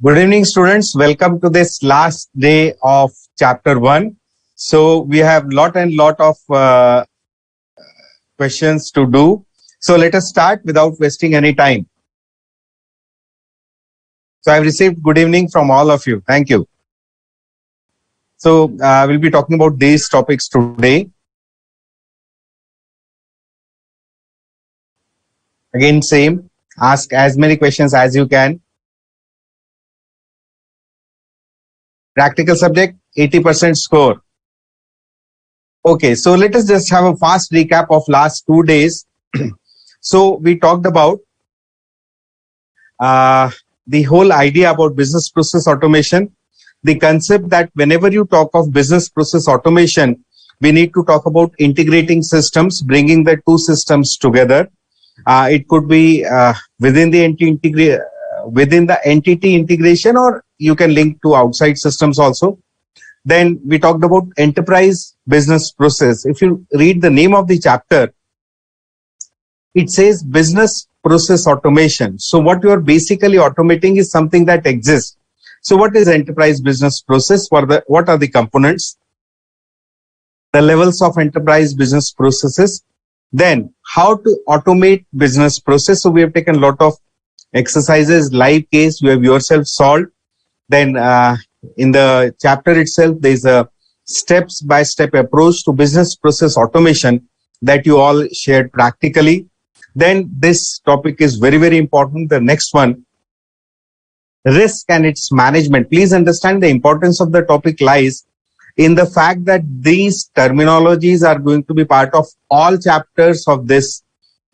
Good evening, students. Welcome to this last day of chapter 1. So we have lot of questions to do. So let us start without wasting any time. So I've received good evening from all of you. Thank you. So we'll be talking about these topics today. Again, same. Ask as many questions as you can. Practical subject, 80% score. Okay, so let us just have a fast recap of last 2 days. So we talked about the whole idea about business process automation, the concept that whenever you talk of business process automation, we need to talk about integrating systems, bringing the two systems together. It could be within the entity integration, or you can link to outside systems also. Then we talked about enterprise business process. If you read the name of the chapter, it says business process automation. So what you are basically automating is something that exists. So what is enterprise business process? What are the components? The levels of enterprise business processes. Then how to automate business process. So we have taken a lot of exercises, live case you have yourself solved. Then in the chapter itself, there is a step-by-step approach to business process automation that you all shared practically. Then this topic is very, very important. The next one, risk and its management. Please understand the importance of the topic lies in the fact that these terminologies are going to be part of all chapters of this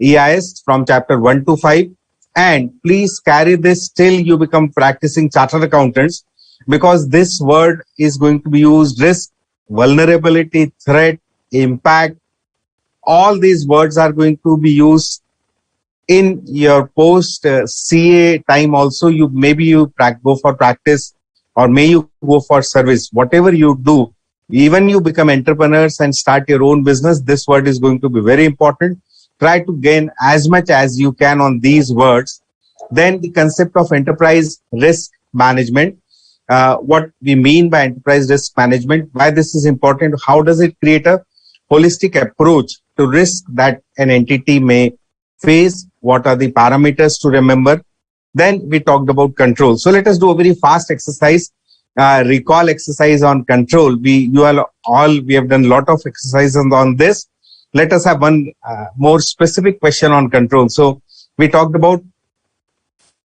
EIS from chapter 1 to 5. And please carry this till you become practicing chartered accountants, because this word is going to be used: risk, vulnerability, threat, impact. All these words are going to be used in your post CA time also. You go for practice, or may you go for service. Whatever you do, even you become entrepreneurs and start your own business, this word is going to be very important. Try to gain as much as you can on these words. Then the concept of enterprise risk management. What we mean by enterprise risk management, why this is important, how does it create a holistic approach to risk that an entity may face, what are the parameters to remember. Then we talked about control. So let us do a very fast exercise, recall exercise on control. We have done a lot of exercises on this. Let us have one more specific question on control. So we talked about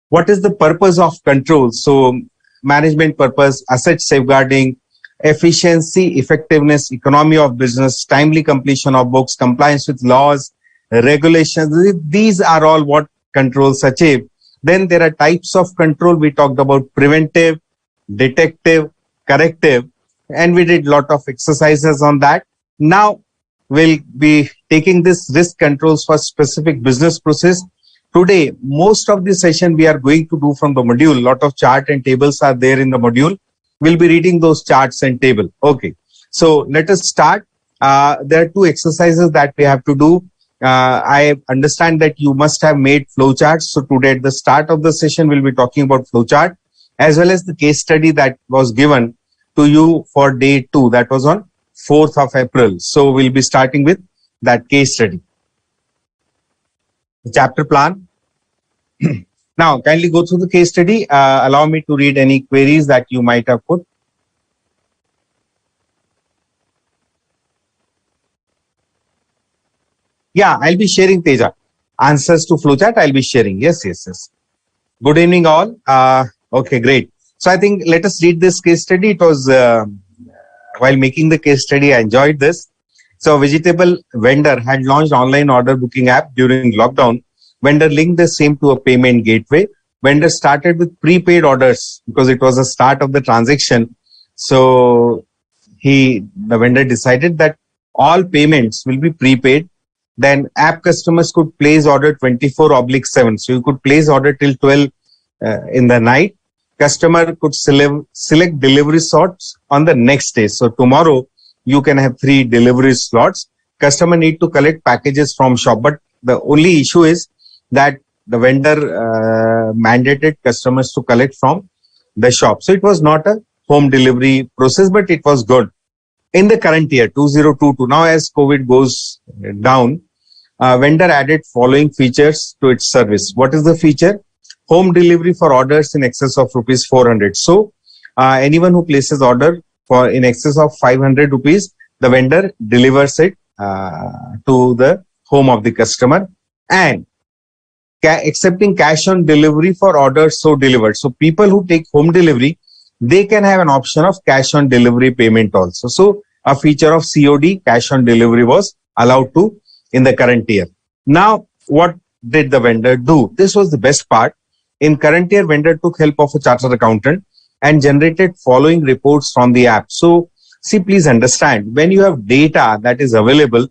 what is the purpose of control. So management purpose, asset safeguarding, efficiency, effectiveness, economy of business, timely completion of books, compliance with laws, regulations. These are all what controls achieve. Then there are types of control. We talked about preventive, detective, corrective, and we did a lot of exercises on that. Now we'll be taking this risk controls for specific business process. Today, most of the session we are going to do from the module. A lot of chart and tables are there in the module. We'll be reading those charts and table. Okay, so let us start. There are two exercises that we have to do. I understand that you must have made flowcharts. So today at the start of the session, we'll be talking about flowchart as well as the case study that was given to you for day 2. That was on 4th of April. So we'll be starting with that case study. The chapter plan. Now, kindly go through the case study. Allow me to read any queries that you might have put. Yeah, I'll be sharing, Teja. Answers to flowchart, I'll be sharing. Yes. Good evening, all. Okay, great. So I think let us read this case study. It was, while making the case study, I enjoyed this. So a vegetable vendor had launched online order booking app during lockdown. Vendor linked the same to a payment gateway. Vendor started with prepaid orders because it was the start of the transaction. So the vendor decided that all payments will be prepaid. Then app customers could place order 24/7. So you could place order till 12 in the night. Customer could select delivery slots on the next day. So tomorrow you can have 3 delivery slots. Customer need to collect packages from shop. But the only issue is that the vendor mandated customers to collect from the shop. So it was not a home delivery process, but it was good. In the current year, 2022, now as COVID goes down, vendor added following features to its service. What is the feature? Home delivery for orders in excess of rupees 400. So anyone who places order for in excess of 500 rupees, the vendor delivers it to the home of the customer, and accepting cash on delivery for orders so delivered. So people who take home delivery, they can have an option of cash on delivery payment also. So a feature of COD, cash on delivery, was allowed to in the current year. Now, what did the vendor do? This was the best part. In current year, vendor took help of a chartered accountant and generated following reports from the app. So see, please understand, when you have data that is available,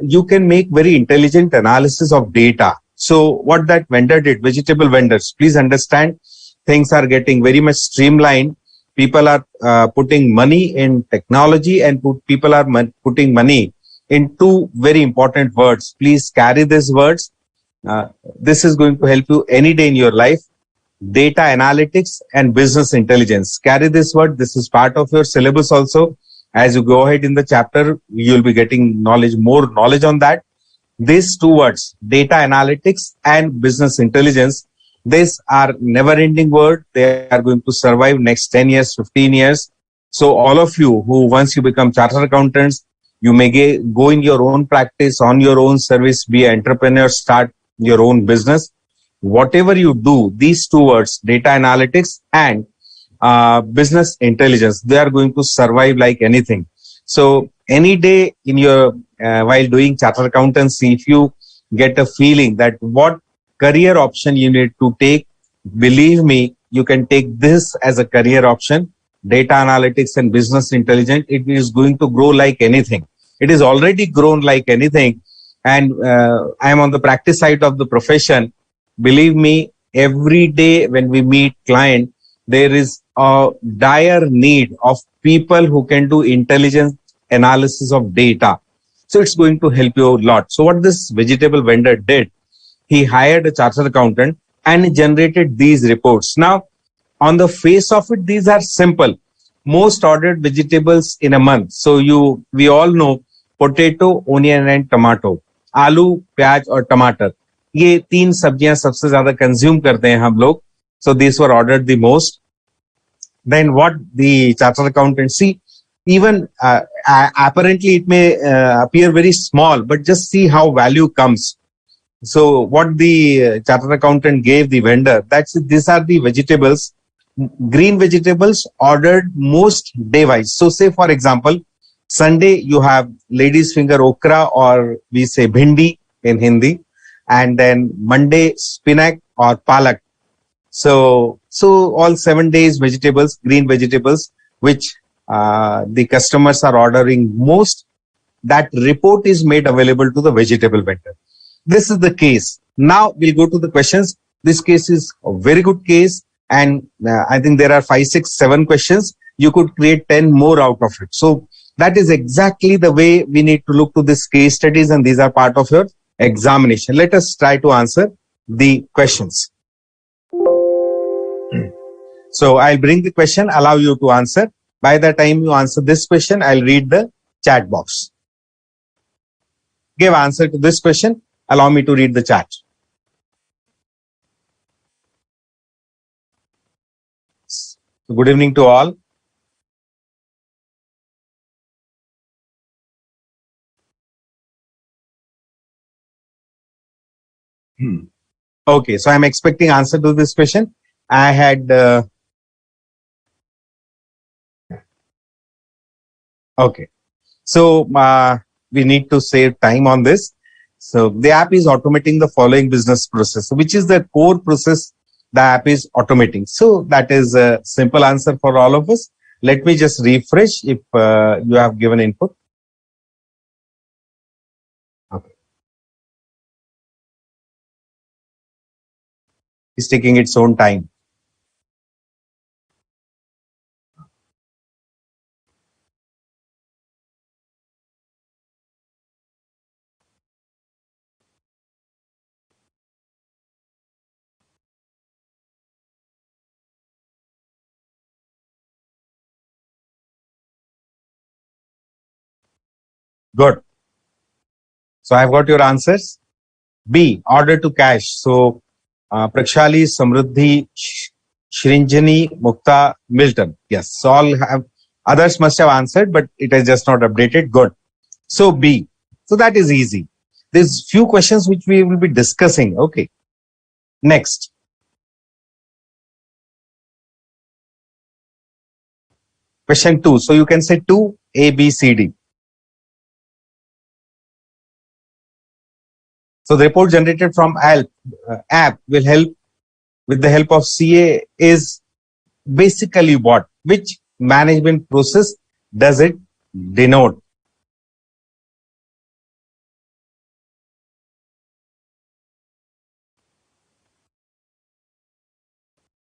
you can make very intelligent analysis of data. So what that vendor did, vegetable vendors, please understand, things are getting very much streamlined. People are putting money in technology, and people are putting money in two very important words. Please carry these words. This is going to help you any day in your life. Data analytics and business intelligence. Carry this word. This is part of your syllabus also. As you go ahead in the chapter, you'll be getting more knowledge on that. These two words, data analytics and business intelligence, these are never ending word. They are going to survive next 10 years, 15 years. So all of you who, once you become chartered accountants, you may go in your own practice, on your own service, be an entrepreneur, start your own business. Whatever you do, these two words, data analytics and business intelligence, they are going to survive like anything. So any day in your while doing chartered accountancy, if you get a feeling that what career option you need to take, believe me, you can take this as a career option. Data analytics and business intelligence, it is going to grow like anything. It is already grown like anything. And I am on the practice side of the profession. Believe me, every day when we meet client, there is a dire need of people who can do intelligent analysis of data. So it's going to help you a lot. So what this vegetable vendor did, he hired a chartered accountant and he generated these reports. Now, on the face of it, these are simple. Most ordered vegetables in a month. So we all know potato, onion and tomato. आलू, प्याज और टमाटर, ये तीन सब्जियां सबसे ज्यादा consume करते हैं हम लोग. So these were ordered the most. Then what the chartered accountant see, even apparently it may appear very small, but just see how value comes. So what the chartered accountant gave the vendor, these are the vegetables, green vegetables ordered most day wise. So say for example, Sunday you have ladies finger okra, or we say bhindi in Hindi, and then Monday spinach or palak. So all 7 days vegetables, green vegetables, which the customers are ordering most, that report is made available to the vegetable vendor. This is the case. Now we'll go to the questions. This case is a very good case, and I think there are 5, 6, 7 questions. You could create 10 more out of it. So that is exactly the way we need to look to this case studies, and these are part of your examination. Let us try to answer the questions. So I'll bring the question, allow you to answer. By the time you answer this question, I'll read the chat box. Give answer to this question. Allow me to read the chat. Good evening to all. Okay, so I'm expecting answer to this question. I had okay. So we need to save time on this. So the app is automating the following business process, which is the core process the app is automating. So that is a simple answer for all of us. Let me just refresh if you have given input. Okay. It's taking its own time. Good. So I've got your answers. B, order to cash. So Prakshali, Samruddhi, Shrinjani, Mukta, Milton. Yes, so all have, others must have answered, but it is just not updated. Good. So B. So that is easy. There's few questions which we will be discussing. Okay. Next. Question 2. So you can say 2, A, B, C, D. So the report generated from app will help with the help of CA is basically what? Which management process does it denote?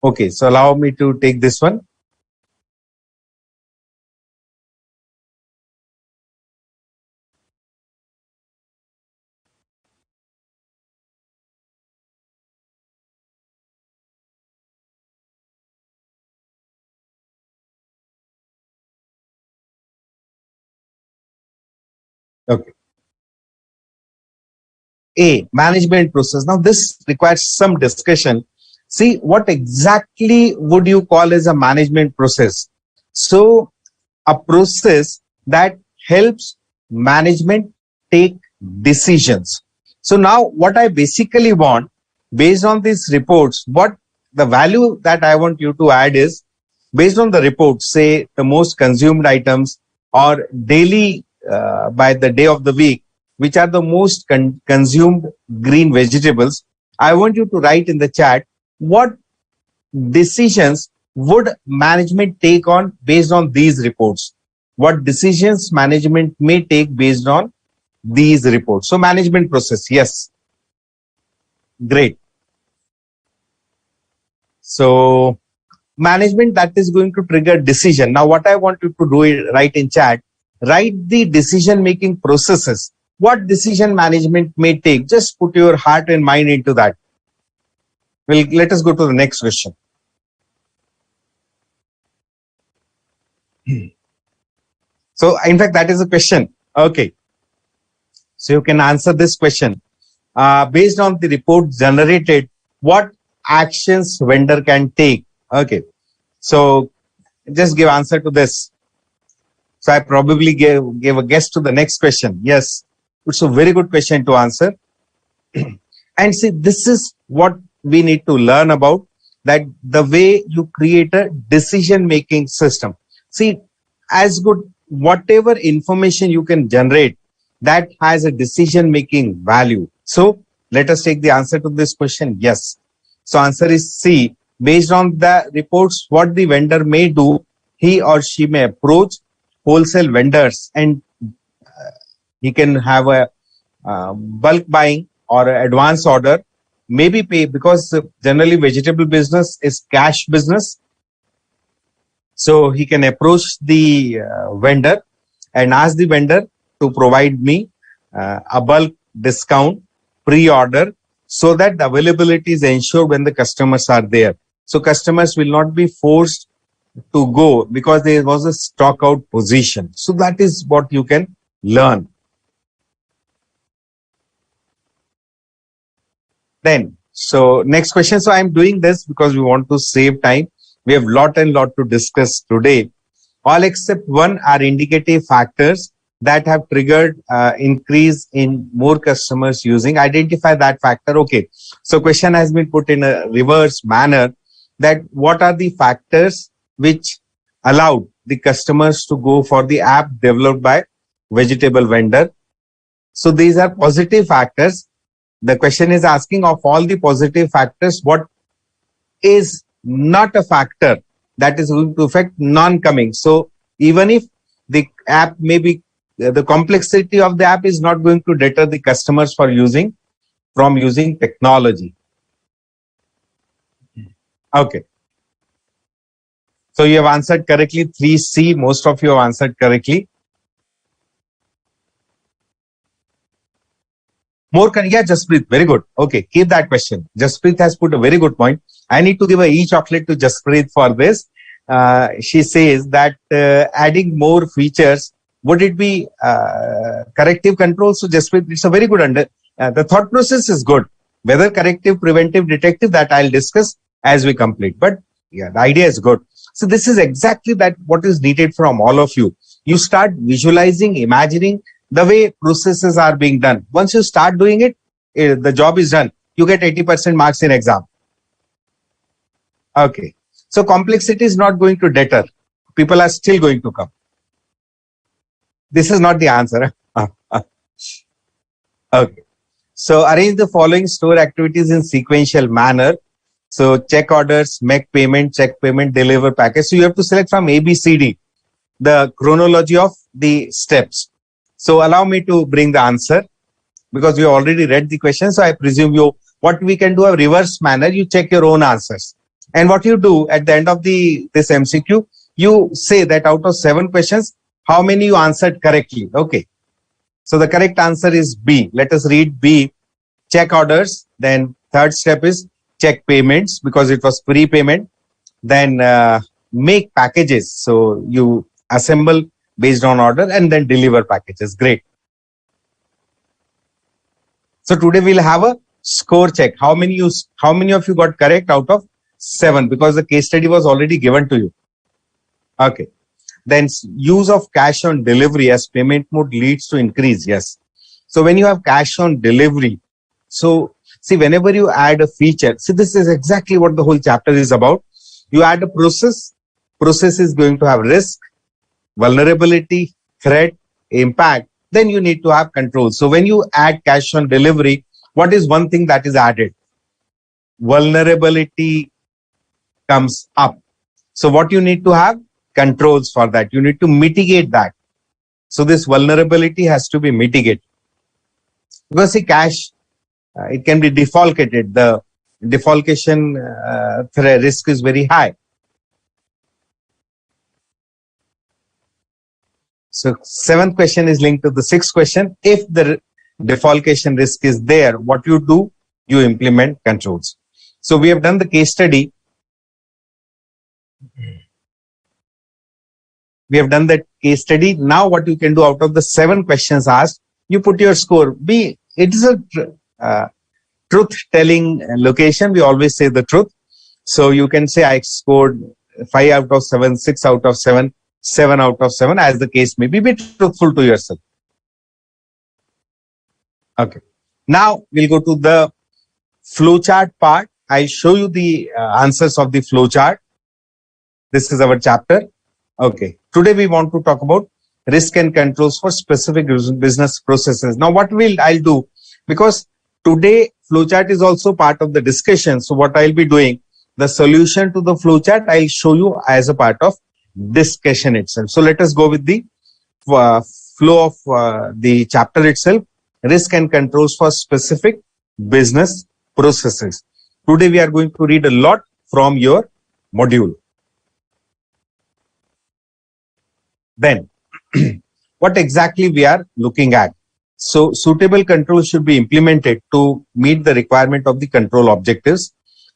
Okay, so allow me to take this one. Okay. A, management process. Now this requires some discussion. See, what exactly would you call as a management process? So a process that helps management take decisions. So now what I basically want, based on these reports, what the value that I want you to add is, based on the report, say the most consumed items or daily by the day of the week, which are the most consumed green vegetables, I want you to write in the chat what decisions would management take on based on these reports. What decisions management may take based on these reports. So management process, yes. Great. So management that is going to trigger decision. Now what I want you to do is write in chat, write the decision making processes. What decision management may take? Just put your heart and mind into that. Well, let us go to the next question. So in fact, that is a question. Okay. So you can answer this question. Based on the report generated, what actions vendor can take? Okay. So just give answer to this. So I probably gave a guess to the next question. Yes, it's a very good question to answer. And see, this is what we need to learn about, that the way you create a decision making system. See, as good, whatever information you can generate, that has a decision making value. So let us take the answer to this question. Yes. So answer is C. Based on the reports, what the vendor may do, he or she may approach wholesale vendors and he can have a bulk buying or advance order, maybe pay, because generally vegetable business is cash business. So he can approach the vendor and ask the vendor to provide me a bulk discount pre-order so that the availability is ensured when the customers are there. So customers will not be forced to go because there was a stock out position. So that is what you can learn. Then, so next question. So I'm doing this because we want to save time. We have lot to discuss today. All except one are indicative factors that have triggered increase in more customers using. Identify that factor. Okay. So question has been put in a reverse manner, that what are the factors which allowed the customers to go for the app developed by vegetable vendor. So these are positive factors. The question is asking, of all the positive factors, what is not a factor that is going to affect non-coming. So even if the app may be, the complexity of the app is not going to deter the customers from using technology. Okay. So you have answered correctly. 3C, most of you have answered correctly. More yeah, Jasprit, very good. Okay, keep that question. Jasprit has put a very good point. I need to give a e-chocolate to Jasprit for this. She says that adding more features Would it be corrective control? So just it's a very good the thought process is good. Whether corrective, preventive, detective, that I'll discuss as we complete. But yeah, the idea is good. So this is exactly that what is needed from all of you. You start visualizing, imagining the way processes are being done. Once you start doing it, the job is done. You get 80% marks in exam. Okay. So complexity is not going to deter. People are still going to come. This is not the answer. Okay. So arrange the following store activities in sequential manner. So check orders, make payment, check payment, deliver package. So you have to select from A, B, C, D, the chronology of the steps. So allow me to bring the answer because you already read the question. So I presume what we can do a reverse manner, you check your own answers. And what you do at the end of this MCQ, you say that out of 7 questions, how many you answered correctly. Okay. So the correct answer is B. Let us read B. Check orders. Then third step is check payments because it was prepayment. Then make packages. So you assemble based on order and then deliver packages. Great. So today we'll have a score check. How many of you got correct out of 7 because the case study was already given to you. Okay. Then use of cash on delivery as payment mode leads to increase. Yes. So when you have cash on delivery, so see, whenever you add a feature, see, this is exactly what the whole chapter is about. You add a process is going to have risk, vulnerability, threat, impact. Then you need to have control. So when you add cash on delivery, what is one thing that is added? Vulnerability comes up. So what you need to have? Controls for that. You need to mitigate that. So this vulnerability has to be mitigated. Because see, cash, it can be defalcated. The defalcation risk is very high. So 7th question is linked to the 6th question. If the defalcation risk is there, what you do? You implement controls. So we have done the case study. We have done that case study. Now what you can do out of the 7 questions asked, you put your score. It is a truth-telling location. We always say the truth. So you can say I scored 5 out of 7, 6 out of 7, 7 out of 7, as the case may be. Be truthful to yourself. Okay. Now we'll go to the flowchart part. I'll show you the answers of the flowchart. This is our chapter. Okay. Today we want to talk about risk and controls for specific business processes. Now what I'll do, because today flowchart is also part of the discussion. So what I'll be doing, the solution to the flowchart, I'll show you as a part of discussion itself. So let us go with the flow of the chapter itself, risk and controls for specific business processes. Today we are going to read a lot from your module. Then, what exactly we are looking at? So, suitable controls should be implemented to meet the requirement of the control objectives.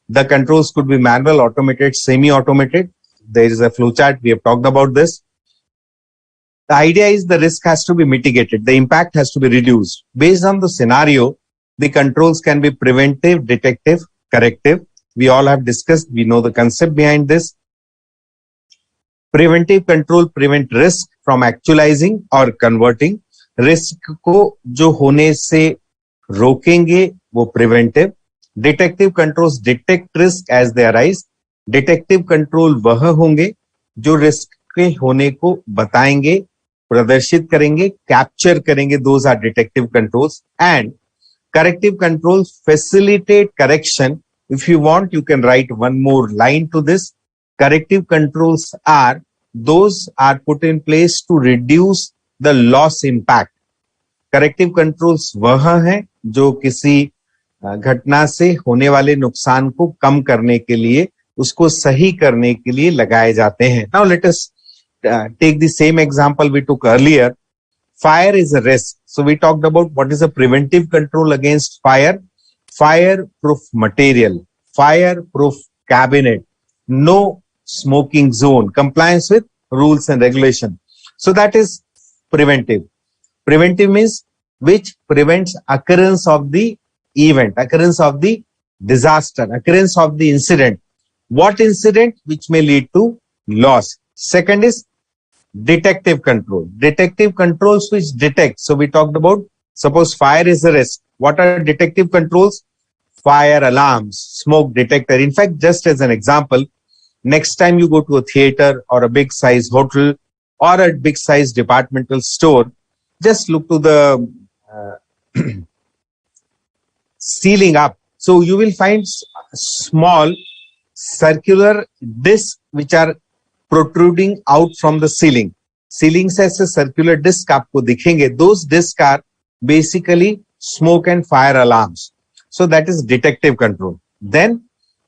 The controls could be manual, automated, semi-automated. There is a flowchart. We have talked about this. The idea is the risk has to be mitigated. The impact has to be reduced. Based on the scenario, the controls can be preventive, detective, corrective. We all have discussed. We know the concept behind this. Preventive control prevent risk from actualizing or converting. Risk को जो होने से रोकेंगे वो preventive. Detective controls detect risk as they arise. Detective control वह होंगे जो risk के होने को बताएंगे, प्रदर्शित करेंगे, कैप्चर करेंगे. Those are detective controls. And corrective controls facilitate correction. If you want, you can write one more line to this. Corrective controls are put in place to reduce the loss impact. Corrective controls वह हैं जो किसी घटना से होने वाले नुकसान को कम करने के लिए, उसको सही करने के लिए लगाए जाते हैं. Now let us take the same example we took earlier. Fire is a risk. So we talked about what is a preventive control against fire. Fire-proof material, fire-proof cabinet, no smoking zone, compliance with rules and regulation. So that is preventive. Preventive means which prevents occurrence of the event, occurrence of the disaster, occurrence of the incident. What incident? Which may lead to loss. Second is detective control. Detective controls which detect. So we talked about, suppose fire is a risk. What are detective controls? Fire alarms, smoke detector. In fact, just as an example, next time you go to a theater or a big size hotel or a big size departmental store, just look to the ceiling up. So you will find small circular discs which are protruding out from the ceiling. Ceiling से ऐसे circular disc आपको दिखेंगे. Those discs are basically smoke and fire alarms. So that is detective control. Then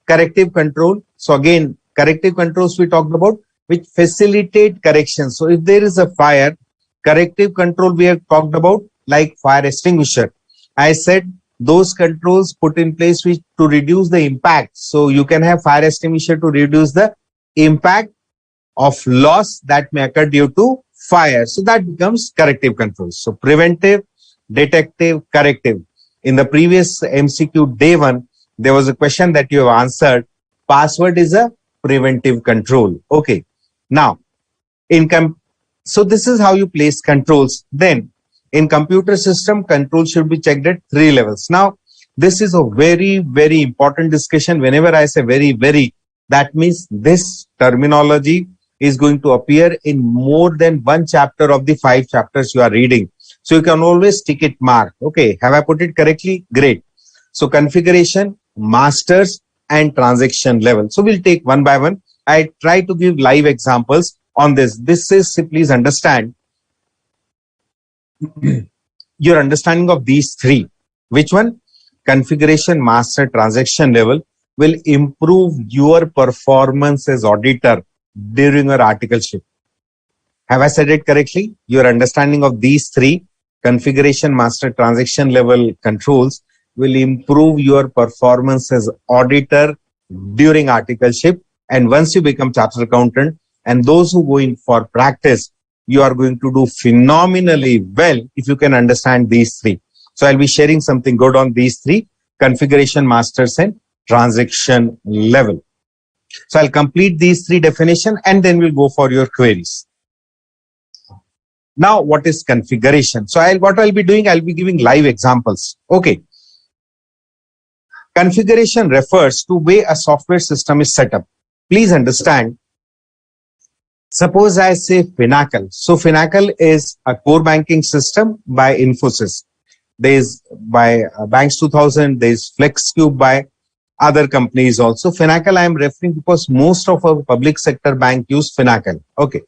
corrective control. So again, corrective controls we talked about, which facilitate correction. So if there is a fire, corrective control we have talked about, like fire extinguisher. I said those controls put in place which to reduce the impact. So you can have fire extinguisher to reduce the impact of loss that may occur due to fire. So that becomes corrective controls. So preventive, detective, corrective. In the previous MCQ day 1, there was a question that you have answered. Password is a preventive control. Okay. Now, so this is how you place controls. Then in computer system, control should be checked at 3 levels. Now, this is a very, very important discussion. Whenever I say very, very, that means this terminology is going to appear in more than one chapter of the 5 chapters you are reading. So you can always tick it mark. Okay, have I put it correctly? Great. So configuration, masters, and transaction level. So we'll take one by one. I try to give live examples on this. This is, please understand, your understanding of these 3. Which one? Configuration, master, transaction level will improve your performance as auditor during your articleship. Have I said it correctly? Your understanding of these 3, configuration, master, transaction level controls, will improve your performance as auditor during articleship. And once you become chartered accountant, and those who go in for practice, you are going to do phenomenally well if you can understand these 3. So I'll be sharing something good on these 3, configuration, masters, and transaction level. So I'll complete these 3 definitions and then we'll go for your queries. Now, what is configuration? So what I'll be doing, I'll be giving live examples. Okay. Configuration refers to way a software system is set up. Please understand. Suppose I say Finacle. So Finacle is a core banking system by Infosys. There is by Banks 2000, there is FlexCube by other companies also. Finacle I am referring because most of our public sector bank use Finacle. Okay.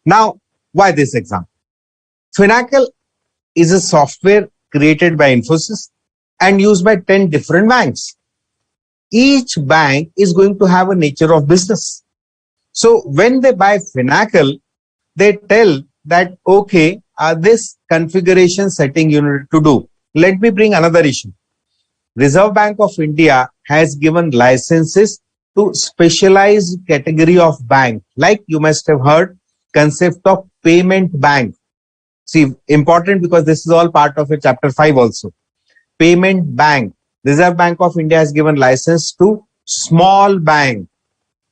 Now, why this example? Finacle is a software created by Infosys and used by 10 different banks. Each bank is going to have a nature of business. So when they buy Finacle, they tell that, okay, this configuration setting you need to do. Let me bring another issue. Reserve Bank of India has given licenses to specialized category of bank. Like you must have heard concept of payment bank. See, important because this is all part of a chapter 5 also. Payment bank. Reserve Bank of India has given license to small bank.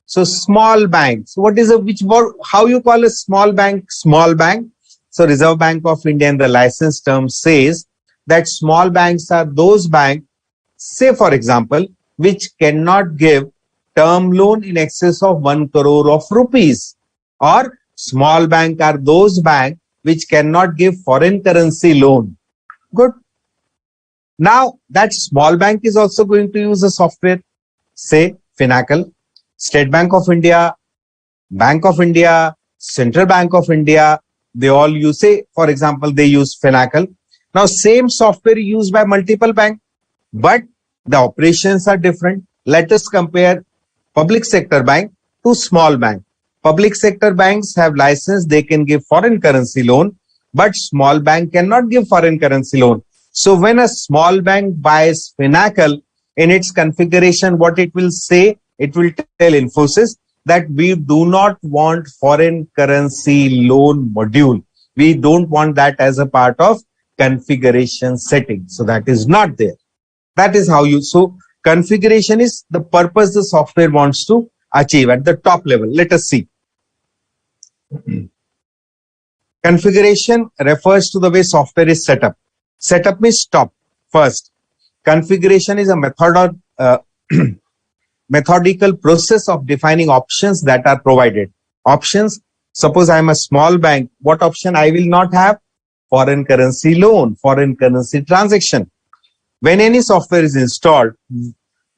So small bank. So what is how you call a small bank? Small bank. So Reserve Bank of India in the license term says that small banks are those banks, say for example, which cannot give term loan in excess of 1 crore of rupees. Or small bank are those banks which cannot give foreign currency loan. Good. Now that small bank is also going to use a software, say Finacle. State Bank of India, Bank of India, Central Bank of India, they all use, say, for example, they use Finacle. Now, same software used by multiple banks, but the operations are different. Let us compare public sector bank to small bank. Public sector banks have license, they can give foreign currency loan, but small bank cannot give foreign currency loan. So when a small bank buys Finacle, in its configuration, what it will say, it will tell Infosys that we do not want foreign currency loan module. We don't want that as a part of configuration setting. So that is not there. That is how you, so configuration is the purpose the software wants to achieve at the top level. Let us see. Configuration refers to the way software is set up. Setup means stop first. Configuration is a methodical process of defining options that are provided. Options, suppose I am a small bank, what option I will not have? Foreign currency loan, foreign currency transaction. When any software is installed,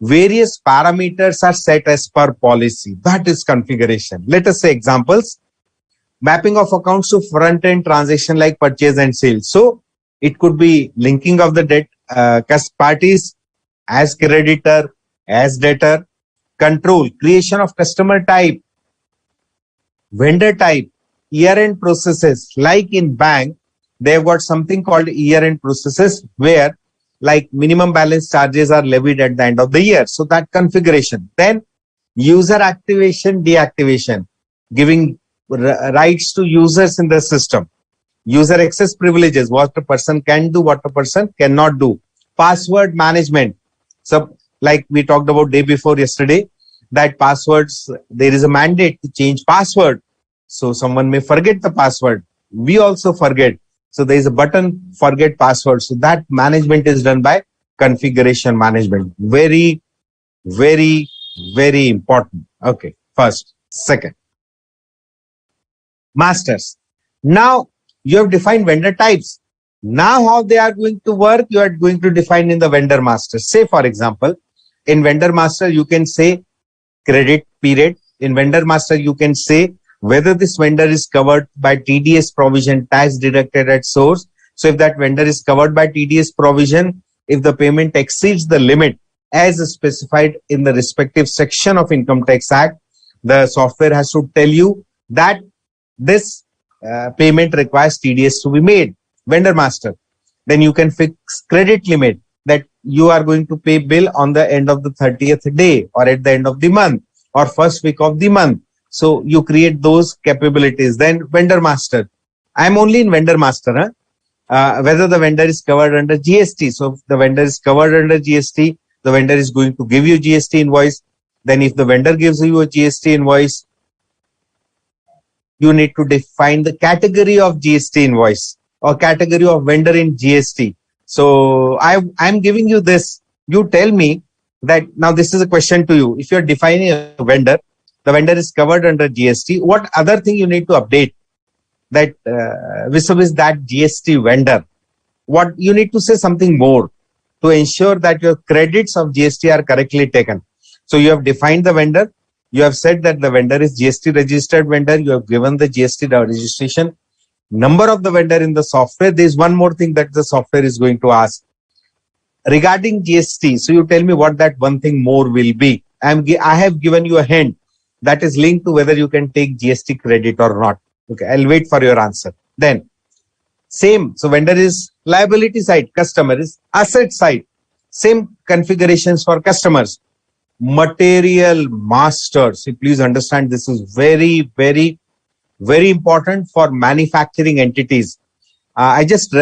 various parameters are set as per policy. That is configuration. Let us say examples. Mapping of accounts to front-end transaction like purchase and sale. So it could be linking of the debt parties as creditor, as debtor. Control, creation of customer type, vendor type, year-end processes. Like in bank, they've got something called year-end processes where like minimum balance charges are levied at the end of the year. So that configuration. Then user activation, deactivation, giving rights to users in the system. User access privileges, what a person can do, what a person cannot do. Password management. So like we talked about day before yesterday, that passwords, there is a mandate to change password. So someone may forget the password. We also forget. So there is a button, forget password. So that management is done by configuration management. Very, very, very important. Okay, first. Second, masters. Now you have defined vendor types. Now how they are going to work, you are going to define in the vendor master. Say for example, in vendor master, you can say credit period. In vendor master, you can say whether this vendor is covered by TDS provision, tax deducted at source. So if that vendor is covered by TDS provision, if the payment exceeds the limit as specified in the respective section of Income Tax Act, the software has to tell you that this payment requires TDS to be made. Vendor master. Then you can fix credit limit that you are going to pay bill on the end of the 30th day or at the end of the month or first week of the month. So you create those capabilities. Then vendor master. I'm only in vendor master. Whether the vendor is covered under GST. So if the vendor is covered under GST, the vendor is going to give you GST invoice. Then if the vendor gives you a GST invoice, you need to define the category of GST invoice or category of vendor in GST. So I'm giving you this. You tell me that now this is a question to you. If you're defining a vendor, the vendor is covered under GST. What other thing you need to update that vis-a-vis that GST vendor? What you need to say something more to ensure that your credits of GST are correctly taken. So you have defined the vendor. You have said that the vendor is GST registered vendor. You have given the GST registration number of the vendor in the software. There is one more thing that the software is going to ask regarding GST. So you tell me what that one thing more will be. I have given you a hint that is linked to whether you can take GST credit or not. Okay, I'll wait for your answer. Then same. So vendor is liability side, customer is asset side. Same configurations for customers. Material master. See, please understand this is very, very, very important for manufacturing entities. I just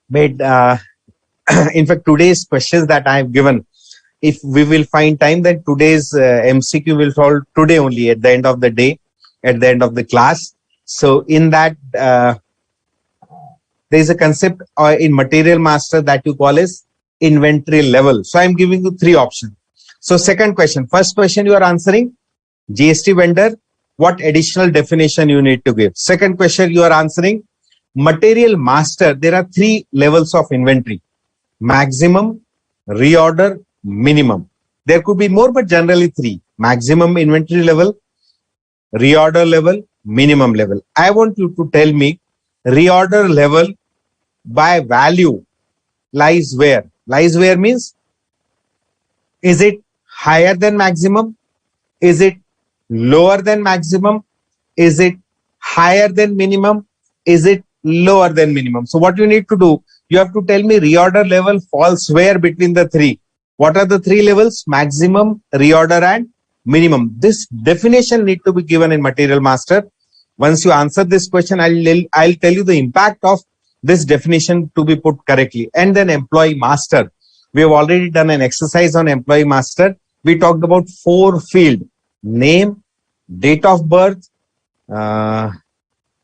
made, in fact, today's questions that I have given. If we will find time, then today's MCQ will solve today only at the end of the day, at the end of the class. So in that, there is a concept in material master that you call as inventory level. So I'm giving you three options. So second question, first question you are answering GST vendor. What additional definition you need to give? Second question you are answering material master. There are three levels of inventory: maximum, reorder, minimum. There could be more, but generally three: maximum inventory level, reorder level, minimum level. I want you to tell me reorder level by value lies where? Lies where means, is it higher than maximum? Is it lower than maximum? Is it higher than minimum? Is it lower than minimum? So what you need to do, you have to tell me reorder level falls where between the three. What are the three levels? Maximum, reorder and minimum. This definition need to be given in material master. Once you answer this question, I'll tell you the impact of this definition to be put correctly. And then employee master. We have already done an exercise on employee master. We talked about 4 fields: name, date of birth,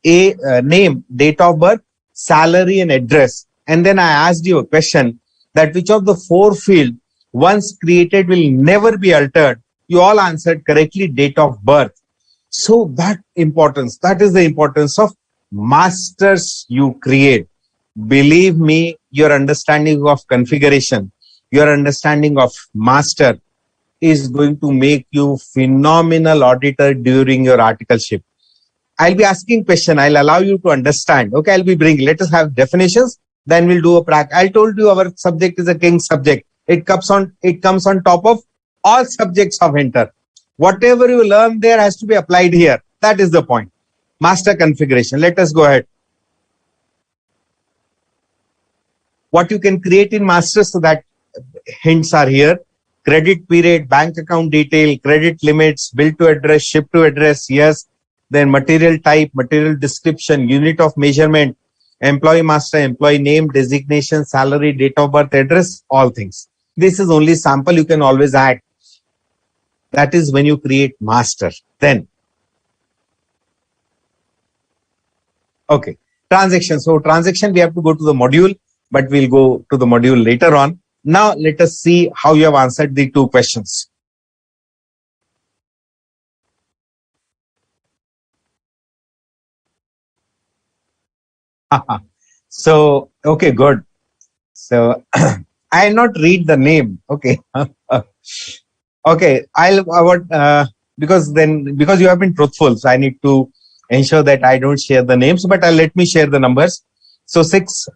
name, date of birth, salary, and address. And then I asked you a question that which of the 4 fields once created will never be altered. You all answered correctly, date of birth. So that is the importance of masters you create. Believe me, your understanding of configuration, your understanding of master is going to make you phenomenal auditor during your articleship. I'll be asking question. I'll allow you to understand. Okay, I'll be bringing. Let us have definitions. Then we'll do a practice. I told you our subject is a king subject. It comes on top of all subjects of Enter. Whatever you learn there has to be applied here. That is the point. Master configuration. Let us go ahead. What you can create in master, so that hints are here. Credit period, bank account detail, credit limits, bill to address, ship to address, yes. Then material type, material description, unit of measurement, employee master, employee name, designation, salary, date of birth, address, all things. This is only sample. You can always add. That is when you create master. Then, okay, transaction. So transaction, we have to go to the module, but we'll go to the module later on. Now, let us see how you have answered the 2 questions. So, okay, good. So, I'll not read the name. Okay. Okay, because you have been truthful, so I need to ensure that I don't share the names, but let me share the numbers. So 6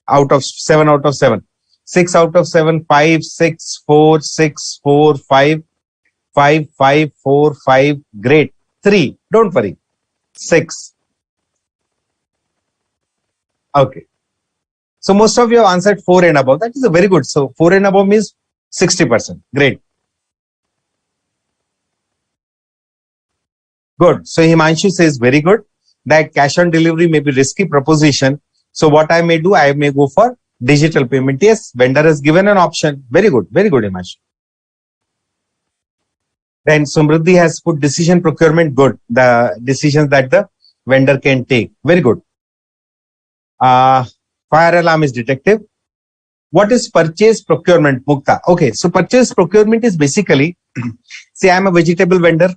out of 7 out of 7. 6 out of 7, 5, 6, 4, 6, 4, 5, 5, 5, 4, 5. Great. 3. Don't worry. 6. Okay. So most of you have answered 4 and above. That is a very good. So 4 and above means 60%. Great. Good. So Himanshu says very good. That cash on delivery may be risky proposition. So what I may do, I may go for digital payment. Yes, vendor has given an option. Very good. Very good, Himanshu. Then Sumriddhi has put decision procurement. Good. The decisions that the vendor can take. Very good. Fire alarm is detective. What is purchase procurement, Mukta? Okay, so purchase procurement is basically, say I'm a vegetable vendor.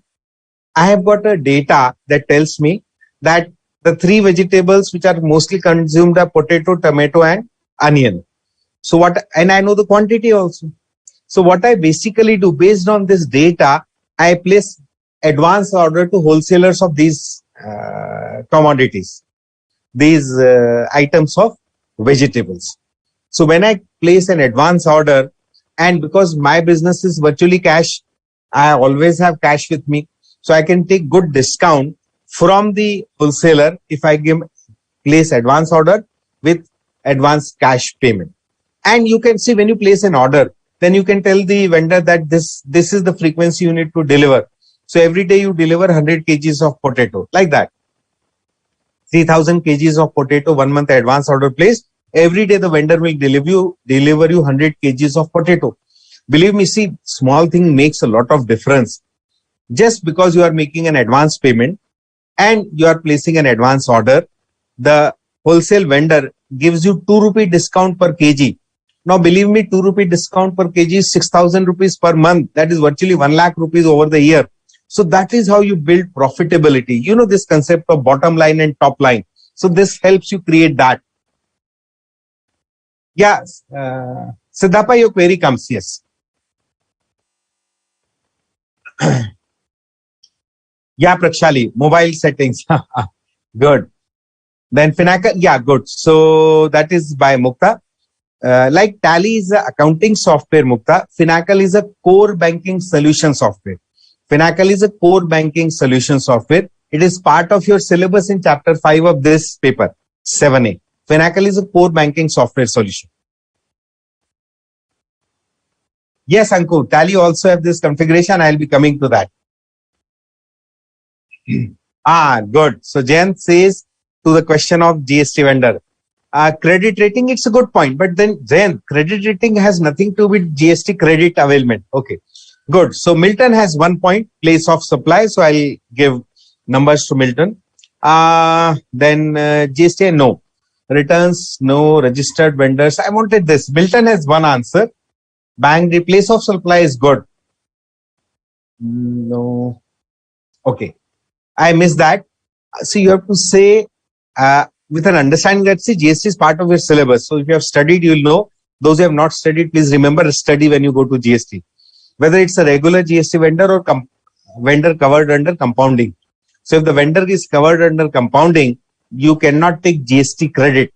I have got a data that tells me that the 3 vegetables which are mostly consumed are potato, tomato, and onion. So and I know the quantity also. So what I basically do, based on this data, I place advance order to wholesalers of these commodities, these items of vegetables. So when I place an advance order, and because my business is virtually cash, I always have cash with me. So I can take good discount from the wholesaler if I place advance order with advance cash payment. And you can see when you place an order, then you can tell the vendor that this is the frequency you need to deliver. So every day you deliver 100 kgs of potato, like that. 3,000 kgs of potato, 1 month advance order placed. Every day the vendor will deliver you 100 kgs of potato. Believe me, see, small thing makes a lot of difference. Just because you are making an advance payment and you are placing an advance order, the wholesale vendor gives you 2 rupee discount per kg. Now, believe me, 2 rupee discount per kg is 6,000 rupees per month. That is virtually 1 lakh rupees over the year. So that is how you build profitability. You know this concept of bottom line and top line. So this helps you create that. Yeah, Siddhapa, your query comes. Yes. Yeah, Prakshali, mobile settings. Good. Then Finacle, yeah, good. So that is by Mukta. Like Tally is an accounting software, Mukta. Finacle is a core banking solution software. Finacle is a core banking solution software. It is part of your syllabus in chapter 5 of this paper, 7A. Finacle is a core banking software solution. Yes, Ankur, Tally also have this configuration. I'll be coming to that. Good. So Jayant says to the question of GST vendor, credit rating, it's a good point. But then credit rating has nothing to do with GST credit availment. Okay, good. So Milton has 1 point, place of supply. So I'll give numbers to Milton. Then GST, no. Returns, no. Registered vendors, I wanted this. Milton has 1 answer. Bank, the place of supply is good. No. Okay. I missed that. So you have to say with an understanding that see GST is part of your syllabus. So if you have studied, you will know. Those who have not studied, please remember study when you go to GST. Whether it's a regular GST vendor or vendor covered under compounding. So if the vendor is covered under compounding, you cannot take GST credit.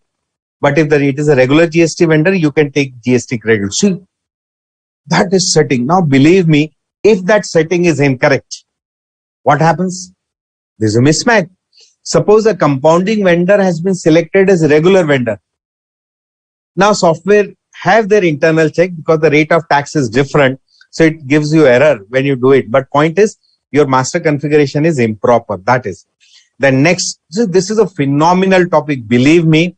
But if it is a regular GST vendor, you can take GST credit. See, that is setting. Now believe me, if that setting is incorrect, what happens? There's a mismatch. Suppose a compounding vendor has been selected as a regular vendor. Now software have their internal check because the rate of tax is different. So it gives you error when you do it. But point is your master configuration is improper. That is. The next, so this is a phenomenal topic. Believe me,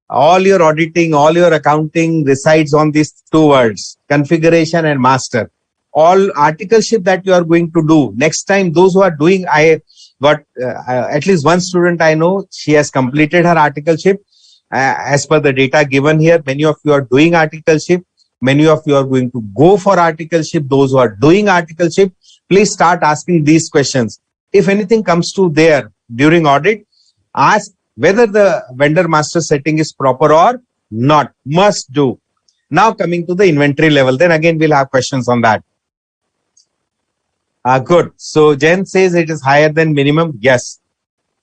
all your auditing, all your accounting resides on these 2 words, configuration and master. All articleship that you are going to do next time, those who are doing, I got at least 1 student I know, she has completed her articleship as per the data given here. Many of you are doing articleship, many of you are going to go for articleship. Those who are doing articleship, please start asking these questions. If anything comes to there during audit, ask whether the vendor master setting is proper or not. Must do. Now coming to the inventory level, then again we'll have questions on that. Good. So Jen says it is higher than minimum. Yes.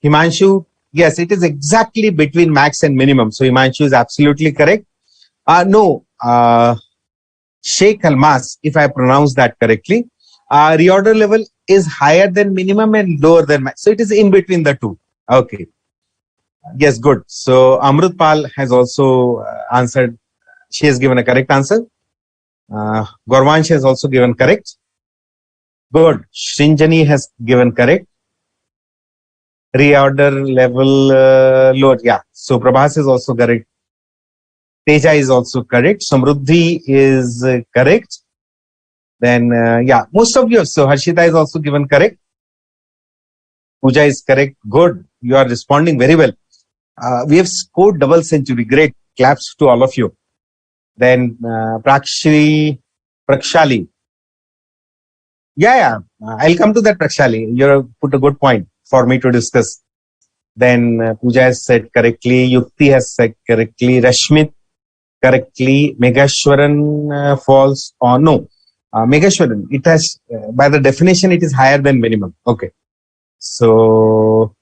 Himanshu, yes, it is exactly between max and minimum. So Himanshu is absolutely correct. No, Sheikh Almas, if I pronounce that correctly, reorder level is higher than minimum and lower than max. So it is in between the 2. Okay. Yes, good. So Amrut Pal has also answered. She has given a correct answer. Gorvansh has also given correct. Good. Shinjani has given correct. Reorder level lower. Yeah. So Prabhas is also correct. Teja is also correct. Samruddhi is correct. Then, yeah, most of you. So Harshita is also given correct. Pooja is correct. Good. You are responding very well. We have scored double century. Great. Claps to all of you. Then Prakshali. Yeah. I'll come to that, Prakshali. You put a good point for me to discuss. Then Pooja has said correctly. Yukti has said correctly. Rashmit correctly. Megashwaran falls on no. Megashwaran, it has, by the definition, it is higher than minimum. Okay. So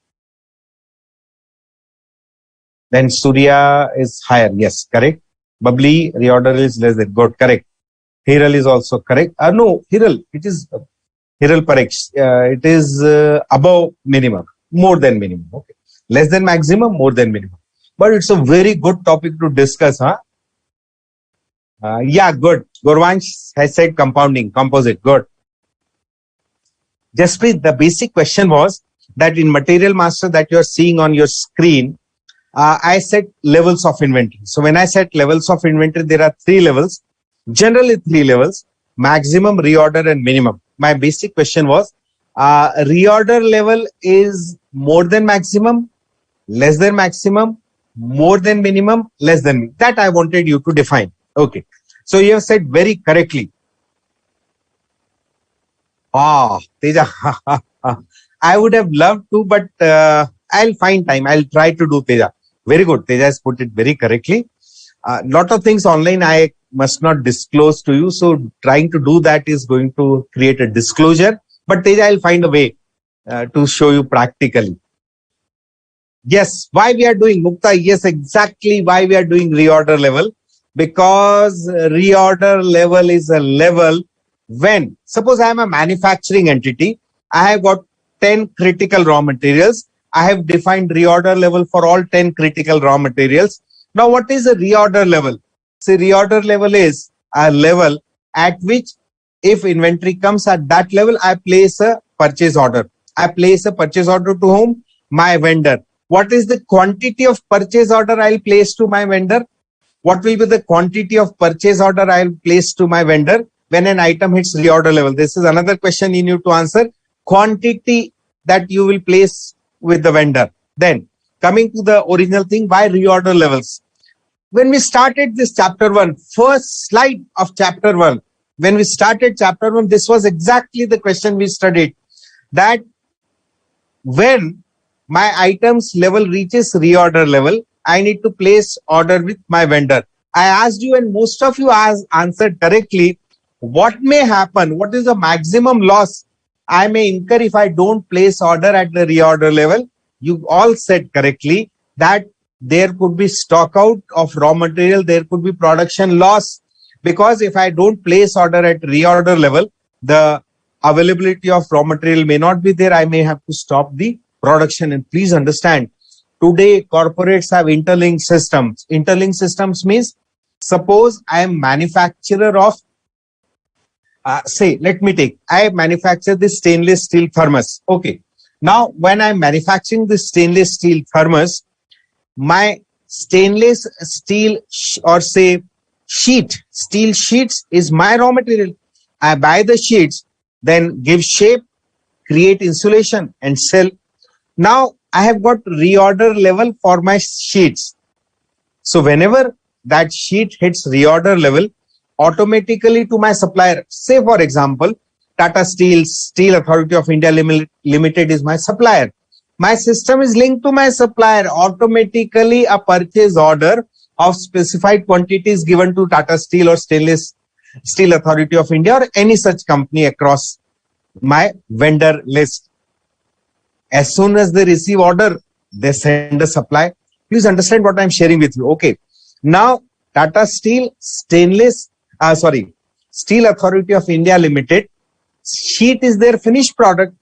then Surya is higher. Yes, correct. Babli, reorder is less than. Good, correct. Hiral is also correct. No, Hiral, it is Hiral Paresh. It is above minimum, more than minimum. Okay. Less than maximum, more than minimum. But it's a very good topic to discuss, huh? Yeah, good. Gorvansh has said compounding, composite. Good. Jasprit, the basic question was that in Material Master that you are seeing on your screen, I set levels of inventory. So when I set levels of inventory, there are 3 levels. Generally 3 levels, maximum, reorder and minimum. My basic question was, reorder level is more than maximum, less than maximum, more than minimum, less than minimum. That I wanted you to define. Okay. So you have said very correctly. Teja, I would have loved to, but I'll find time. I'll try to do, Teja. Very good. Teja has put it very correctly. Lot of things online I must not disclose to you. So trying to do that is going to create a disclosure. But Teja, I'll find a way to show you practically. Yes, why we are doing Mukta? Yes, exactly why we are doing reorder level. Because reorder level is a level when, suppose I am a manufacturing entity, I have got 10 critical raw materials. I have defined reorder level for all 10 critical raw materials. Now, what is a reorder level? See, reorder level is a level at which if inventory comes at that level, I place a purchase order. I place a purchase order to whom? My vendor. What is the quantity of purchase order I'll place to my vendor? What will be the quantity of purchase order I'll place to my vendor when an item hits reorder level? This is another question you need to answer. Quantity that you will place with the vendor. Then coming to the original thing, why reorder levels? When we started this chapter 1, first slide of chapter 1, when we started chapter 1, this was exactly the question we studied. That when my items level reaches reorder level, I need to place order with my vendor. I asked you and most of you answered correctly. What may happen? What is the maximum loss I may incur if I don't place order at the reorder level? You all said correctly that there could be stock out of raw material, there could be production loss, because if I don't place order at reorder level, the availability of raw material may not be there. I may have to stop the production. And please understand, today corporates have interlinked systems. Interlinked systems means, suppose I am manufacturer of, I manufacture this stainless steel thermos. Okay. Now, when I'm manufacturing this stainless steel thermos, my stainless steel steel sheets is my raw material. I buy the sheets, then give shape, create insulation and sell. Now I have got reorder level for my sheets. So whenever that sheet hits reorder level, automatically to my supplier, say for example, Tata Steel Authority of India Limited is my supplier. My system is linked to my supplier. Automatically a purchase order of specified quantities given to Tata Steel or Stainless Steel Authority of India or any such company across my vendor list. As soon as they receive order, they send a supply. Please understand what I'm sharing with you. Okay. Now Tata Steel Steel Authority of India Limited, sheet is their finished product,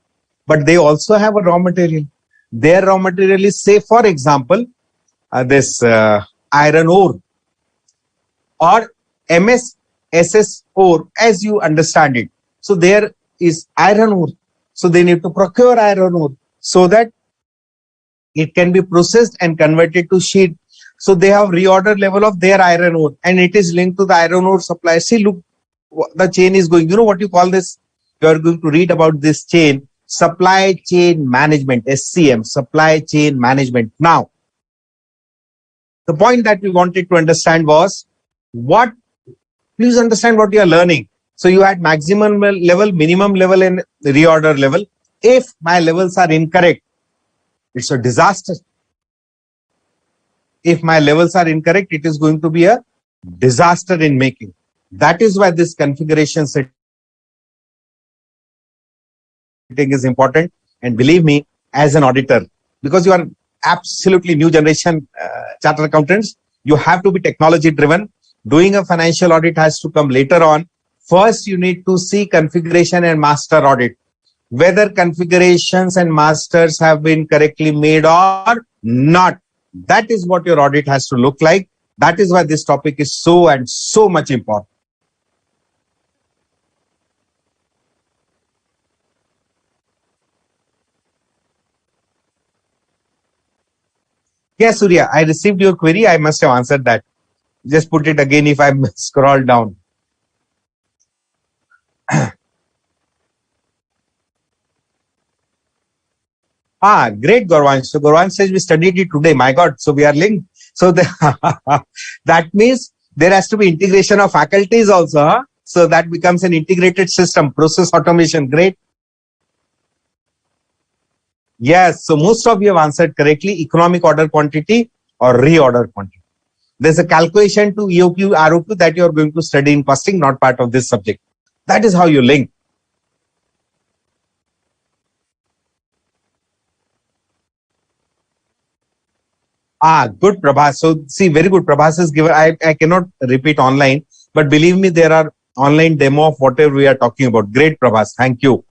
but they also have a raw material. Their raw material is, say for example, this iron ore or MSSS ore, as you understand it. So there is iron ore. So they need to procure iron ore so that it can be processed and converted to sheet. So they have reorder level of their iron ore and it is linked to the iron ore supply. See, look, the chain is going. You know what you call this? You are going to read about this chain. Supply chain management, SCM, supply chain management. Now, the point that we wanted to understand was please understand what you are learning. So you had maximum level, minimum level and reorder level. If my levels are incorrect, it's a disaster. If my levels are incorrect, it is going to be a disaster in making. That is why this configuration setting is important. And believe me, as an auditor, because you are absolutely new generation chartered accountants, you have to be technology driven. Doing a financial audit has to come later on. First, you need to see configuration and master audit, whether configurations and masters have been correctly made or not. That is what your audit has to look like. That is why this topic is so much important. Yes, Surya, I received your query. I must have answered that. Just put it again if I scroll down. Great, Gaurvansh. So Gaurvansh says we studied it today. My God, so we are linked. So that means there has to be integration of faculties also. Huh? So that becomes an integrated system, process automation. Great. Yes, so most of you have answered correctly. Economic order quantity or reorder quantity. There's a calculation to EOQ, ROQ that you are going to study in costing, not part of this subject. That is how you link. Good, Prabhas. So see, very good. Prabhas is given. I cannot repeat online, but believe me, there are online demo of whatever we are talking about. Great, Prabhas. Thank you.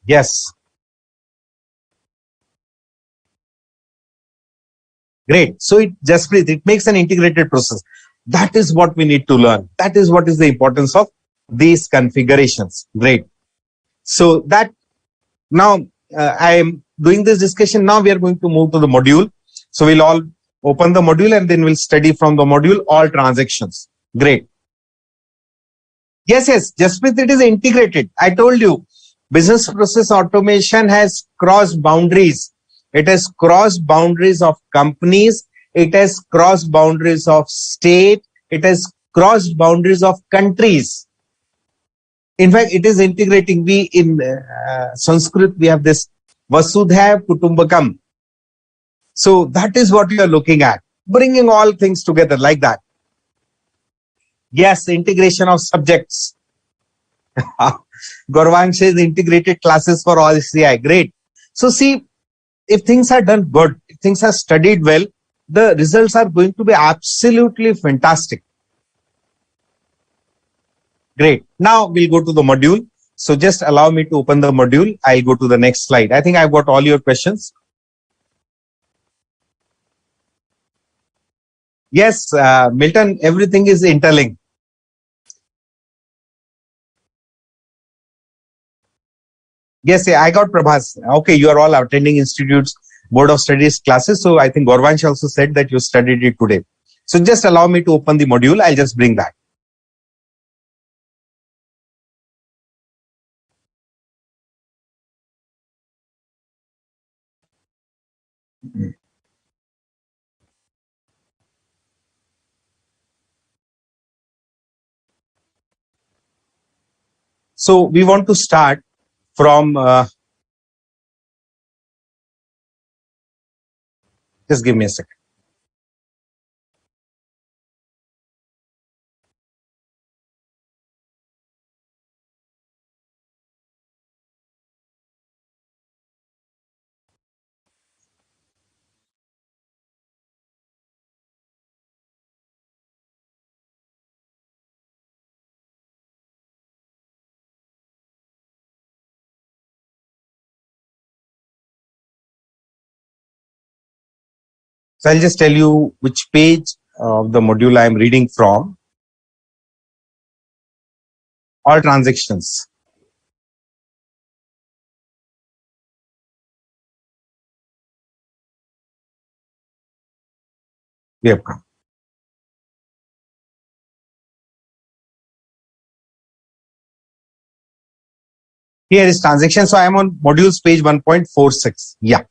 Yes. Great. So it makes an integrated process. That is what we need to learn. That is what is the importance of these configurations. Great. So that now I am doing this discussion. Now we are going to move to the module. So we'll all open the module and then we'll study from the module all transactions. Great. Yes, Jasprit, it is integrated. I told you, business process automation has crossed boundaries. It has crossed boundaries of companies. It has crossed boundaries of state. It has crossed boundaries of countries. In fact, it is integrating. We in Sanskrit, we have this Vasudha Kutumbakam. So that is what we are looking at, bringing all things together like that. Yes, integration of subjects. Gaurvang says integrated classes for all CI. Great. So see, if things are done good, if things are studied well, the results are going to be absolutely fantastic. Great. Now we'll go to the module. So just allow me to open the module. I'll go to the next slide. I think I've got all your questions. Yes, Milton, everything is interlinked. Yes, I got Prabhas. Okay, you are all attending Institute's Board of Studies classes. So I think Gaurvansh also said that you studied it today. So just allow me to open the module. I'll just bring that. So we want to start from, just give me a second. So I'll just tell you which page of the module I am reading from. All transactions. We have come. Here is transaction. So I am on modules page 1.46. Yeah.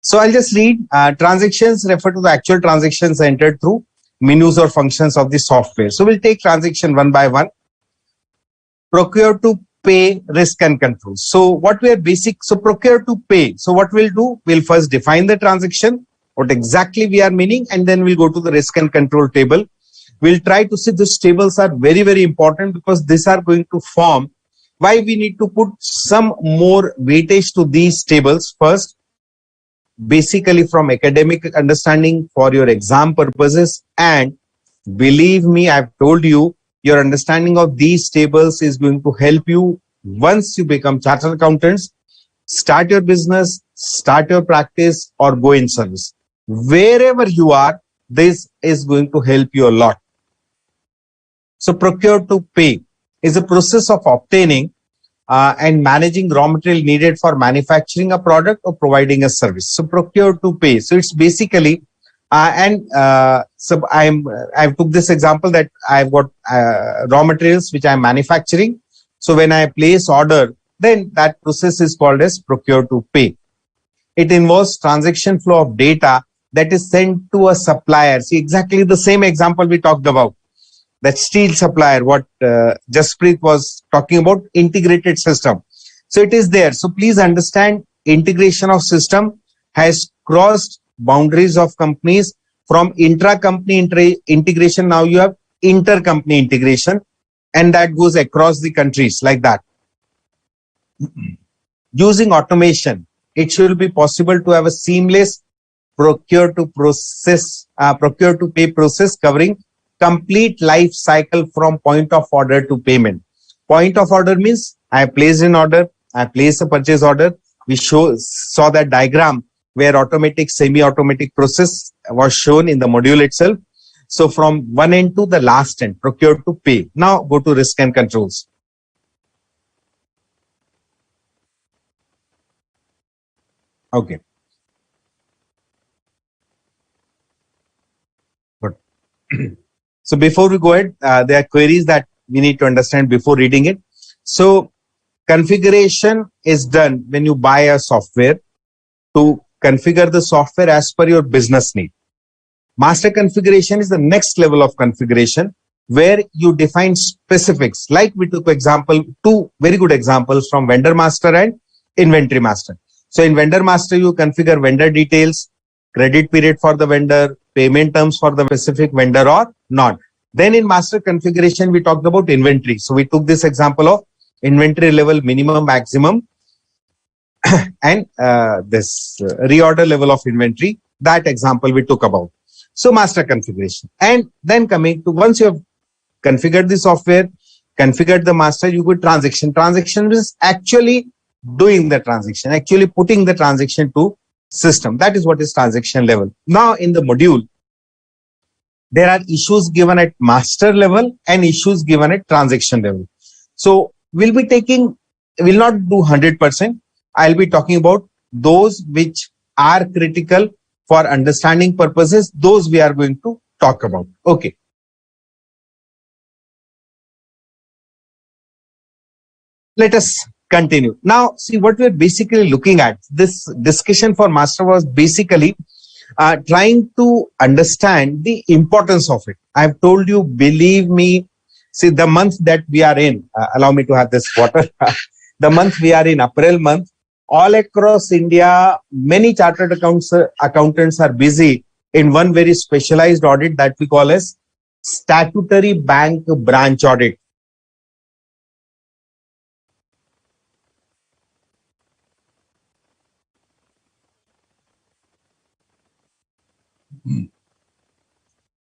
So I'll just read. Transactions refer to the actual transactions entered through menus or functions of the software. So we'll take transaction one by one. Procure to pay, risk and control. So what we are basic. So procure to pay. So what we'll do, we'll first define the transaction, what exactly we are meaning, and then we'll go to the risk and control table. We'll try to see these tables are very, very important because these are going to form why we need to put some more weightage to these tables first. Basically from academic understanding for your exam purposes, and believe me, I've told you, your understanding of these tables is going to help you once you become chartered accountants, start your business, start your practice, or go in service. Wherever you are, this is going to help you a lot. So procure to pay is a process of obtaining and managing raw material needed for manufacturing a product or providing a service. So procure to pay. So it's basically, so I took this example that I've got raw materials which I'm manufacturing. So when I place order, then that process is called as procure to pay. It involves transaction flow of data that is sent to a supplier. See, exactly the same example we talked about. That steel supplier, what Jasprit was talking about, integrated system. So it is there. So please understand, integration of system has crossed boundaries of companies. From intra-company integration, now you have inter-company integration, and that goes across the countries like that. Using automation, it should be possible to have a seamless procure to pay process covering complete life cycle from point of order to payment. Point of order means I placed an order, I placed a purchase order. We saw that diagram where automatic, semi-automatic process was shown in the module itself. So from one end to the last end, procure to pay. Now go to risk and controls. Okay. Good. So before we go ahead, there are queries that we need to understand before reading it. So configuration is done when you buy a software to configure the software as per your business need. Master configuration is the next level of configuration where you define specifics. Like we took example, two very good examples from vendor master and inventory master. So in vendor master, you configure vendor details, credit period for the vendor, payment terms for the specific vendor or not. Then in master configuration, we talked about inventory. So we took this example of inventory level minimum, maximum, and this reorder level of inventory. That example we took about. So master configuration. And then coming to once you have configured the software, configured the master, you go transaction. Transaction is actually doing the transaction, actually putting the transaction to system. That is what is transaction level. Now in the module, there are issues given at master level and issues given at transaction level. So we'll not do 100%. I'll be talking about those which are critical for understanding purposes. Those we are going to talk about. Okay. Let us continue. Now, see what we're basically looking at. This discussion for master was basically trying to understand the importance of it. I've told you, believe me, see the month that we are in, allow me to have this water. The month we are in, April month, all across India, many chartered accountants are busy in one very specialized audit that we call as statutory bank branch audit.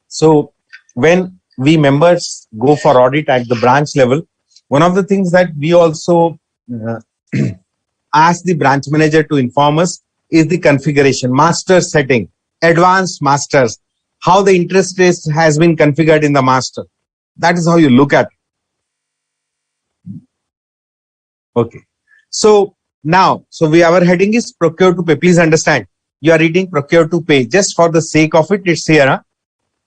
So when we members go for audit at the branch level, one of the things that we also ask the branch manager to inform us is the configuration, master setting, advanced masters, how the interest rate has been configured in the master. That is how you look at it. Okay. So now, our heading is procure to pay. Please understand, you are reading procure to pay. Just for the sake of it, it's here. Huh?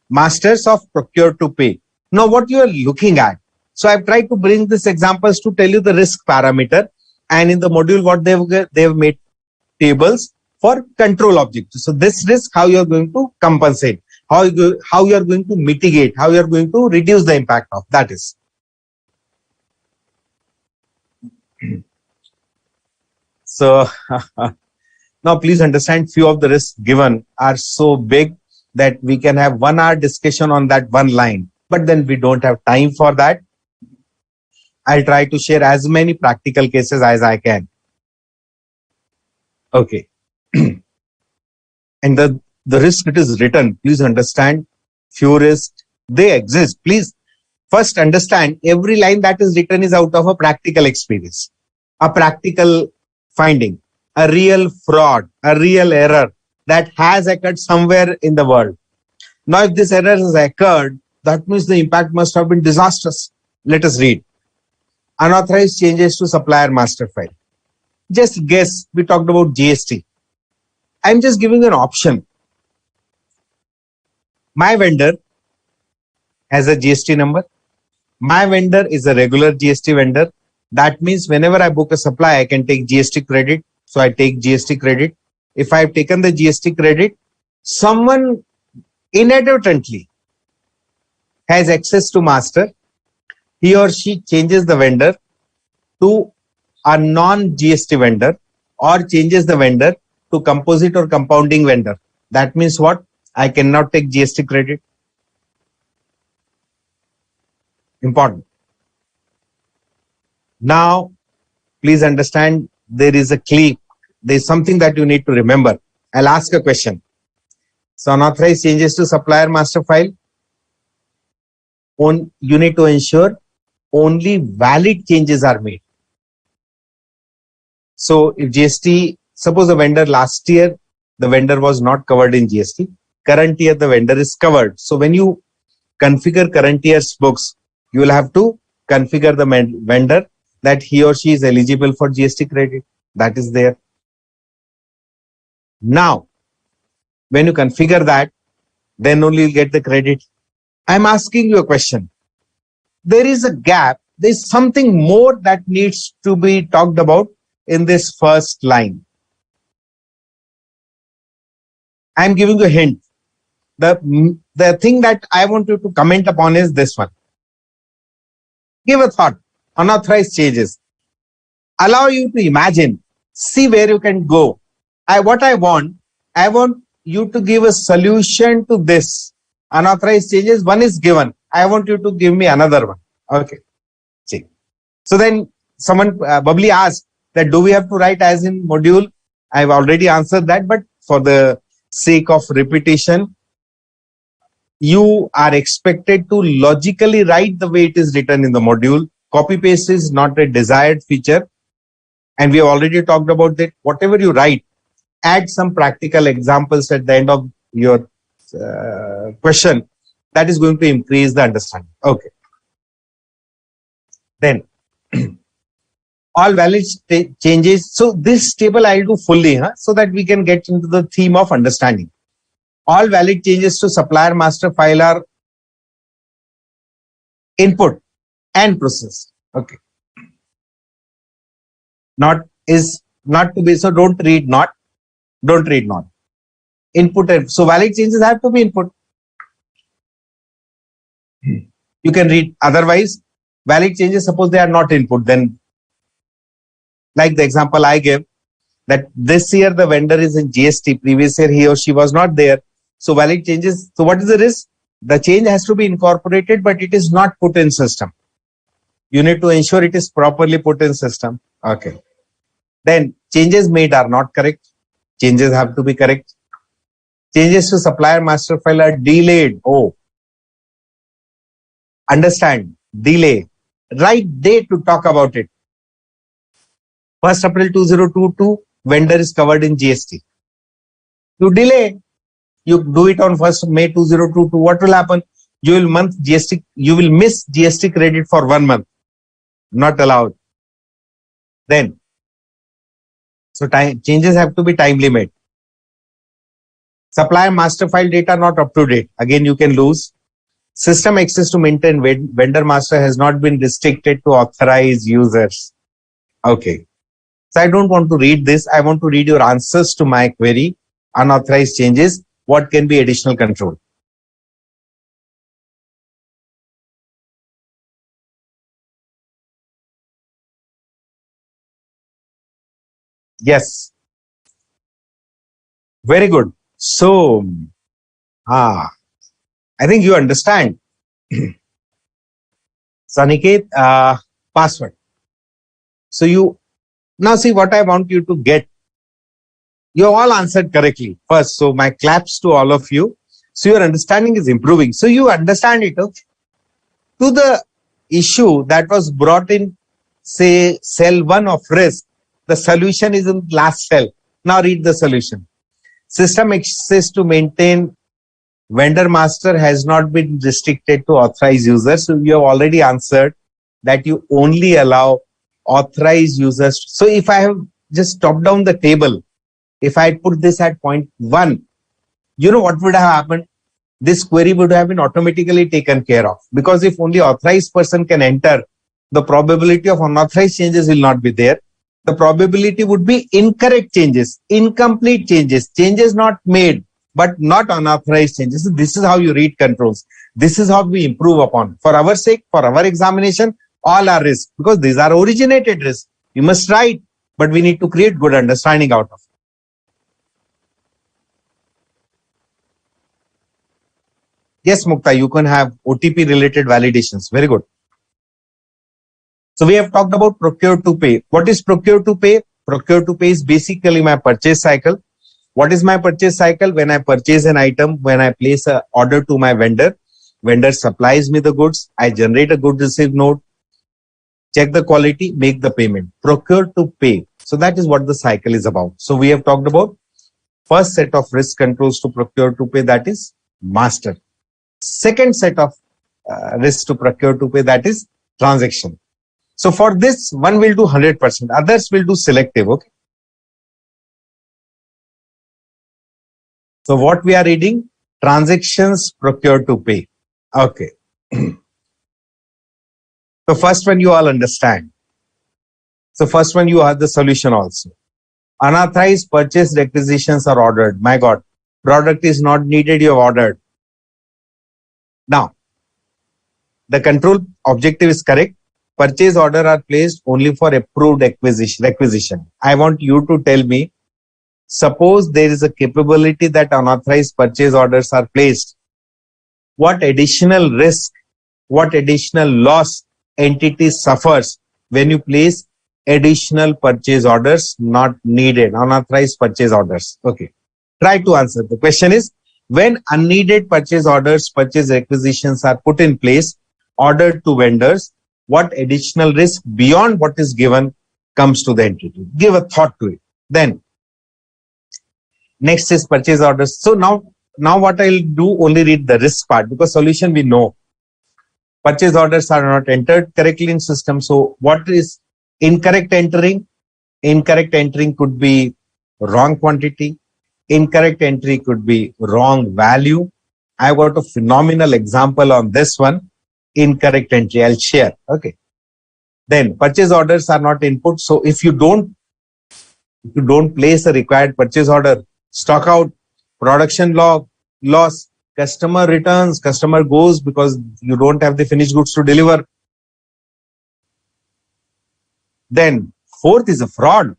Masters of procure to pay. Now what you are looking at. So I've tried to bring these examples to tell you the risk parameter, and in the module what they've made tables for control objectives. So this risk, how you are going to compensate, how you are going to mitigate, how you are going to reduce the impact of that is. So now please understand, few of the risks given are so big that we can have 1 hour discussion on that one line, but then we don't have time for that. I'll try to share as many practical cases as I can. Okay. And the risk it is written, please understand, few risks, they exist. Please first understand, every line that is written is out of a practical experience, a practical finding, a real fraud, a real error that has occurred somewhere in the world. Now, if this error has occurred, that means the impact must have been disastrous. Let us read. Unauthorized changes to supplier master file. Just guess, we talked about GST. I'm just giving an option. My vendor has a GST number. My vendor is a regular GST vendor. That means whenever I book a supply, I can take GST credit. So I take GST credit. If I've taken the GST credit, someone inadvertently has access to master. He or she changes the vendor to a non-GST vendor or changes the vendor to composite or compounding vendor. That means what? I cannot take GST credit. Important. Now, please understand, there is a click. There is something that you need to remember. I'll ask a question. So unauthorized changes to supplier master file. You need to ensure only valid changes are made. So if GST, suppose the vendor last year, the vendor was not covered in GST. Current year, the vendor is covered. So when you configure current year's books, you will have to configure the vendor that he or she is eligible for GST credit. That is there. Now, when you configure that, then only you'll get the credit. I'm asking you a question. There is a gap. There's something more that needs to be talked about in this first line. I'm giving you a hint. The thing that I want you to comment upon is this one. Give a thought. Unauthorized changes. Allow you to imagine. See where you can go. I want you to give a solution to this. Unauthorized changes. One is given. I want you to give me another one. Okay. See. So then someone Bubbly asked that do we have to write as in module? I've already answered that, but for the sake of repetition, you are expected to logically write the way it is written in the module. Copy paste is not a desired feature. And we have already talked about that. Whatever you write, add some practical examples at the end of your question. That is going to increase the understanding. Okay. Then all valid changes. So this table I'll do fully, so that we can get into the theme of understanding. All valid changes to supplier master file are input and processed. Okay. Not is not to be, so don't read not. Don't read not. Input and so valid changes have to be input. You can read otherwise. Valid changes, suppose they are not input, then like the example I gave, that this year the vendor is in GST, previous year he or she was not there. So valid changes. So what is the risk? The change has to be incorporated, but it is not put in system. You need to ensure it is properly put in system. Okay. Then changes made are not correct. Changes have to be correct. Changes to supplier master file are delayed. Oh, understand, delay. Right date to talk about it. 1st April 2022, vendor is covered in GST. You delay. You do it on 1st May 2022. What will happen? You will miss GST credit for 1 month. Not allowed. Then, so changes have to be time limit. Supplier master file data not up to date. Again, you can lose. System access to maintain vendor master has not been restricted to authorized users. Okay. So I don't want to read this. I want to read your answers to my query. Unauthorized changes. What can be additional control? Yes. Very good. So, I think you understand. Saniket, password. So you, now see what I want you to get. You all answered correctly first. So my claps to all of you. So your understanding is improving. So you understand it. Okay? To the issue that was brought in, say, cell 1 of risk, the solution is in last cell. Now read the solution. System access to maintain vendor master has not been restricted to authorized users. So you have already answered that you only allow authorized users. So if I have just top down the table, if I put this at point 1, you know what would have happened? This query would have been automatically taken care of, because if only authorized person can enter, the probability of unauthorized changes will not be there. The probability would be incorrect changes, incomplete changes, changes not made, but not unauthorized changes. So this is how you read controls. This is how we improve upon. For our sake, for our examination, all are risks, because these are originated risks. We must write, but we need to create good understanding out of it. Yes, Mukta, you can have OTP related validations. Very good. So we have talked about Procure-to-Pay. What is Procure-to-Pay? Procure-to-Pay is basically my purchase cycle. What is my purchase cycle? When I purchase an item, when I place an order to my vendor, vendor supplies me the goods, I generate a good receipt note, check the quality, make the payment. Procure-to-Pay. So that is what the cycle is about. So we have talked about first set of risk controls to Procure-to-Pay, that is master. Second set of risks to Procure-to-Pay, that is transaction. So for this, one will do 100%, others will do selective. Okay. So what we are reading? Transactions procured to pay. Okay. So first one you all understand. So first one you have the solution also. Unauthorized purchase requisitions are ordered. My God, product is not needed, you have ordered. Now, the control objective is correct. Purchase order are placed only for approved requisition. I want you to tell me, suppose there is a capability that unauthorized purchase orders are placed. What additional risk, what additional loss entity suffers when you place additional purchase orders not needed, unauthorized purchase orders? Okay. Try to answer. The question is, when unneeded purchase orders, purchase requisitions are put in place, ordered to vendors, what additional risk beyond what is given comes to the entity? Give a thought to it. Then, next is purchase orders. So now what I'll do, only read the risk part, because solution we know. Purchase orders are not entered correctly in system. So what is incorrect entering? Incorrect entering could be wrong quantity. Incorrect entry could be wrong value. I got a phenomenal example on this one. Incorrect entry, I'll share. Okay. Then purchase orders are not input. So if you don't place a required purchase order, stock out, production loss, customer returns, customer goes because you don't have the finished goods to deliver. Then fourth is a fraud.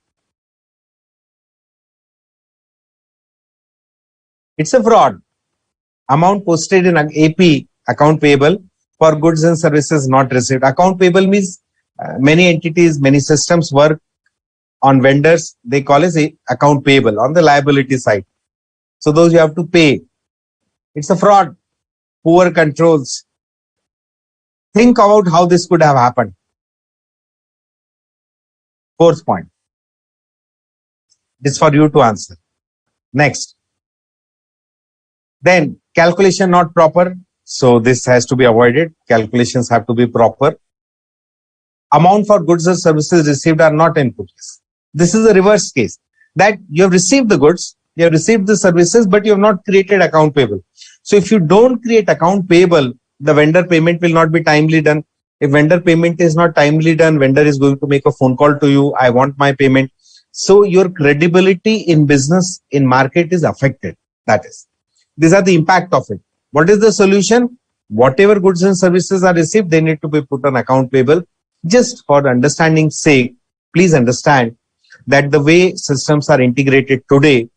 It's a fraud. Amount posted in AP, account payable, for goods and services not received. Account payable means many entities, many systems work on vendors. They call it account payable on the liability side. So those you have to pay. It's a fraud. Poor controls. Think about how this could have happened. Fourth point. It's for you to answer. Next. Then calculation not proper. So this has to be avoided. Calculations have to be proper. Amount for goods or services received are not input. This is a reverse case, that you have received the goods, you have received the services, but you have not created account payable. So if you don't create account payable, the vendor payment will not be timely done. If vendor payment is not timely done, vendor is going to make a phone call to you, I want my payment. So your credibility in business, in market is affected. That is, these are the impact of it. What is the solution? Whatever goods and services are received, they need to be put on account payable. Just for understanding's sake, please understand that the way systems are integrated today,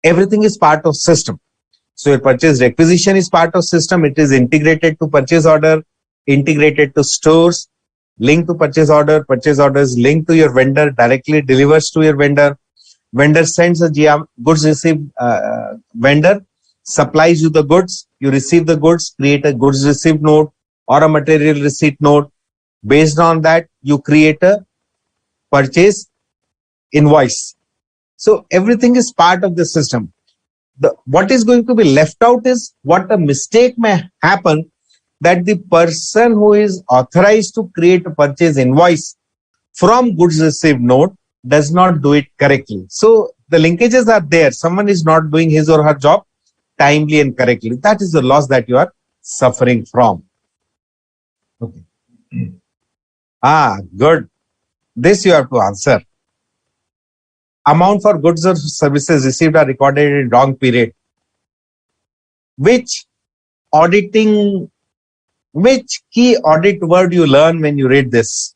everything is part of system. So your purchase requisition is part of system. It is integrated to purchase order, integrated to stores, linked to purchase order is linked to your vendor, directly delivers to your vendor. Vendor sends a goods received, vendor supplies you the goods, you receive the goods, create a goods received note or a material receipt note. Based on that, you create a purchase invoice. So everything is part of the system. What is going to be left out is what a mistake may happen, that the person who is authorized to create a purchase invoice from goods received note does not do it correctly. So the linkages are there. Someone is not doing his or her job timely and correctly. That is the loss that you are suffering from. Okay. Good. This you have to answer. Amount for goods or services received are recorded in wrong period. Which key audit word you learn when you read this?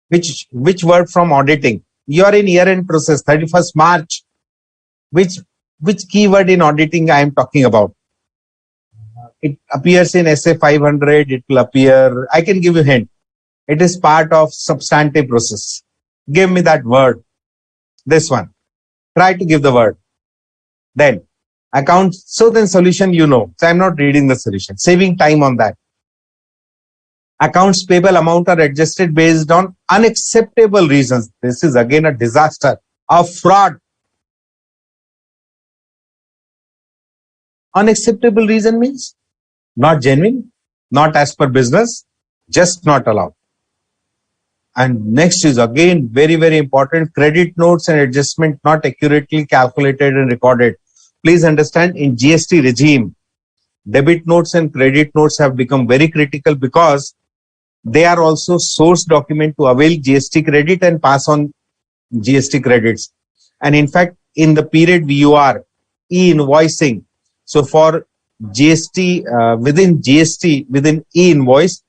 Which word from auditing? You are in year-end process, 31st March. Which keyword in auditing I am talking about? It appears in SA 500. It will appear. I can give you a hint. It is part of substantive process. Give me that word. This one. Try to give the word. Then accounts. So then solution you know. So I'm not reading the solution. Saving time on that. Accounts payable amount are adjusted based on unacceptable reasons. This is again a disaster. A fraud. Unacceptable reason means not genuine, not as per business, just not allowed. And next is again very, very important, credit notes and adjustment not accurately calculated and recorded. Please understand, in GST regime, debit notes and credit notes have become very critical because they are also source document to avail GST credit and pass on GST credits. And in fact, in the period VUR, e-invoicing, so for GST, within e-invoice,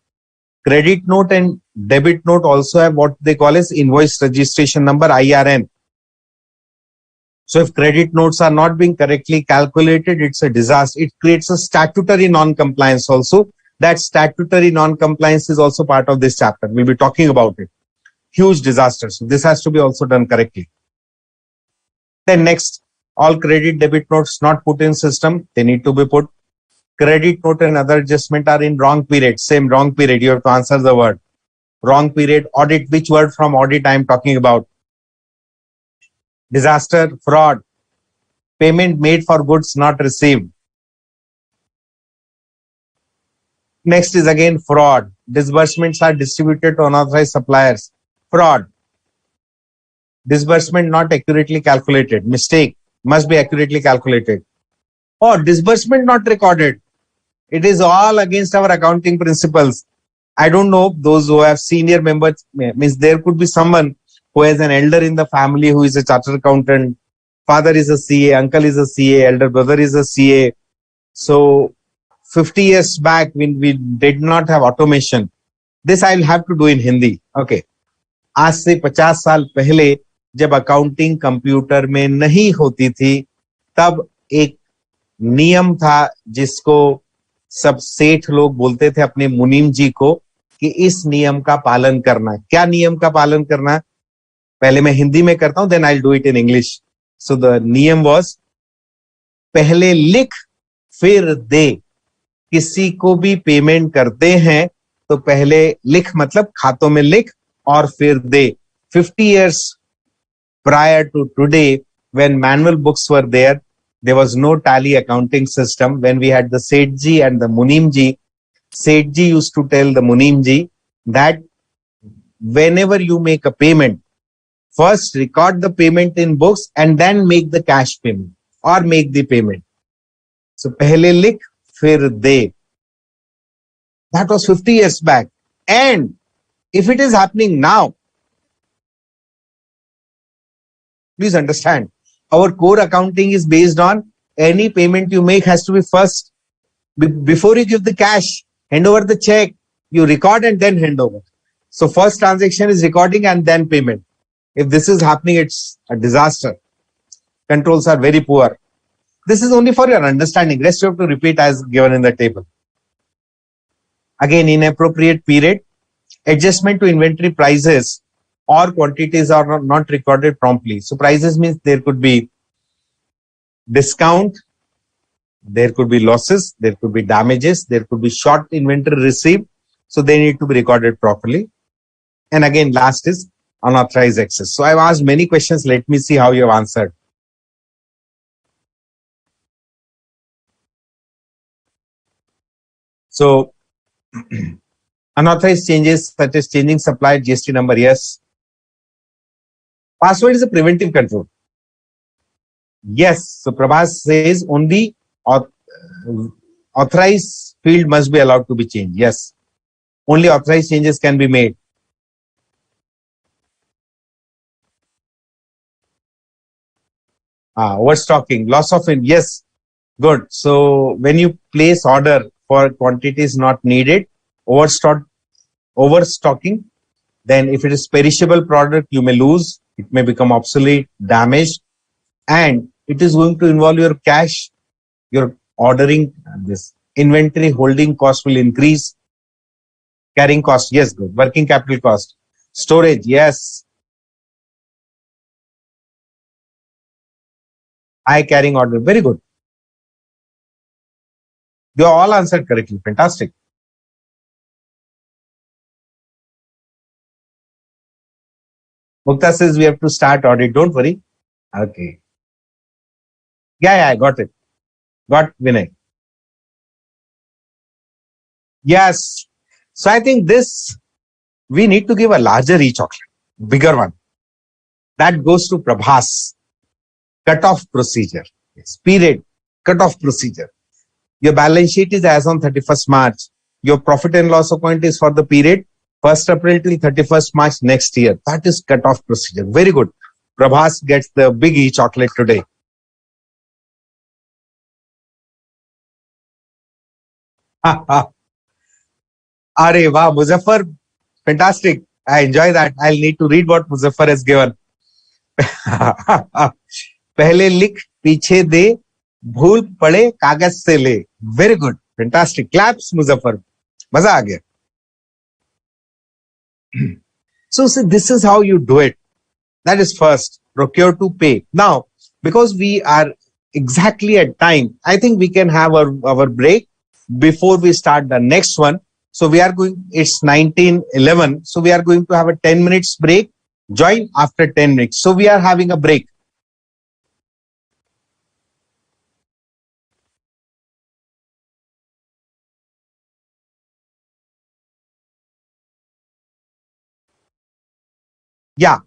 credit note and debit note also have what they call as invoice registration number, IRN. So if credit notes are not being correctly calculated, it's a disaster. It creates a statutory non-compliance also. That statutory non-compliance is also part of this chapter. We'll be talking about it. Huge disaster. So this has to be also done correctly. Then next, all credit debit notes not put in system, they need to be put. Credit note and other adjustment are in wrong period. Same wrong period. You have to answer the word. Wrong period. Audit. Which word from audit I am talking about? Disaster, fraud. Payment made for goods not received. Next is again fraud. Disbursements are distributed to unauthorized suppliers. Fraud. Disbursement not accurately calculated. Mistake. Must be accurately calculated. Or disbursement not recorded. It is all against our accounting principles. I don't know, those who have senior members, means there could be someone who has an elder in the family who is a chartered accountant. Father is a CA, uncle is a CA, elder brother is a CA. So 50 years back when we did not have automation, this I'll have to do in Hindi. Okay. आज से 50 साल पहले जब accounting computer में नहीं होती थी, तब एक नियम था जिसको सब सेठ लोग बोलते थे अपने मुनीम जी को कि इस नियम का पालन करना। क्या नियम का पालन करना? पहले मैं हिंदी में करता हूं, then I will do it in English. So the नियम वाज, पहले लिख फिर दे। किसी को भी पेमेंट करते हैं तो पहले लिख, मतलब खातों में लिख और फिर दे। 50 years prior to today, when manual books were there was no tally accounting system. When we had the Sethji and the Munimji, Sethji used to tell the Munimji that whenever you make a payment, first record the payment in books and then make the cash payment or make the payment. So pehle likh, fir de. That was 50 years back. And if it is happening now, please understand, our core accounting is based on any payment you make has to be first, before you give the cash, hand over the check, you record and then hand over. So first transaction is recording and then payment. If this is happening, it's a disaster. Controls are very poor. This is only for your understanding. Rest you have to repeat as given in the table. Again, inappropriate period, adjustment to inventory prices or quantities are not recorded promptly. So prices means there could be discount, there could be losses, there could be damages, there could be short inventory received. So they need to be recorded properly. And again, last is unauthorized access. So I've asked many questions. Let me see how you have answered. So unauthorized changes such as changing supplier GST number, yes. Password is a preventive control. Yes. So Prabhas says only authorized field must be allowed to be changed. Yes. Only authorized changes can be made. Overstocking, loss of in, yes. Good. So when you place order for quantities not needed, overstocking, then if it is perishable product, you may lose, it may become obsolete, damaged, and it is going to involve your cash, your ordering, this inventory holding cost will increase, carrying cost, yes, good, working capital cost, storage, yes, high carrying order, very good. You all answered correctly, fantastic. Mukta says we have to start audit, don't worry. Okay. Yeah, I got it. Got Vinay. Yes. So I think this we need to give a larger e-chocolate, bigger one. That goes to Prabhas. Cut-off procedure. Period. Cut-off procedure. Your balance sheet is as on 31st March. Your profit and loss account is for the period 1st April till 31st March next year. That is cut-off procedure. Very good. Prabhas gets the big e-chocolate today. Arey wow, Muzaffar, fantastic. I enjoy that. I'll need to read what Muzaffar has given. पहले लिख पीछे दे भूल पड़े कागज से ले. Very good. Fantastic. Claps, Muzaffar. मजा आ गया. So see, this is how you do it. That is first, procure to pay. Now, because we are exactly at time, I think we can have our break before we start the next one. So we are going, it's 19:11. So we are going to have a 10 minutes break. Join after 10 minutes. So we are having a break. Yeah.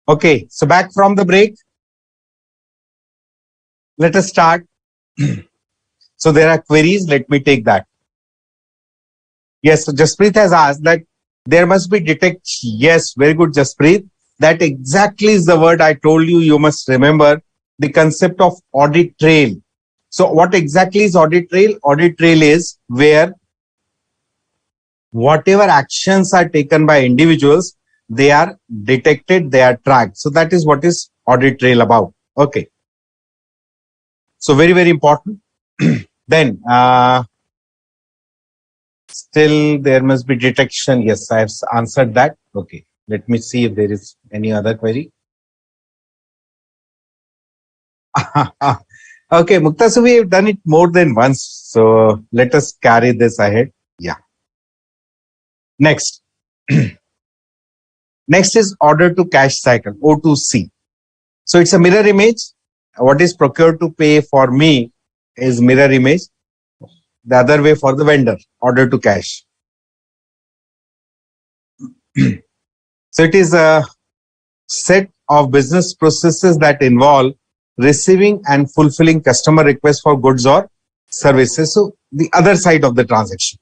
Okay, so back from the break. Let us start. So there are queries. Let me take that. Yes, so Jaspreet has asked that there must be detect. Yes, very good, Jaspreet. That exactly is the word I told you. You must remember the concept of audit trail. So what exactly is audit trail? Audit trail is where whatever actions are taken by individuals, they are detected, they are tracked. So that is what is audit trail about. Okay. So very, very important. Then still there must be detection. Yes, I have answered that. Okay. Let me see if there is any other query. Okay, Mukta, so we have done it more than once. So let us carry this ahead. Yeah. Next. Next is order to cash cycle, O2C. So it's a mirror image. What is procure to pay for me is mirror image. The other way for the vendor, order to cash. So it is a set of business processes that involve receiving and fulfilling customer requests for goods or services. So the other side of the transaction.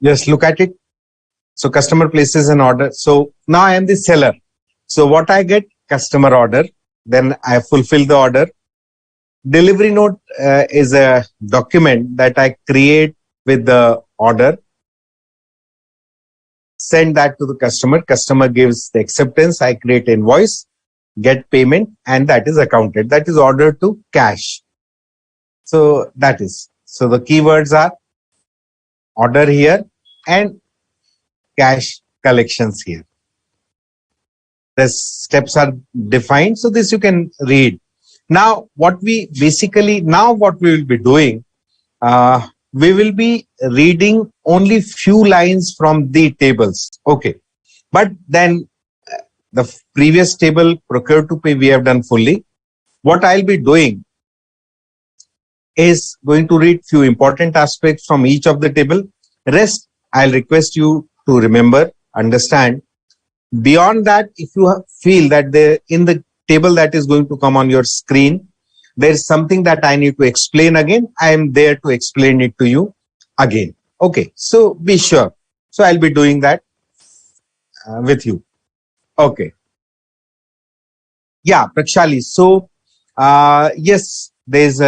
Just look at it. So customer places an order. So now I am the seller. So what I get? Customer order. Then I fulfill the order. Delivery note is a document that I create with the order. Send that to the customer. Customer gives the acceptance. I create invoice, get payment, and that is accounted. That is order to cash. So that is. So the keywords are order here and cash collections here. The steps are defined. So this you can read. Now what we will be doing, we will be reading only few lines from the tables. Okay. But then the previous table, procure to pay, we have done fully. What I'll be doing is going to read few important aspects from each of the table. Rest, I'll request you to remember, understand. Beyond that, if you feel that in the table that is going to come on your screen, there is something that I need to explain again, I am there to explain it to you again. Okay, so be sure. So I'll be doing that with you. Okay. Yeah, Prakshali. So, yes, there's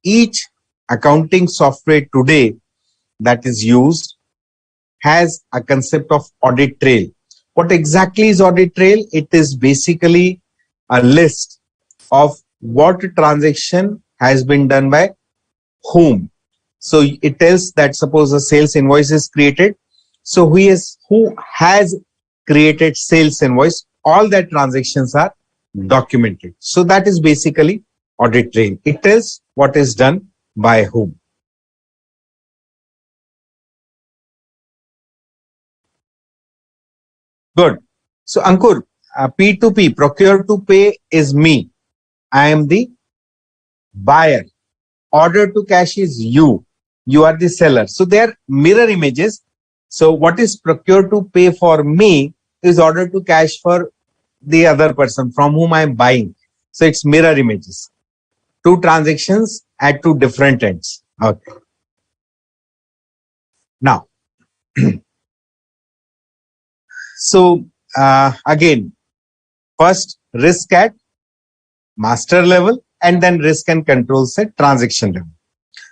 each accounting software today that is used has a concept of audit trail. What exactly is audit trail? It is basically a list of what transaction has been done by whom. So it tells that suppose a sales invoice is created. So who has created sales invoice? All that transactions are documented. So that is basically audit trail. It tells what is done by whom. Good. So Ankur, P2P, procure to pay is me. I am the buyer. Order to cash is you. You are the seller. So they are mirror images. So what is procure to pay for me is order to cash for the other person from whom I am buying. So it's mirror images. Two transactions at two different ends. Okay. Now, so again, first risk at master level and then risk and controls at transaction level.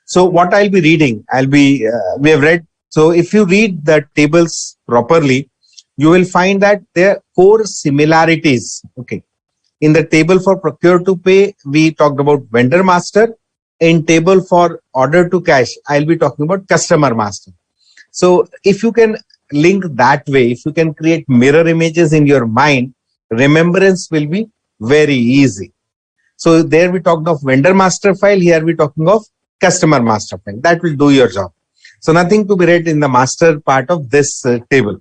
So what I'll be reading, we have read. So if you read the tables properly, you will find that there are four similarities. Okay. In the table for procure to pay, we talked about vendor master. In table for order to cash, I'll be talking about customer master. So if you can link that way, if you can create mirror images in your mind, remembrance will be very easy. So there we talked of vendor master file. Here we talking of customer master file. That will do your job. So nothing to be read in the master part of this table.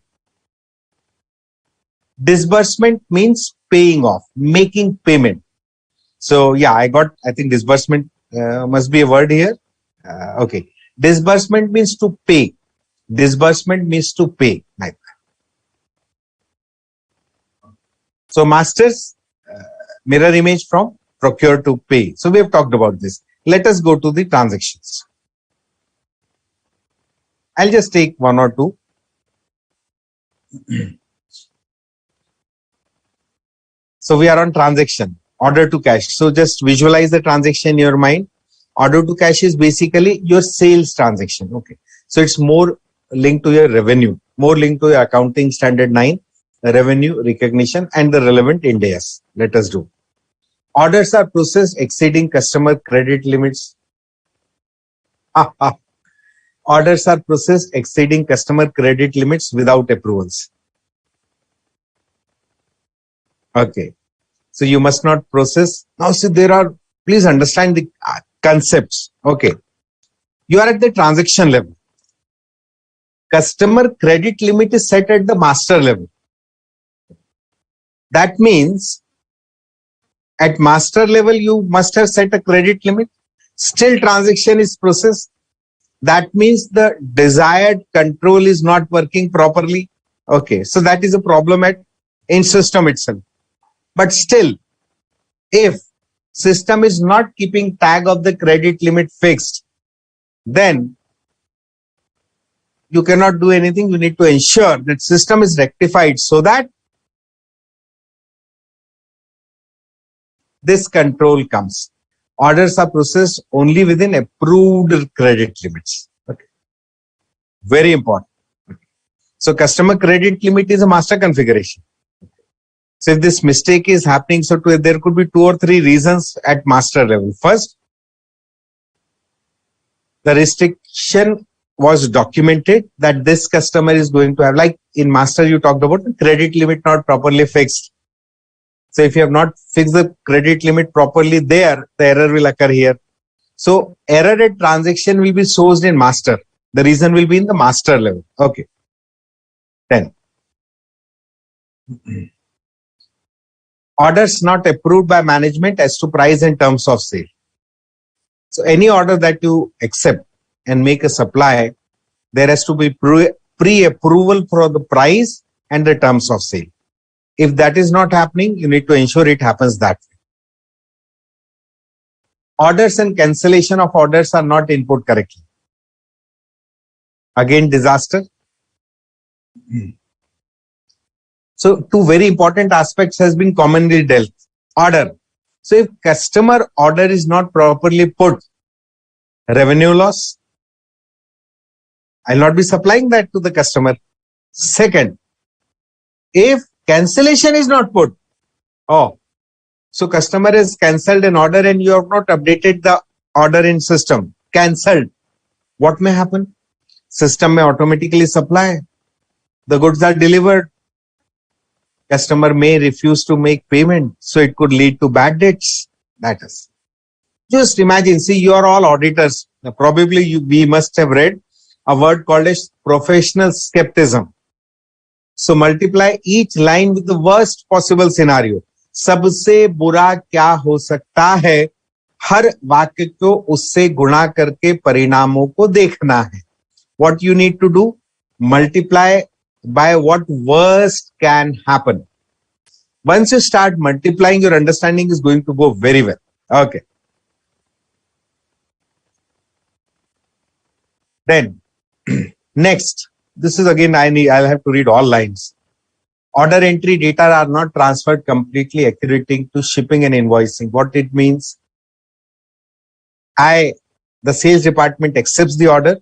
Disbursement means paying off, making payment. So yeah, I think disbursement must be a word here. Okay. Disbursement means to pay. Disbursement means to pay. Like so, masters mirror image from procure to pay. So we have talked about this. Let us go to the transactions. I'll just take one or two. So we are on transaction, order to cash. So just visualize the transaction in your mind. Order to cash is basically your sales transaction. Okay. So it's more linked to your revenue, more linked to your accounting standard 9, revenue recognition and the relevant Ind AS. Let us do. Orders are processed exceeding customer credit limits. Orders are processed exceeding customer credit limits without approvals. Okay. So you must not process. Now see, please understand the concepts. Okay. You are at the transaction level. Customer credit limit is set at the master level. That means at master level, you must have set a credit limit. Still transaction is processed. That means the desired control is not working properly. Okay. So that is a problem in system itself. But still, if system is not keeping tag of the credit limit fixed, then you cannot do anything. You need to ensure that system is rectified so that this control comes. Orders are processed only within approved credit limits. Okay. Very important. Okay. So customer credit limit is a master configuration. So if this mistake is happening, so there could be 2 or 3 reasons at master level. First, the restriction was documented that this customer is going to have, like in master you talked about the credit limit not properly fixed. So if you have not fixed the credit limit properly there, the error will occur here. So error at transaction will be sourced in master. The reason will be in the master level. Okay. Then orders not approved by management as to price and terms of sale. So any order that you accept and make a supply, there has to be pre-approval for the price and the terms of sale. If that is not happening, you need to ensure it happens that way. Orders and cancellation of orders are not input correctly. Again, disaster. So two very important aspects has been commonly dealt. Order. So if customer order is not properly put, revenue loss, I'll not be supplying that to the customer. Second, if cancellation is not put, so customer has cancelled an order and you have not updated the order in system, cancelled. What may happen? System may automatically supply. The goods are delivered. Customer may refuse to make payment. So it could lead to bad debts. That is. Just imagine, see, you are all auditors. Now, probably we must have read a word called as professional skepticism. So multiply each line with the worst possible scenario. सबसे बुरा क्या हो सकता है, हर वाक्य को उससे गुणा करके परिणामों को देखना है. What you need to do? Multiply by what worst can happen. Once you start multiplying, your understanding is going to go very well. Okay. Then next, this is again I'll have to read all lines. Order entry data are not transferred completely accurating to shipping and invoicing. What it means? The sales department accepts the order.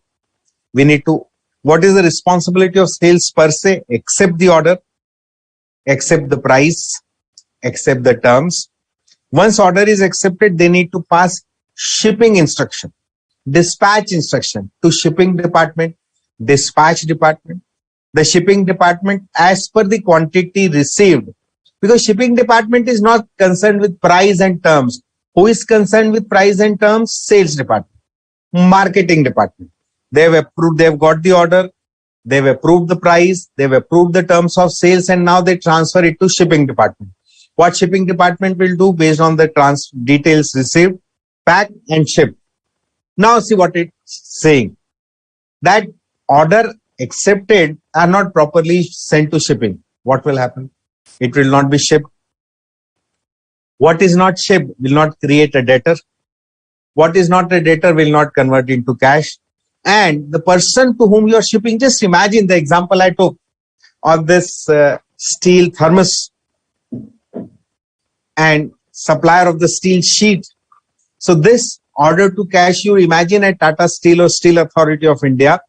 We need to, what is the responsibility of sales per se? Accept the order, accept the price, accept the terms. Once order is accepted, they need to pass shipping instruction, dispatch instruction to shipping department, dispatch department. The shipping department as per the quantity received, because shipping department is not concerned with price and terms. Who is concerned with price and terms? Sales department, marketing department. They've approved, they've got the order, they've approved the price, they've approved the terms of sales, and now they transfer it to shipping department. What shipping department will do based on the details received, pack and ship. Now see what it's saying. That order accepted are not properly sent to shipping, what will happen? It will not be shipped. What is not shipped will not create a debtor. What is not a debtor will not convert into cash. And the person to whom you are shipping, just imagine the example I took of this steel thermos and supplier of the steel sheet. So this order to cash, you imagine at Tata Steel or Steel Authority of India,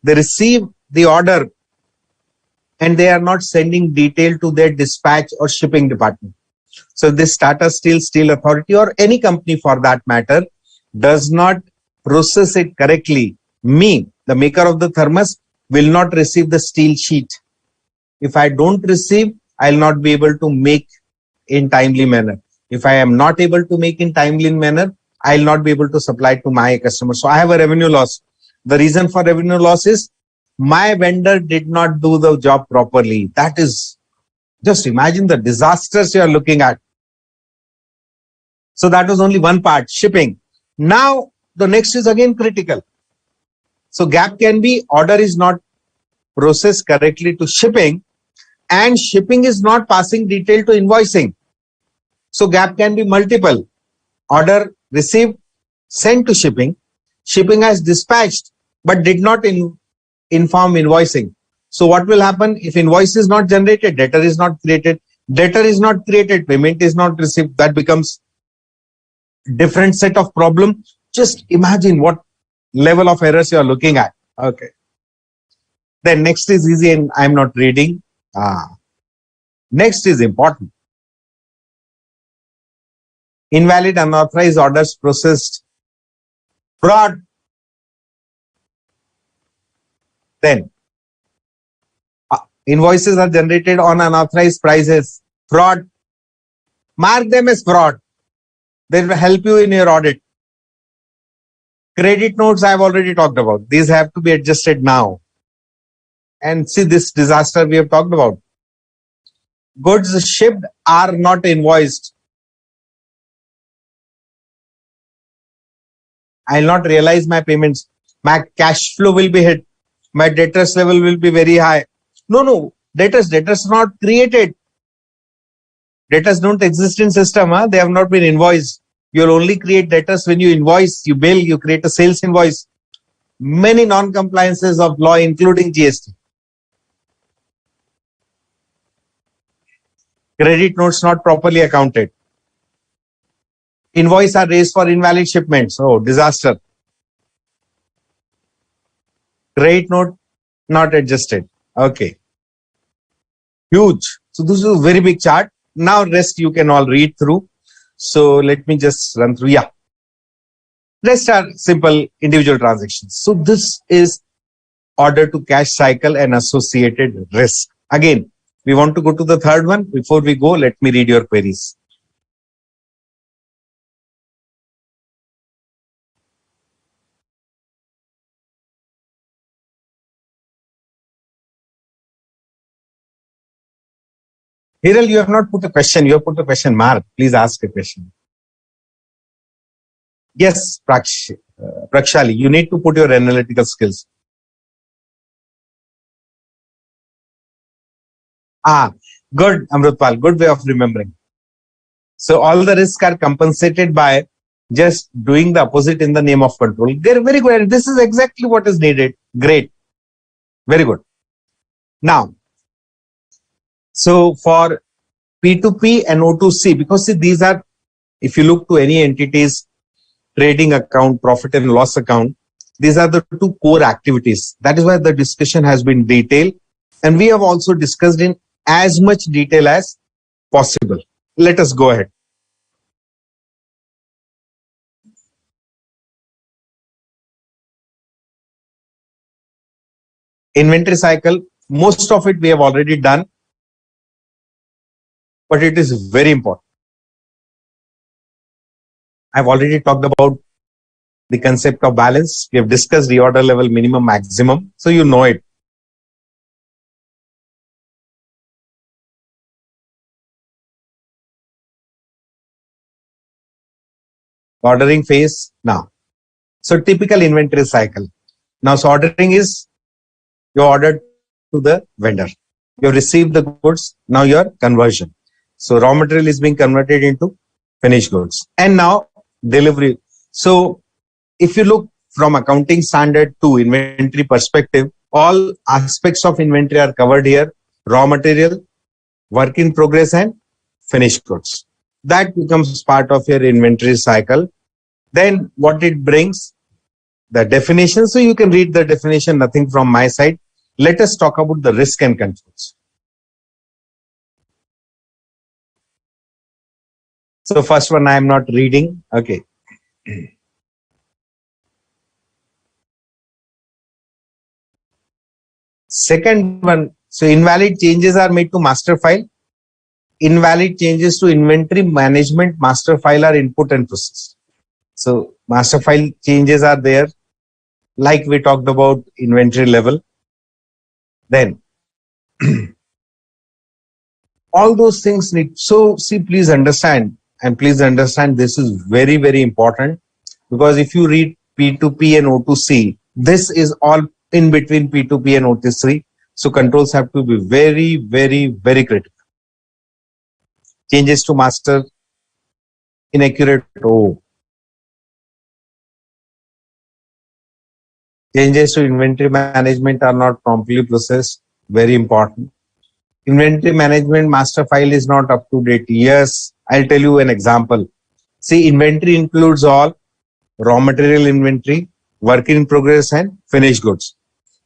they receive the order and they are not sending detail to their dispatch or shipping department. So this Tata Steel, Steel Authority, or any company for that matter, does not process it correctly. Me, the maker of the thermos, will not receive the steel sheet. If I don't receive, I'll not be able to make in timely manner. If I am not able to make in timely manner, I'll not be able to supply to my customer. So I have a revenue loss. The reason for revenue loss is my vendor did not do the job properly. That is, just imagine the disasters you are looking at. So that was only one part, shipping. Now the next is again critical. So gap can be order is not processed correctly to shipping and shipping is not passing detail to invoicing. So gap can be multiple. Order received, sent to shipping. Shipping has dispatched but did not inform invoicing. So what will happen if invoice is not generated, debtor is not created, payment is not received? That becomes different set of problem. Just imagine what level of errors you are looking at. Okay. Then next is easy and I'm not reading. Next is important. Invalid unauthorized orders processed. Fraud. Then invoices are generated on unauthorized prices. Fraud. Mark them as fraud. They will help you in your audit. Credit notes I have already talked about. These have to be adjusted now. And see this disaster we have talked about. Goods shipped are not invoiced. I will not realize my payments. My cash flow will be hit. My debtors level will be very high. No. Debtors not created. Debtors don't exist in system. They have not been invoiced. You'll only create debtors when you invoice, you bill, you create a sales invoice. Many non-compliances of law, including GST. Credit notes not properly accounted. Invoice are raised for invalid shipments. Oh, disaster. Credit note not adjusted. Okay. Huge. So this is a very big chart. Now rest you can all read through. So let me just run through. Yeah. Rest are simple individual transactions. So this is order to cash cycle and associated risk. Again, we want to go to the third one. Before we go, let me read your queries. Hiral, you have not put a question. You have put a question mark. Please ask a question. Yes, Prakshali, you need to put your analytical skills. Good, Amrutpal. Good way of remembering. So all the risks are compensated by just doing the opposite in the name of control. They're very good. This is exactly what is needed. Great. Very good. Now, so for P2P and O2C, because see, these are, if you look to any entity's trading account, profit and loss account, these are the two core activities. That is why the discussion has been detailed. And we have also discussed in as much detail as possible. Let us go ahead. Inventory cycle, most of it we have already done, but it is very important. I've already talked about the concept of balance. We have discussed reorder level minimum maximum, so you know it. Ordering phase now. So typical inventory cycle. Now, so ordering is you ordered to the vendor. You received the goods, now your conversion. So raw material is being converted into finished goods. And now delivery. So if you look from accounting standard to inventory perspective, all aspects of inventory are covered here: raw material, work in progress, and finished goods. That becomes part of your inventory cycle. Then what it brings, the definition. So you can read the definition, nothing from my side. Let us talk about the risk and controls. So first one I am not reading. Okay. Second one, so invalid changes are made to master file. Invalid changes to inventory management master file are input and process. So master file changes are there, like we talked about inventory level. Then all those things need, so see, please understand, and please understand this is very, very important, because if you read P2P and O2C, this is all in between P2P and O2C. So controls have to be very, very, very critical. Changes to master, inaccurate, oh. Changes to inventory management are not promptly processed, very important. Inventory management master file is not up to date. Yes, I'll tell you an example. See, inventory includes all raw material inventory, work in progress, and finished goods.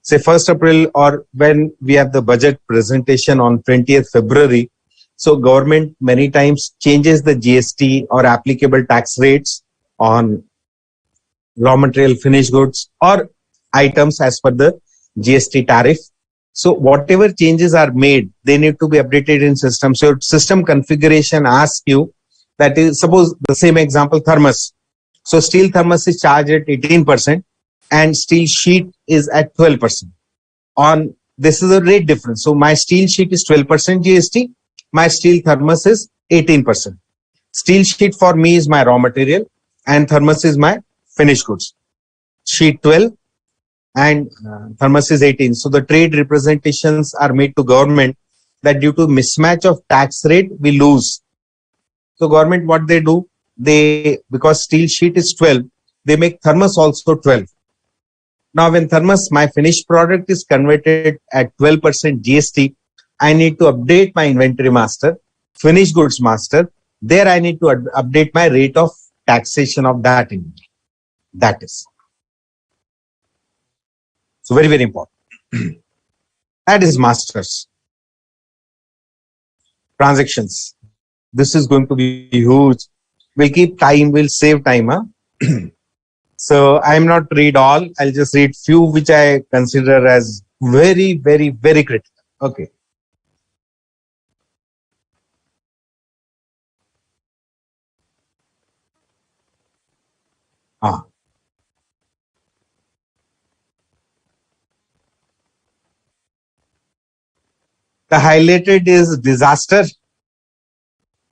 Say 1st April, or when we have the budget presentation on 20th February, so government many times changes the GST or applicable tax rates on raw material, finished goods, or items as per the GST tariff. So whatever changes are made, they need to be updated in system. So system configuration asks you, that is, suppose the same example, thermos. So steel thermos is charged at 18% and steel sheet is at 12%. On this is a rate difference. So my steel sheet is 12% GST, my steel thermos is 18%. Steel sheet for me is my raw material and thermos is my finished goods. Sheet 12 and thermos is 18. So the trade representations are made to government that due to mismatch of tax rate, we lose. So government, what they do, they, because steel sheet is 12, they make thermos also 12. Now when thermos, my finished product is converted at 12% GST, I need to update my inventory master, finished goods master. There I need to update my rate of taxation of that inventory. That is. So very, very important. That is masters. Transactions. This is going to be huge. We'll keep time, we'll save time. Huh? So I am not read all. I'll just read few which I consider as very, very, very critical. Okay. The highlighted is disaster.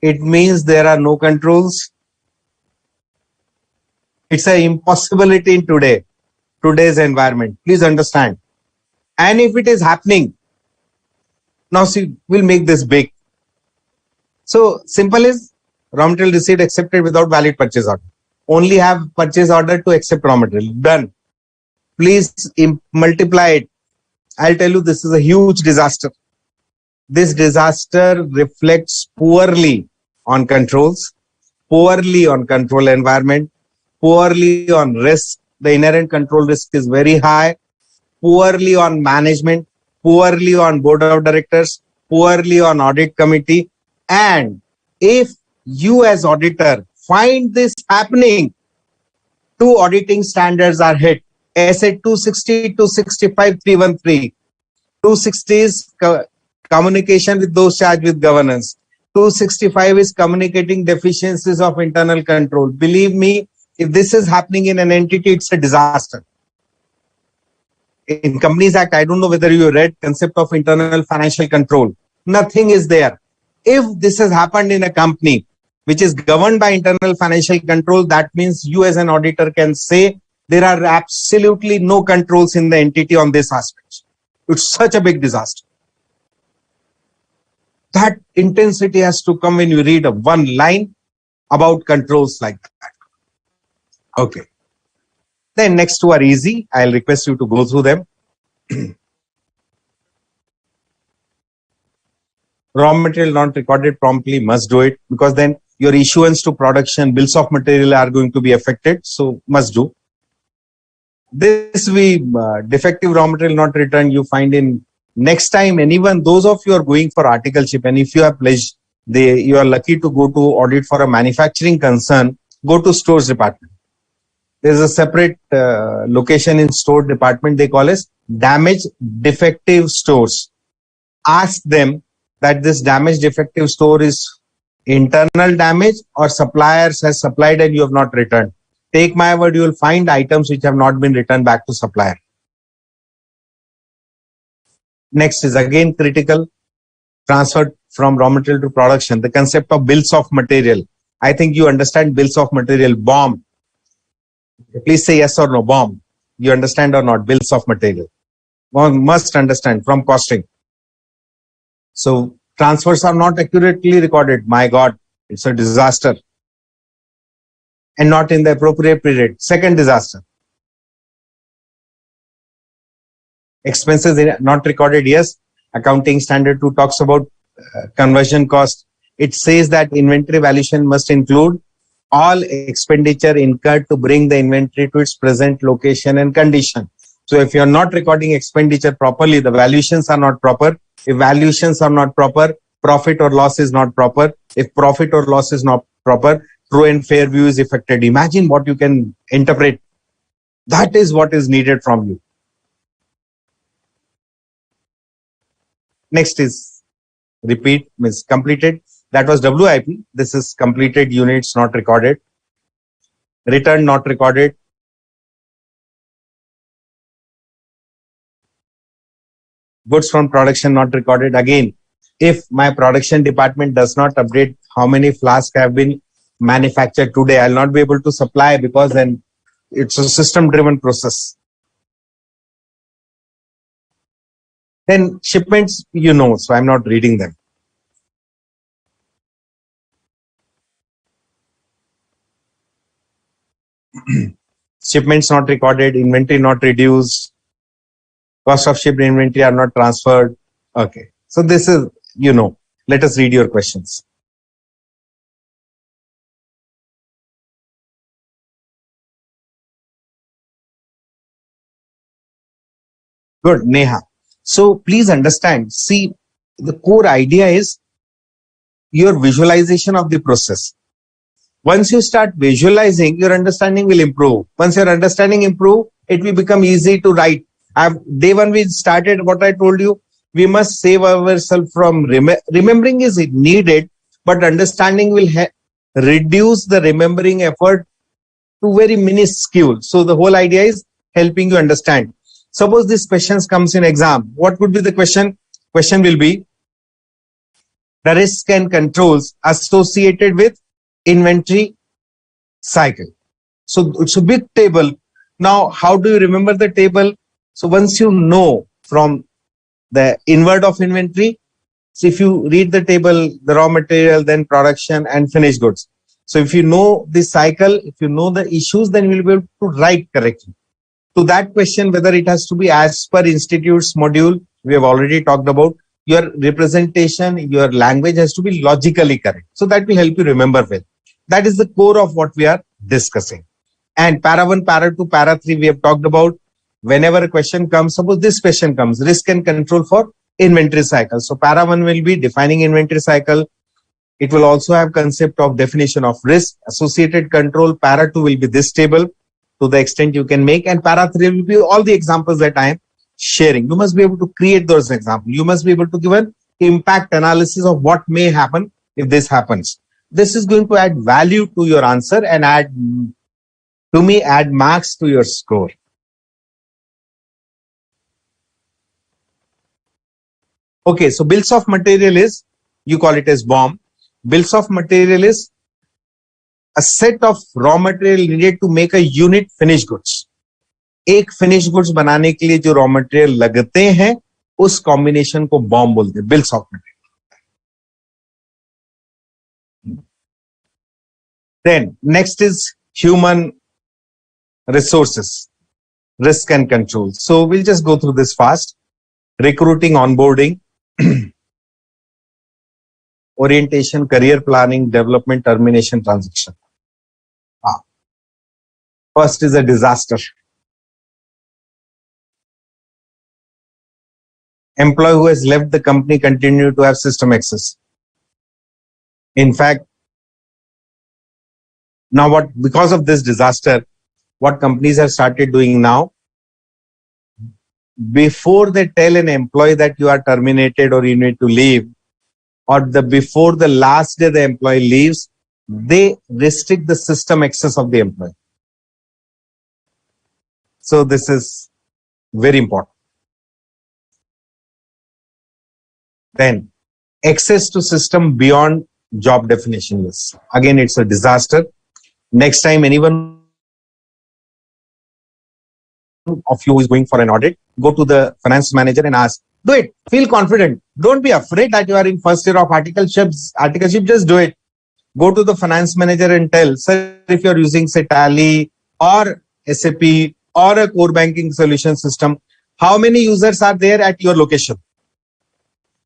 It means there are no controls. It's an impossibility in today's environment. Please understand. And if it is happening, now see, we'll make this big. So simple is raw material receipt accepted without valid purchase order. Only have purchase order to accept raw material. Done. Please multiply it. I'll tell you, this is a huge disaster. This disaster reflects poorly on controls, poorly on control environment, poorly on risk. The inherent control risk is very high, poorly on management, poorly on board of directors, poorly on audit committee. And if you as auditor find this happening, 2 auditing standards are hit. SA 260, 265, 313. 260 is communication with those charged with governance. 265 is communicating deficiencies of internal control. Believe me, if this is happening in an entity, it's a disaster. In Companies Act, I don't know whether you read concept of internal financial control. Nothing is there. If this has happened in a company which is governed by internal financial control, that means you as an auditor can say there are absolutely no controls in the entity on this aspect. It's such a big disaster. That intensity has to come when you read a one line about controls like that. Okay. Then next two are easy. I'll request you to go through them. Raw material not recorded promptly, must do it, because then your issuance to production, bills of material are going to be affected. So must do. This defective raw material not returned, you find in next time anyone, those of you are going for articleship, and if you are pledged, you are lucky to go to audit for a manufacturing concern, go to stores department. There is a separate location in store department they call as damaged defective stores. Ask them that this damaged defective store is internal damage or suppliers has supplied and you have not returned. Take my word, you will find items which have not been returned back to supplier. Next is again critical, transferred from raw material to production. The concept of bills of material. I think you understand bills of material. BOM. Please say yes or no. BOM. You understand or not? Bills of material. One must understand from costing. So transfers are not accurately recorded. My God, it's a disaster. And not in the appropriate period. Second disaster. Expenses not recorded. Yes. Accounting standard 2 talks about conversion cost. It says that inventory valuation must include all expenditure incurred to bring the inventory to its present location and condition. So if you are not recording expenditure properly, the valuations are not proper. If valuations are not proper, profit or loss is not proper. If profit or loss is not proper, true and fair view is affected. Imagine what you can interpret. That is what is needed from you. Next is repeat, means completed. That was WIP. This is completed units not recorded. Return not recorded. Goods from production not recorded. Again, if my production department does not update how many flasks have been manufactured today, I'll not be able to supply, because then it's a system driven process. Then shipments, you know, so I'm not reading them. Shipments not recorded, inventory not reduced, cost of shipped inventory are not transferred. Okay. So this is, you know, let us read your questions. Good, Neha. So please understand, see, the core idea is your visualization of the process. Once you start visualizing, your understanding will improve. Once your understanding improve, it will become easy to write. Day one we started what I told you, we must save ourselves from remembering is needed, but understanding will reduce the remembering effort to very minuscule. So the whole idea is helping you understand. Suppose this questions comes in exam. What would be the question? Question will be the risk and controls associated with inventory cycle. So it's a big table. Now, how do you remember the table? So once you know from the inward of inventory, so if you read the table, the raw material, then production and finished goods. So if you know the cycle, if you know the issues, then you will be able to write correctly. To that question, whether it has to be as per institute's module, we have already talked about. Your representation, your language has to be logically correct. So that will help you remember well. That is the core of what we are discussing. And para 1, para 2, para 3, we have talked about. Whenever a question comes, suppose this question comes, risk and control for inventory cycle. So para 1 will be defining inventory cycle. It will also have concept of definition of risk, associated control. Para 2 will be this table to the extent you can make, and para 3 will be all the examples that I am sharing. You must be able to create those examples. You must be able to give an impact analysis of what may happen if this happens. This is going to add value to your answer and add marks to your score. Okay, so bills of material is, you call it as BOM. Bills of material is a set of raw material needed to make a unit finished goods. एक finish goods बनाने के लिए जो raw material लगते हैं उस combination को bomb बोलते हैं, bills of material. Then next is human resources, risk and control. So we'll just go through this fast. Recruiting, onboarding, orientation, career planning, development, termination, transaction. First is a disaster. Employee who has left the company continue to have system access. In fact, now because of this disaster, what companies have started doing now, before they tell an employee that you are terminated or you need to leave, or before the last day the employee leaves, they restrict the system access of the employee. So this is very important. Then access to system beyond job definition list. Again, it's a disaster. Next time anyone of you is going for an audit, go to the finance manager and ask, do it, feel confident. Don't be afraid that you are in first year of articleship, just do it. Go to the finance manager and tell, sir, if you're using say Tally or SAP or a core banking solution system, how many users are there at your location?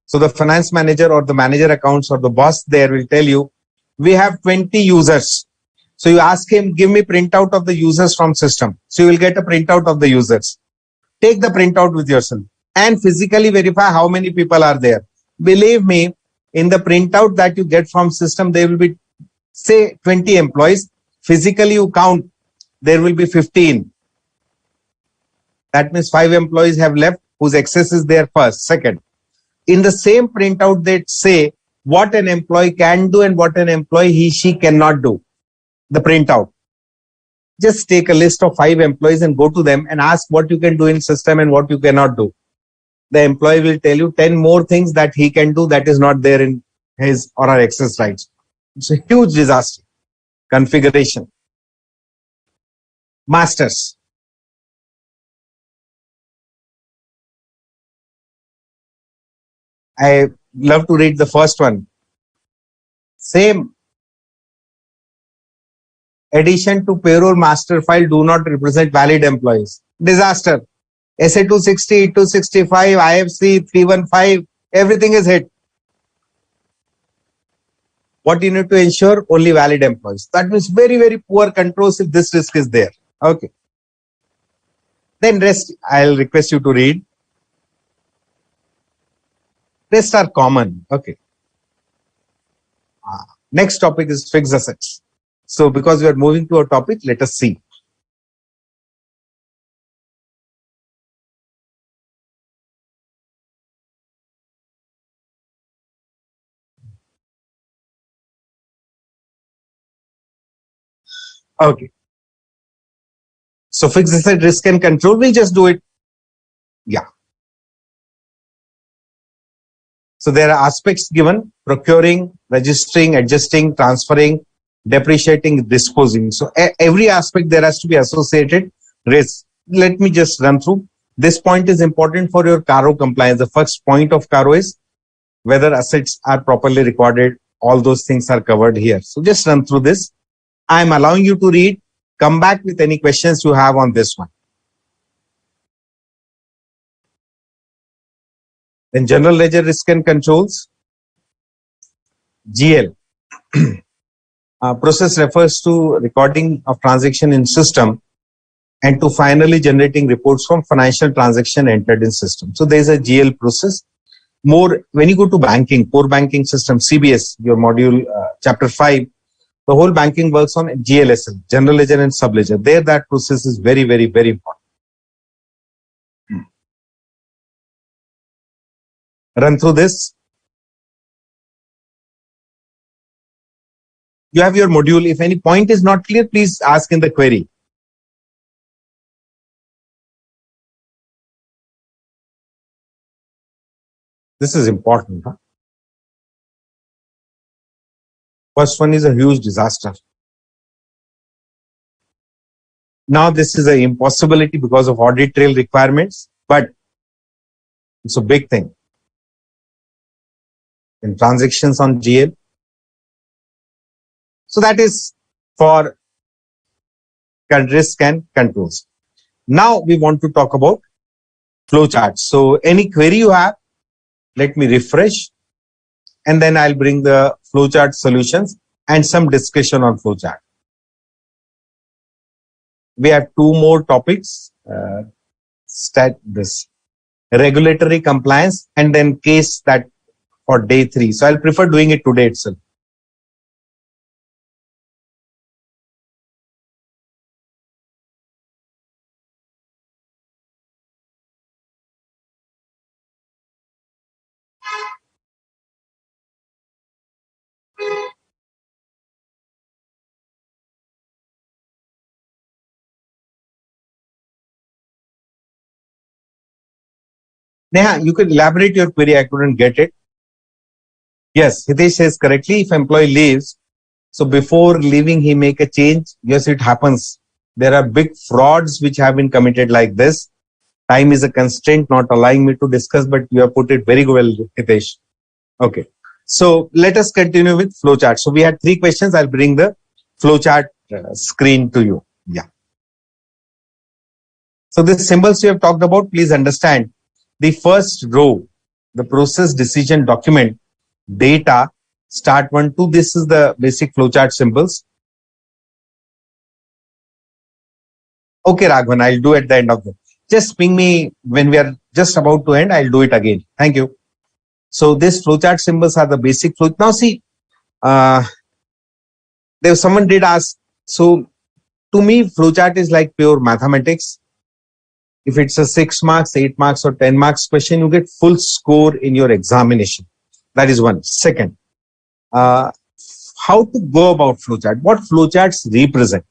So the finance manager or the manager accounts or the boss there will tell you, we have 20 users. So you ask him, give me printout of the users from system. So you will get a printout of the users. Take the printout with yourself and physically verify how many people are there. Believe me, in the printout that you get from system, there will be say 20 employees. Physically you count, there will be 15. That means 5 employees have left whose access is there first. Second, in the same printout they say what an employee can do and what an employee she cannot do. The printout. Just take a list of 5 employees and go to them and ask what you can do in system and what you cannot do. The employee will tell you 10 more things that he can do that is not there in his or her access rights. It's a huge disaster. Configuration. Masters. I love to read the first one. Same. Addition to payroll master file do not represent valid employees. Disaster. SA 260, 265, IFC 315, everything is hit. What you need to ensure? Only valid employees. That means very, very poor controls if this risk is there. Okay. Then rest, I'll request you to read. Rest are common. Okay. Next topic is fixed assets. So because we are moving to a topic, let us see. Okay. So fixed asset risk and control, we'll just do it. Yeah. So there are aspects given: procuring, registering, adjusting, transferring, depreciating, disposing. So every aspect there has to be associated risk. Let me just run through. This point is important for your CARO compliance. The first point of CARO is whether assets are properly recorded. All those things are covered here. So just run through this. I'm allowing you to read. Come back with any questions you have on this one. Then general ledger risk and controls. GL. Process refers to recording of transaction in system and to finally generating reports from financial transaction entered in system. So there is a GL process. More when you go to banking, core banking system, CBS, your module chapter 5, the whole banking works on GLSL, general ledger and sub ledger. There that process is very, very, very important. Run through this. You have your module. If any point is not clear, please ask in the query. This is important. Huh? First one is a huge disaster. Now this is an impossibility because of audit trail requirements, but It's a big thing in transactions on GL. So that is for risk and controls. Now we want to talk about flowcharts. So any query you have, let me refresh, and then I'll bring the flowchart solutions and some discussion on flowchart. We have two more topics, this regulatory compliance and then case that for day 3. So I'll prefer doing it today itself. Neha, you could elaborate your query. I couldn't get it. Yes, Hitesh says correctly. If employee leaves, so before leaving, he make a change. Yes, it happens. There are big frauds which have been committed like this. Time is a constraint, not allowing me to discuss, but you have put it very well, Hitesh. Okay. So let us continue with flowchart. So we had 3 questions. I'll bring the flowchart screen to you. Yeah. So the symbols we have talked about, please understand. The first row, the process decision document, data, start 1, 2. This is the basic flowchart symbols. Okay, Raghavan, I'll do at the end of the. Just ping me when we are just about to end. I'll do it again. Thank you. So these flowchart symbols are the basic flow. Now see, there someone did ask. So to me, flowchart is like pure mathematics. If it's a 6 marks, 8 marks, or 10 marks question, you get full score in your examination. That is one. Second, how to go about flowchart? What flowcharts represent?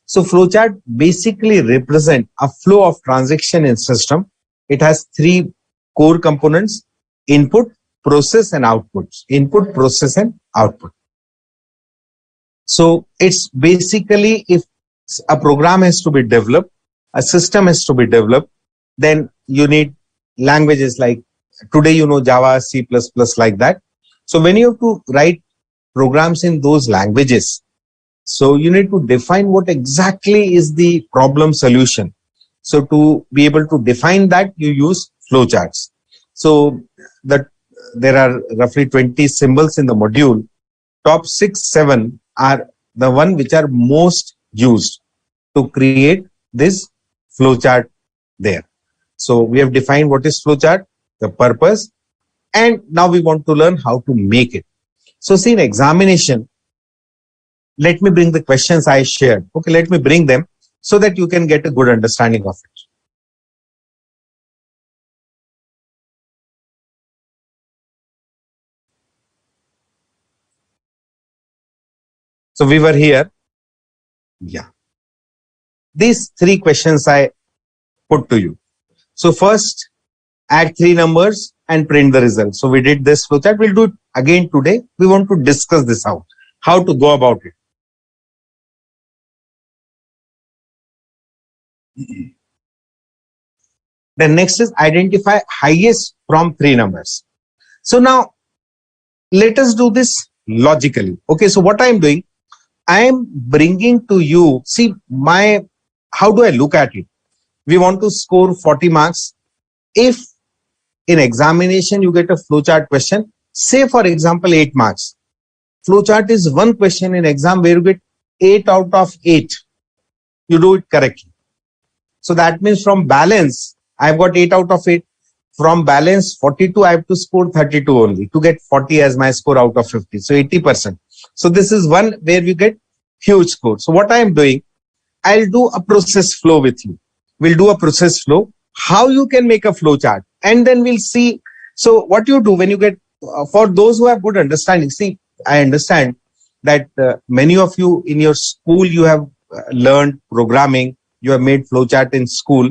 So flowchart basically represent a flow of transaction in system. It has 3 core components: input, process, and outputs. Input, process, and output. So it's basically, if a program has to be developed, a system has to be developed, then you need languages like today, Java, C++, like that. So when you have to write programs in those languages, so you need to define what exactly is the problem solution. So to be able to define that, you use flowcharts. So there are roughly 20 symbols in the module. Top 6, 7 are the one which are most used to create this flowchart there. So we have defined what is flowchart, the purpose, and now we want to learn how to make it. So see, in examination, let me bring the questions I shared. Okay, let me bring them so that you can get a good understanding of it. So we were here. Yeah. These 3 questions I put to you. So first, add 3 numbers and print the result. So we did this flowchart. We'll do it again today. We want to discuss this out, how to go about it. The next is identify highest from 3 numbers. So now let us do this logically. Okay, so what I am doing, I am bringing to you, see how do I look at it? We want to score 40 marks. If in examination you get a flowchart question, say for example 8 marks. Flowchart is one question in exam where you get 8 out of 8. You do it correctly. So that means from balance, I've got 8 out of 8. From balance 42, I have to score 32 only to get 40 as my score out of 50. So 80%. So this is one where we get huge score. So what I am doing, I'll do a process flow with you. We'll do a process flow, how you can make a flow chart, and then we'll see. So what you do when you get, for those who have good understanding, see, I understand that many of you in your school, you have learned programming, you have made flowchart in school.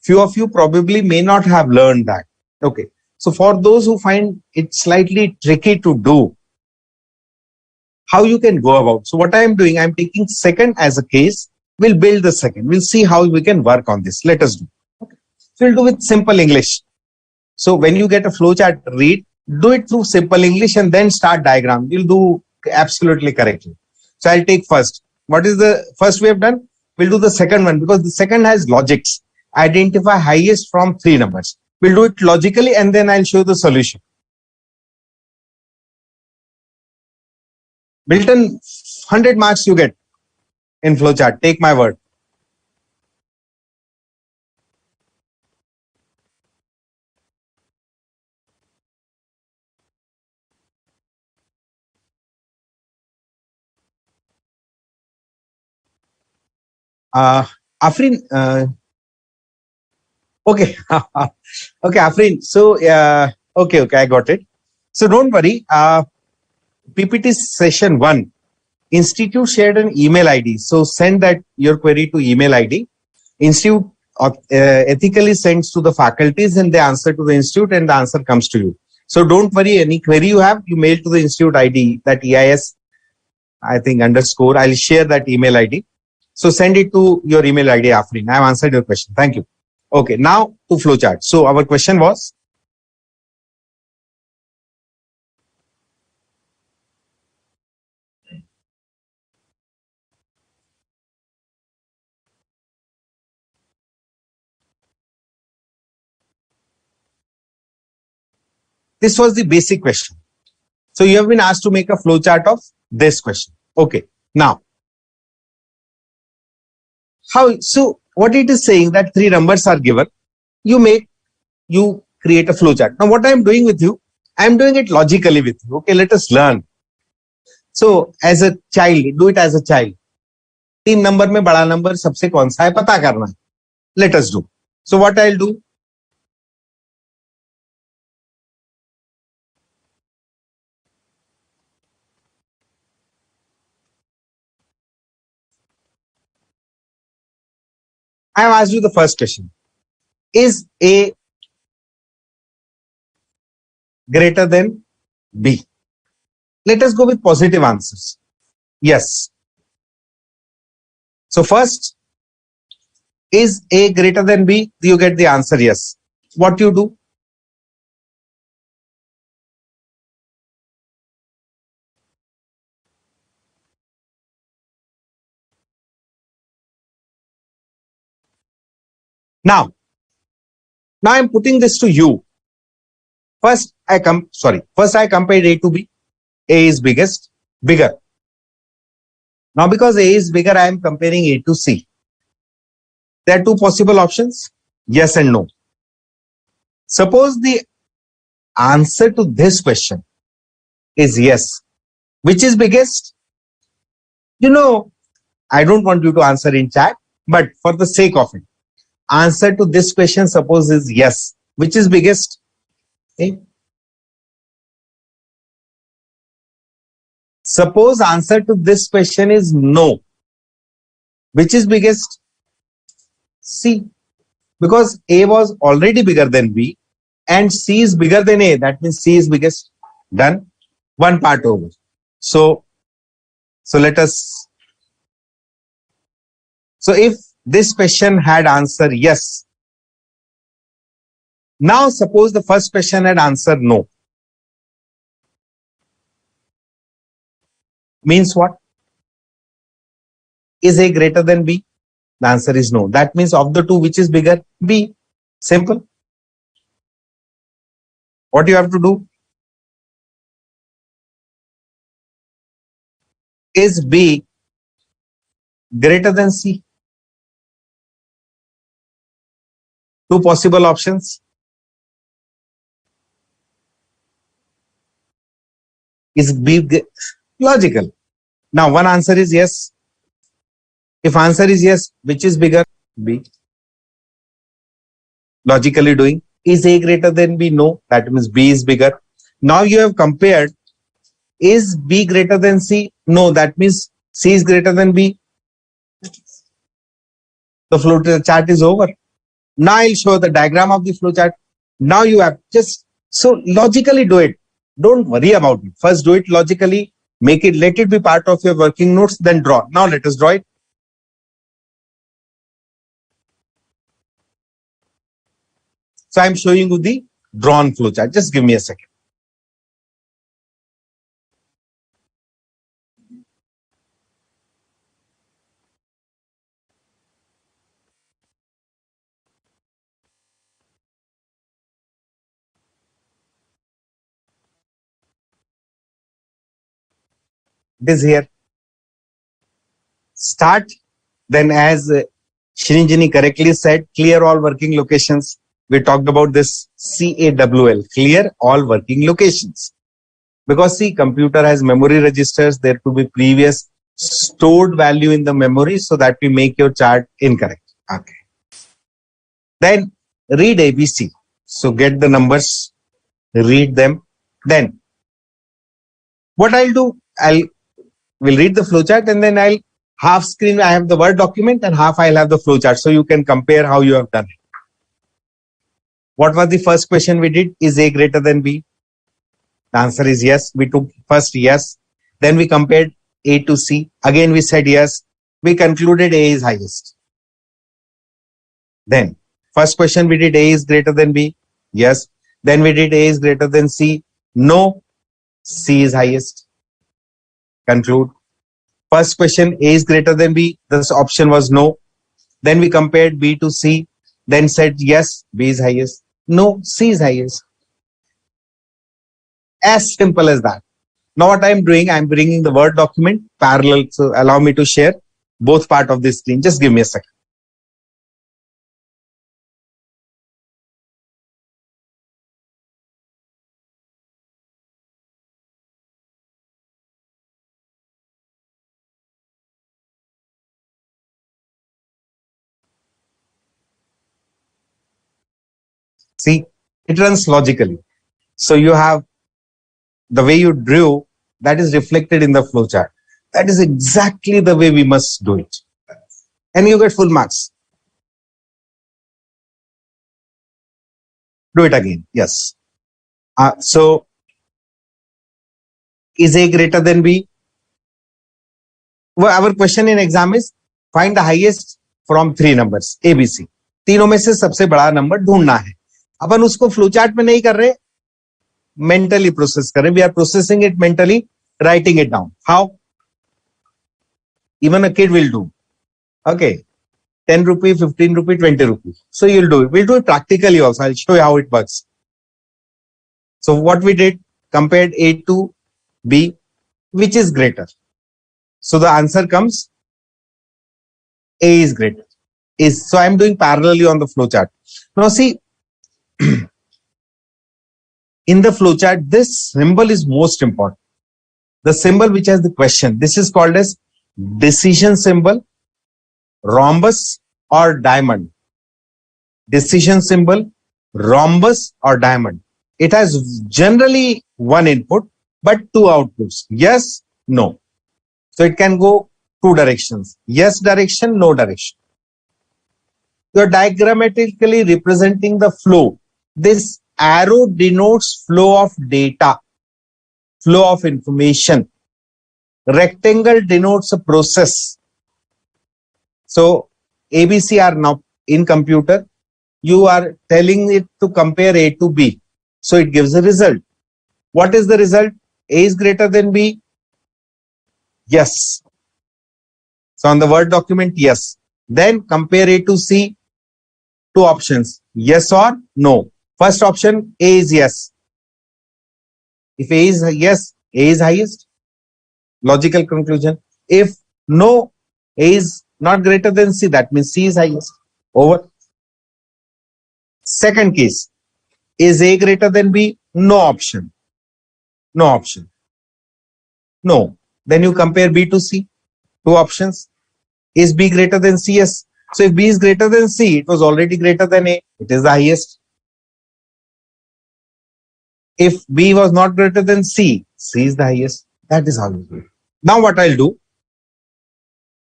Few of you probably may not have learned that. Okay. So for those who find it slightly tricky to do, how you can go about. So what I am doing, I'm taking second as a case. We'll build the second. We'll see how we can work on this. Let us do. Okay. So we'll do with simple English. So when you get a flowchart read, do it through simple English and then start diagram. You'll do absolutely correctly. So I'll take first. What is the first we have done? We'll do the second one because the second has logics. Identify highest from 3 numbers. We'll do it logically and then I'll show the solution. Milton, 100 marks you get in flowchart. Take my word. Afrin, okay. Okay, Afrin. So, okay, I got it. So don't worry. PPT session 1. Institute shared an email ID. So send that your query to email ID. Institute ethically sends to the faculties and they answer to the institute and the answer comes to you. So don't worry, any query you have, you mail to the institute ID, that EIS, I think _ I'll share that email ID. So send it to your email ID, Afrin. I have answered your question. Thank you. Okay, now to flowchart. So our question was, this was the basic question. So you have been asked to make a flowchart of this question. Okay, now, so what it is saying that 3 numbers are given, you create a flowchart. Now what I am doing with you, I am doing it logically with you. Okay, let us learn. So as a child, do it as a child. 3 number में बड़ा number सबसे कौन सा है पता करना है. Let us do. So what I'll do, I have asked you the first question. Is A greater than B? Let us go with positive answers. Yes. So first, is A greater than B? You get the answer yes. What you do? Now I'm putting this to you. First I compared A to B. A is bigger. Now because A is bigger, I am comparing A to C. There are 2 possible options, yes and no. Suppose the answer to this question is yes. Which is biggest? You know, I don't want you to answer in chat, but for the sake of it, answer to this question suppose is yes. Which is biggest? Okay. Suppose answer to this question is no. Which is biggest? C. Because A was already bigger than B and C is bigger than A. That means C is biggest. Done. One part over. So let us. So if this question had answer yes. Now suppose the first question had answer no. Means what? Is A greater than B? The answer is no. That means of the 2, which is bigger? B. Simple. What you have to do? Is B greater than C? 2 possible options. Is B logical? Now one answer is yes. If answer is yes, which is bigger? B. Logically doing. Is A greater than B? No. That means B is bigger. Now you have compared. Is B greater than C? No. That means C is greater than B. The flow chart is over. Now I'll show the diagram of the flow chart. Now you have just, so logically do it. Don't worry about it. First do it logically. Make it, let it be part of your working notes, then draw. Now let us draw it. So I'm showing you the drawn flowchart. Just give me a second. It is here. Start. Then as Shrinjini correctly said, clear all working locations. We talked about this CAWL, clear all working locations. Because see, computer has memory registers, there could be previous stored value in the memory so that we make your chart incorrect. Okay. Then read ABC. So get the numbers, read them. Then what I'll do, will read the flowchart and then I'll half screen, I have the Word document and half I'll have the flowchart. So you can compare how you have done it. What was the first question we did? Is A greater than B? The answer is yes. We took first yes. Then we compared A to C. Again, we said yes. We concluded A is highest. Then first question we did A is greater than B. Yes. Then we did A is greater than C. No. C is highest. Conclude. First question A is greater than B. This option was no. Then we compared B to C. Then said yes, B is highest. No, C is highest. As simple as that. Now what I'm doing, I'm bringing the Word document parallel. So allow me to share both part of this screen. Just give me a second. See, it runs logically. So you have the way you drew, that is reflected in the flowchart. That is exactly the way we must do it. And you get full marks. Do it again. Yes. So is A greater than B? Well, our question in exam is find the highest from three numbers A, B, C. तीनों में से सबसे बड़ा number ढूंढना है. अपन उसको flowchart में नहीं कर रहे, mentally process करें. We are processing it mentally, writing it down. How? Even a kid will do. Okay. 10 rupee, 15 rupee, 20 rupee. So you'll do it. We'll do it practically also. I'll show you how it works. So what we did, compared A to B, which is greater? So the answer comes A is greater. So I'm doing parallelly on the flowchart. Now see, in the flowchart, this symbol is most important. The symbol which has the question. This is called as decision symbol, rhombus or diamond. Decision symbol, rhombus or diamond. It has generally one input, but two outputs. Yes, no. So it can go two directions. Yes direction, no direction. You're diagrammatically representing the flow. This arrow denotes flow of data, flow of information. Rectangle denotes a process. So ABC are now in computer. You are telling it to compare A to B. So it gives a result. What is the result? A is greater than B? Yes. So on the Word document, yes. Then compare A to C. Two options, yes or no. First option, A is yes. If A is yes, A is highest. Logical conclusion. If no, A is not greater than C, that means C is highest. Over. Second case, is A greater than B? No option. No option. No. Then you compare B to C. Two options. Is B greater than C? Yes. So if B is greater than C, it was already greater than A. It is the highest. If B was not greater than C, C is the highest. That is how you do it. Now what I'll do,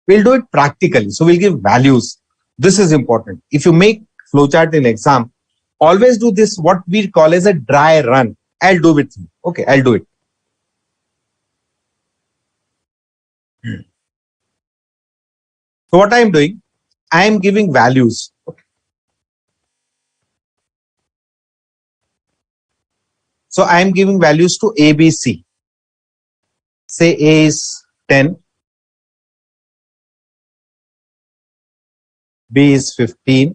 we'll do it practically. So we'll give values. This is important. If you make flowchart in exam, always do this, what we call as a dry run. I'll do with you. Okay, I'll do it. So what I'm doing, I am giving values. Okay. So I am giving values to A, B, C. Say A is 10, B is 15,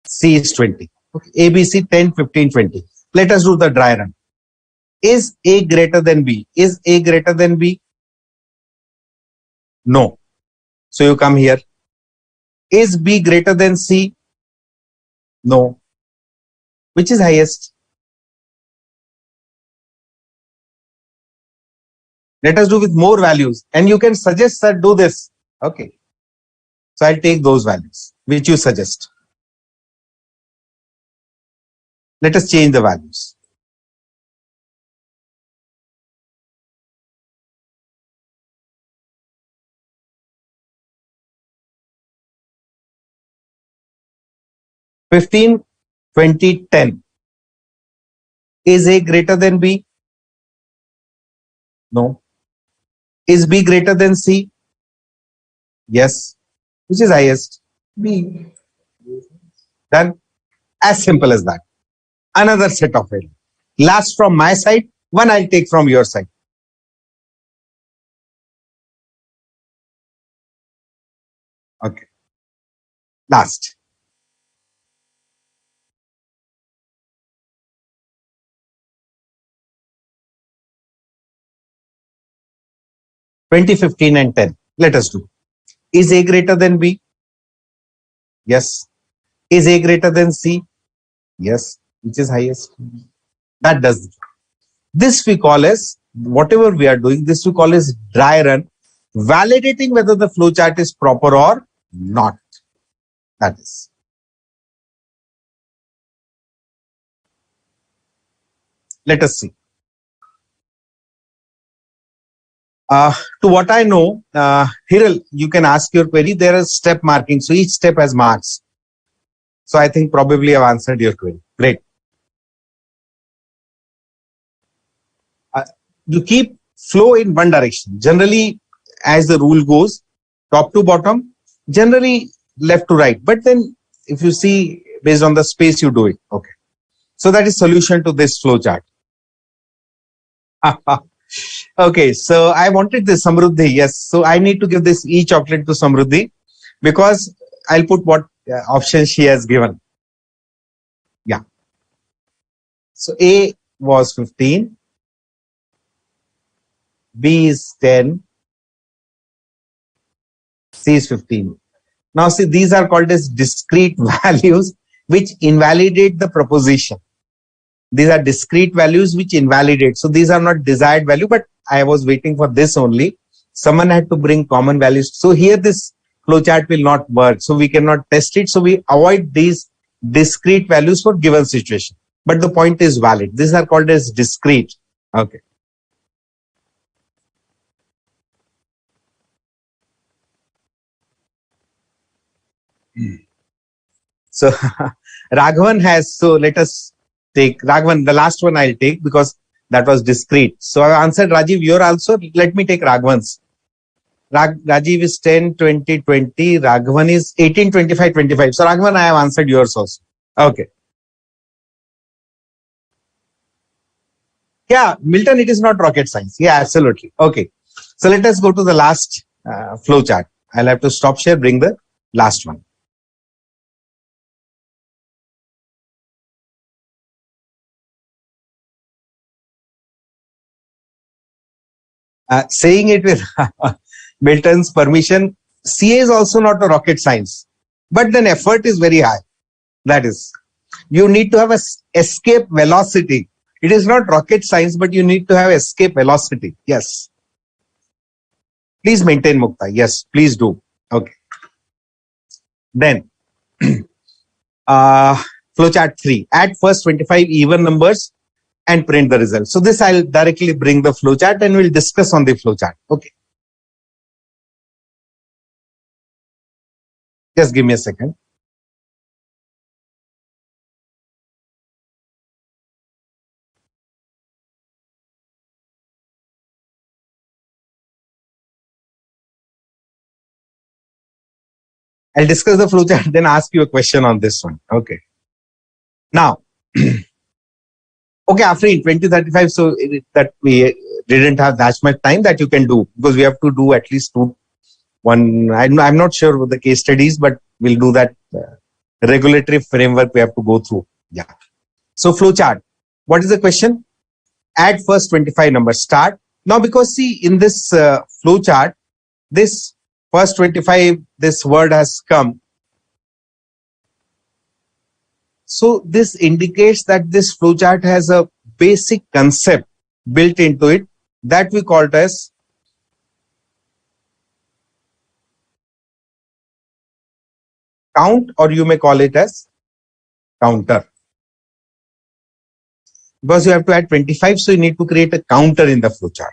C is 20. Okay. A, B, C 10, 15, 20. Let us do the dry run. Is A greater than B? Is A greater than B? No. So you come here. Is B greater than C? No. Which is highest? Let us do with more values. And you can suggest that do this. Okay. So I'll take those values which you suggest. Let us change the values. $15, $20, $10. Is A greater than B? No. Is B greater than C? Yes. Which is highest? B. Done. As simple as that. Another set of values. Last from my side, one I'll take from your side. Okay. Last. $20, $15, and $10. Let us do. Is A greater than B? Yes. Is A greater than C? Yes. Which is highest? That does it. This we call as, whatever we are doing, this we call as dry run, validating whether the flowchart is proper or not. That is. Let us see. To what I know, Hiral, you can ask your query. There is step marking. So each step has marks. So I think probably I've answered your query. Great. You keep flow in one direction. Generally, as the rule goes, top to bottom, generally left to right. But then if you see based on the space, you do it. Okay. So that is solution to this flow chart. Okay. So I wanted this Samruddhi. Yes. So I need to give this chocolate to Samruddhi because I'll put what option she has given. Yeah. So A was 15. B is 10. C is 15. Now see, these are called as discrete values which invalidate the proposition. These are discrete values which invalidate. So these are not desired value, but I was waiting for this only. Someone had to bring common values. So here this flowchart will not work. So we cannot test it. So we avoid these discrete values for given situation. But the point is valid. These are called as discrete. Okay. So Raghavan has, so let us take Raghavan, the last one I'll take because that was discrete. So I answered Rajiv, you're also, let me take Raghavan's. Rajiv is 10, 20, 20. Raghavan is 18, 25, 25. So Raghavan, I have answered yours also. Okay. Yeah, Milton, it is not rocket science. Yeah, absolutely. Okay. So let us go to the last flow chart. I'll have to stop share, bring the last one. Saying it with Milton's permission, CA is also not a rocket science, but then effort is very high. That is, you need to have a escape velocity. It is not rocket science, but you need to have escape velocity. Yes. Please maintain Mukta. Yes, please do. Okay. Then, flowchart 3. Add first 25 even numbers and print the result. So this I'll directly bring the flowchart and we'll discuss on the flowchart. Okay. Just give me a second. I'll discuss the flowchart, then ask you a question on this one. Okay. Now, Okay, after in 2035, so that we didn't have that much time that you can do, because we have to do at least one. I'm not sure with the case studies, but we'll do that regulatory framework we have to go through. Yeah. So flowchart. What is the question? Add first 25 numbers. Start. Now, because see in this flowchart, this first 25, this word has come. So this indicates that this flowchart has a basic concept built into it that we call it as count, or you may call it as counter. Because you have to add 25, so you need to create a counter in the flowchart.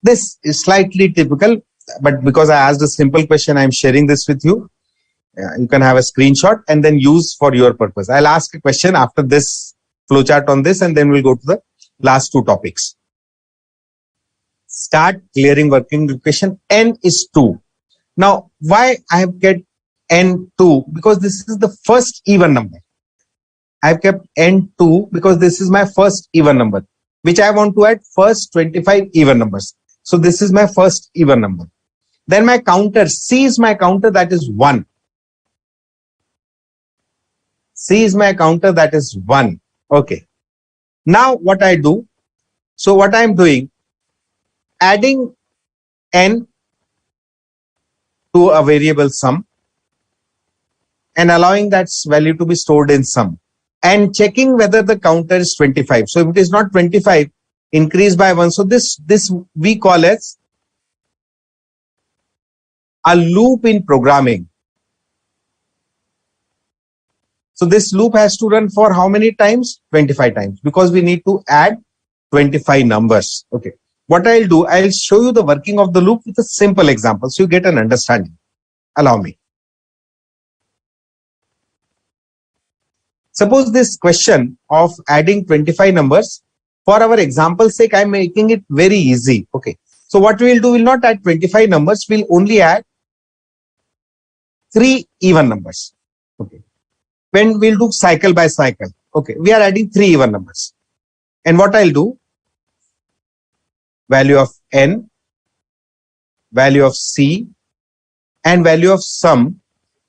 This is slightly typical, but because I asked a simple question, I'm sharing this with you. You can have a screenshot and then use for your purpose. I'll ask a question after this flowchart on this, and then we'll go to the last two topics. Start clearing working location. N is 2. Now, why I have kept N2? Because this is the first even number. I've kept N2 because this is my first even number, which I want to add first 25 even numbers. So this is my first even number. Then my counter, C is my counter, that is 1. C is my counter, that is 1. Okay. Now what I do, so what I'm doing, adding N to a variable sum and allowing that value to be stored in sum and checking whether the counter is 25. So if it is not 25, increase by 1. So this we call as a loop in programming. So this loop has to run for how many times? 25 times, because we need to add 25 numbers. Okay. What I'll do, I'll show you the working of the loop with a simple example so you get an understanding. Allow me. Suppose this question of adding 25 numbers, for our example's sake, I'm making it very easy. Okay. So what we'll do, we'll not add 25 numbers, we'll only add 3 even numbers. Okay. When we'll do cycle by cycle. Okay. We are adding 3 even numbers. And what I'll do, value of N, value of C, and value of sum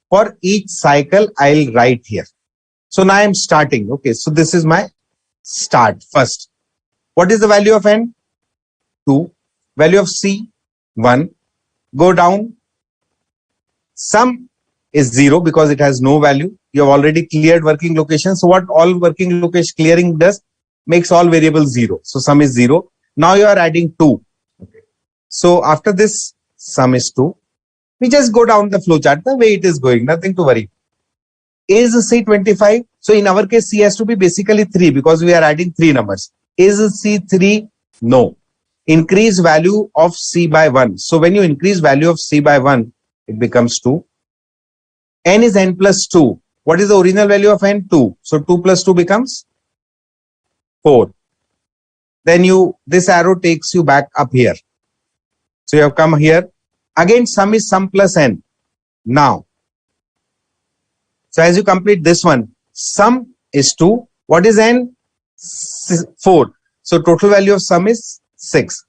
for each cycle I'll write here. So now I'm starting. Okay, so this is my start first. What is the value of N? 2. Value of C? 1. Go down. Sum is 0 because it has no value. You have already cleared working location. So what all working location clearing does, makes all variables 0. So sum is 0. Now you are adding 2. Okay. So after this, sum is 2. We just go down the flowchart the way it is going. Nothing to worry. Is C 25? So in our case, C has to be basically 3 because we are adding 3 numbers. Is C 3? No. Increase value of C by 1. So when you increase value of C by 1, it becomes 2. N is N plus 2. What is the original value of N? 2. So 2 plus 2 becomes 4. Then this arrow takes you back up here. So you have come here. Again, sum is sum plus N. Now, so as you complete this one, sum is 2. What is N? 4. So total value of sum is 6.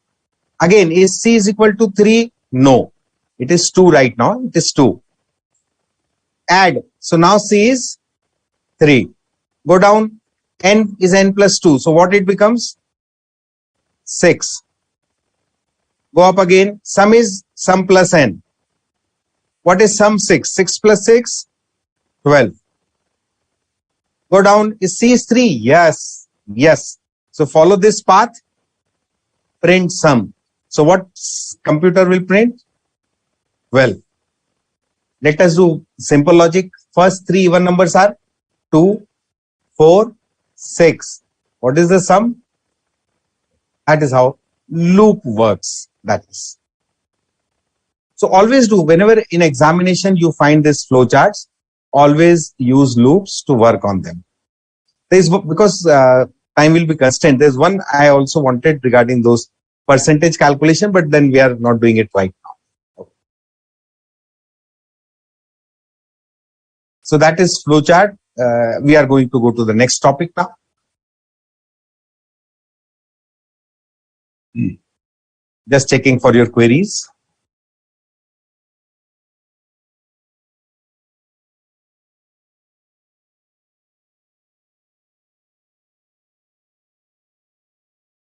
Again, is C is equal to 3? No. It is 2 right now. It is 2. Add. So now C is 3. Go down. N is N plus 2. So what it becomes? 6. Go up again. Sum is sum plus N. What is sum? 6. 6 plus 6? 12. Go down. Is C is 3? Yes. Yes. So follow this path. Print sum. So what computer will print? 12. Let us do simple logic. First 3 even numbers are 2, 4, 6. What is the sum? That is how loop works. That is. So always do, whenever in examination you find this flowcharts, always use loops to work on them. Because time will be constant. There's one I also wanted regarding those percentage calculation, but then we are not doing it right now. Okay. So that is flowchart. we are going to go to the next topic now. Just checking for your queries.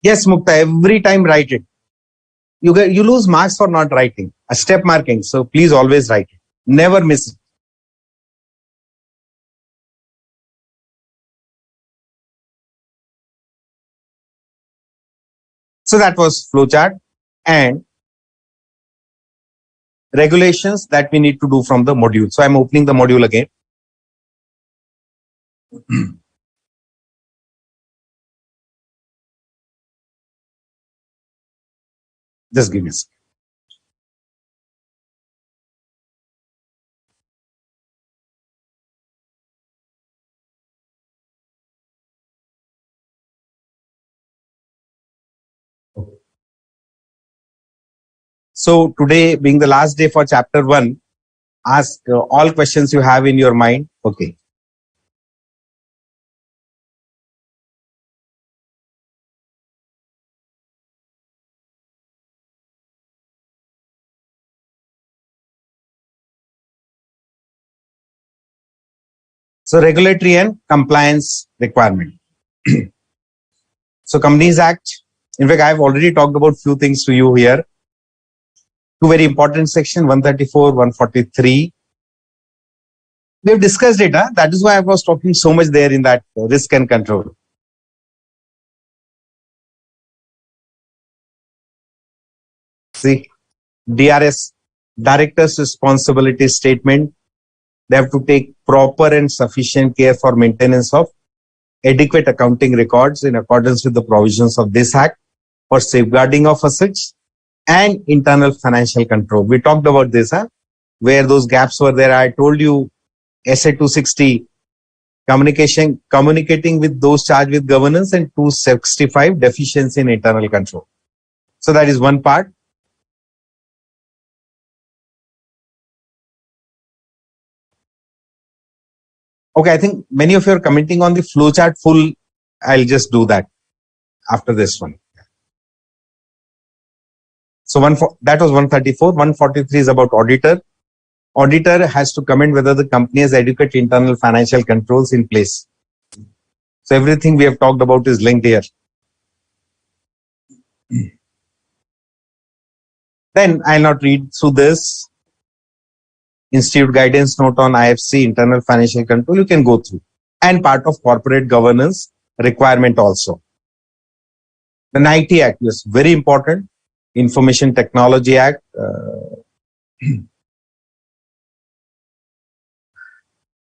Yes, Mukta, every time write it. You lose marks for not writing. A step marking. So please always write it. Never miss it. So that was flowchart and regulations that we need to do from the module. So I'm opening the module again. Just give me a second. So today being the last day for chapter 1, ask all questions you have in your mind. Okay. So regulatory and compliance requirement. So Companies Act, in fact, I have already talked about few things to you here. Two very important section, 134, 143. We have discussed it. That is why I was talking so much there in that risk and control. See, DRS, Director's Responsibility Statement. They have to take proper and sufficient care for maintenance of adequate accounting records in accordance with the provisions of this Act for safeguarding of assets and internal financial control. We talked about this, where those gaps were there. I told you SA 260, communicating with those charged with governance, and 265, deficiency in internal control. So that is one part. Okay, I think many of you are commenting on the flowchart full. I'll just do that after this one. So that was 134. 143 is about auditor. Auditor has to comment whether the company has adequate internal financial controls in place. So everything we have talked about is linked here. Then I'll not read through this. Institute guidance note on IFC, internal financial control, you can go through. And part of corporate governance requirement also. The IT Act is very important. Information Technology Act.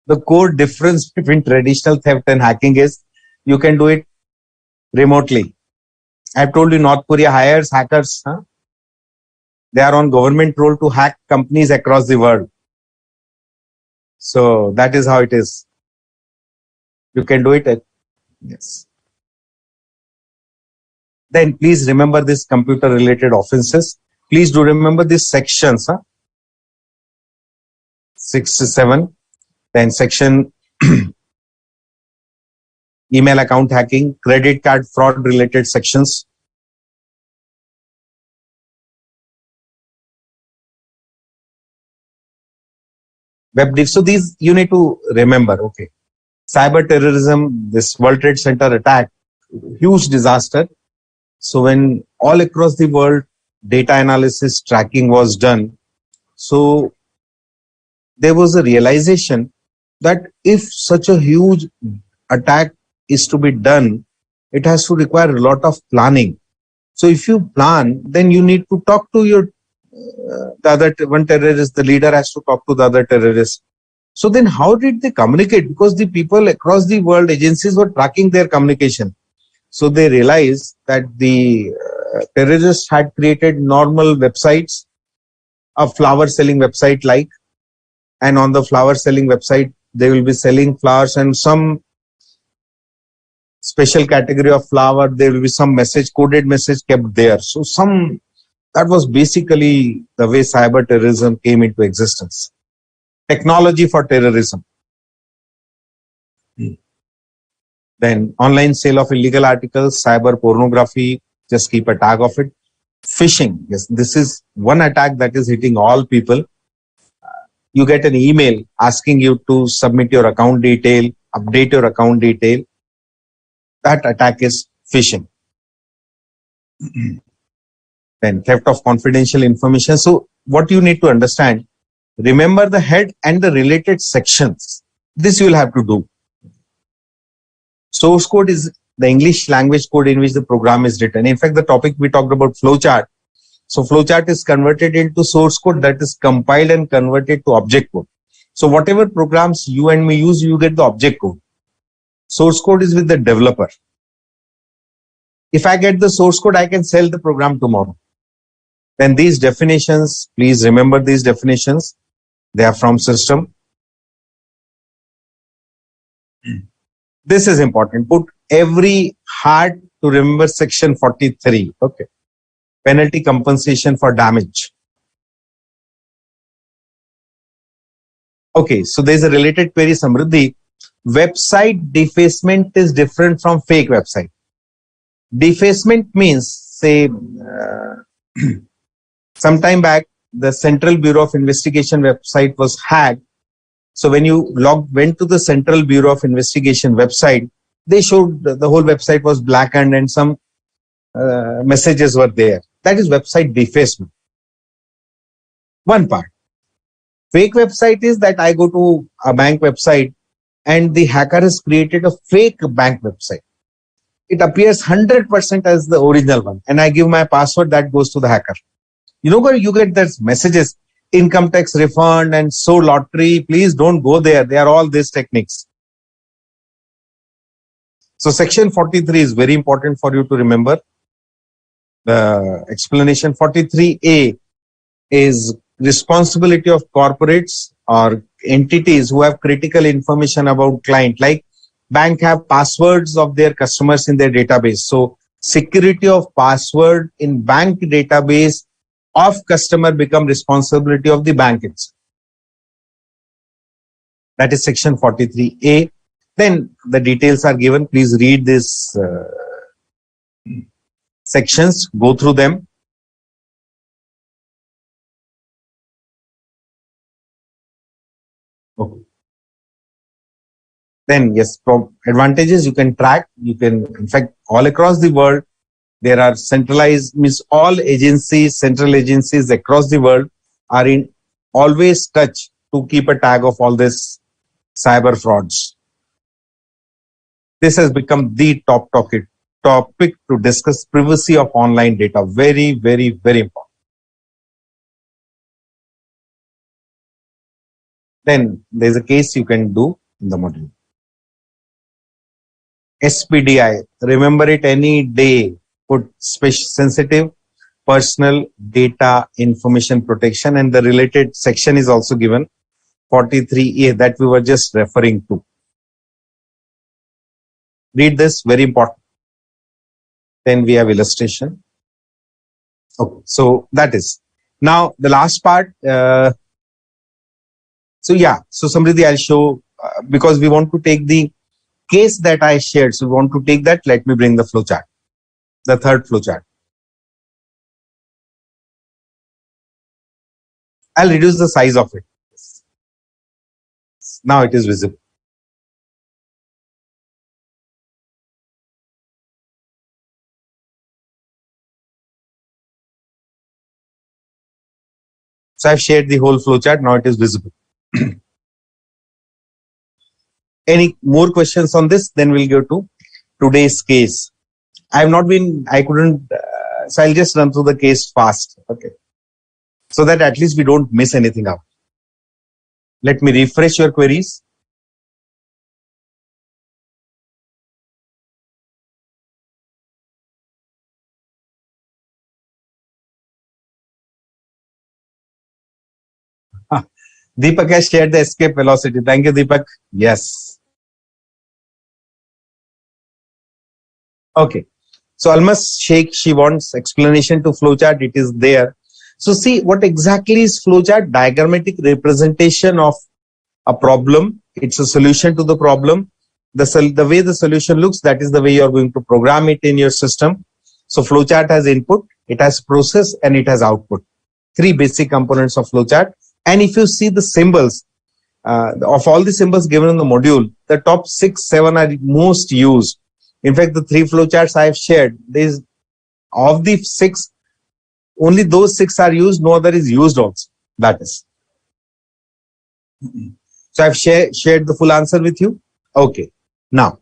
The core difference between traditional theft and hacking is you can do it remotely. I've told you North Korea hires hackers. They are on government roll to hack companies across the world. So that is how it is. You can do it. Yes. Then please remember this computer related offenses. Please do remember these sections. 67. Then section email account hacking, credit card fraud related sections. So these you need to remember. Okay. Cyber terrorism, this World Trade Center attack, huge disaster. So when all across the world data analysis tracking was done, so there was a realization that if such a huge attack is to be done, it has to require a lot of planning. So if you plan, then you need to talk to your the other one terrorist, the leader has to talk to the other terrorist. So then how did they communicate? Because the people across the world, agencies were tracking their communication. So they realized that the terrorists had created normal websites, a flower selling website like, and on the flower selling website, they will be selling flowers and some special category of flower, there will be some message, coded message kept there. So that was basically the way cyber terrorism came into existence. Technology for terrorism. Then online sale of illegal articles, cyber pornography, just keep a tag of it. Phishing, yes, this is one attack that is hitting all people. You get an email asking you to submit your account detail, update your account detail. That attack is phishing. Then theft of confidential information. So what you need to understand, remember the head and the related sections. This you will have to do. Source code is the English language code in which the program is written. In fact, the topic we talked about flowchart. So flowchart is converted into source code that is compiled and converted to object code. So whatever programs you and me use, you get the object code. Source code is with the developer. If I get the source code, I can sell the program tomorrow. Then these definitions, please remember these definitions. They are from system. This is important. Put every heart to remember section 43. Okay. Penalty compensation for damage. Okay. So there's a related query, Samriddhi. Website defacement is different from fake website. Defacement means, say, some time back, the Central Bureau of Investigation website was hacked. So when you went to the Central Bureau of Investigation website, they showed the whole website was blackened and some messages were there. That is website defacement. One part. Fake website is that I go to a bank website and the hacker has created a fake bank website. It appears 100% as the original one. And I give my password, that goes to the hacker. You know where you get those messages, income tax refund and so lottery, please don't go there. They are all these techniques. So section 43 is very important for you to remember. The explanation 43A is responsibility of corporates or entities who have critical information about client, like bank have passwords of their customers in their database. So security of password in bank database of customer become responsibility of the bank itself. That is section 43A. Then the details are given. Please read these sections, go through them. Okay. Then yes, advantages you can track. You can, in fact, all across the world, there are centralized, means all agencies, central agencies across the world are in always touch to keep a tag of all this cyber frauds. This has become the top topic to discuss, privacy of online data. Very, very, very important. Then there's a case you can do in the module. Spdi, remember it any day. Put sensitive personal data information protection, and the related section is also given, 43A, that we were just referring to. Read this, very important. Then we have illustration. Okay, so that is. Now the last part. So Samriddhi, I'll show, because we want to take the case that I shared. So we want to take that. Let me bring the flowchart. The third flowchart. I'll reduce the size of it. Now it is visible. So I've shared the whole flowchart. Now it is visible. Any more questions on this? Then we'll go to today's case. I couldn't, so I'll just run through the case fast. Okay. So that at least we don't miss anything out. Let me refresh your queries. Deepak has shared the escape velocity. Thank you, Deepak. Yes. Okay. So Almas Sheikh, she wants explanation to flowchart. It is there. So see what exactly is flowchart? Diagrammatic representation of a problem. It's a solution to the problem. the way the solution looks, that is the way you are going to program it in your system. So flowchart has input, it has process, and it has output. Three basic components of flowchart. And if you see the symbols, of all the symbols given in the module, the top 6, 7 are most used. In fact, the 3 flowcharts I have shared, these of the 6, only those 6 are used, no other is used also. That is. So I've shared the full answer with you. Okay. Now,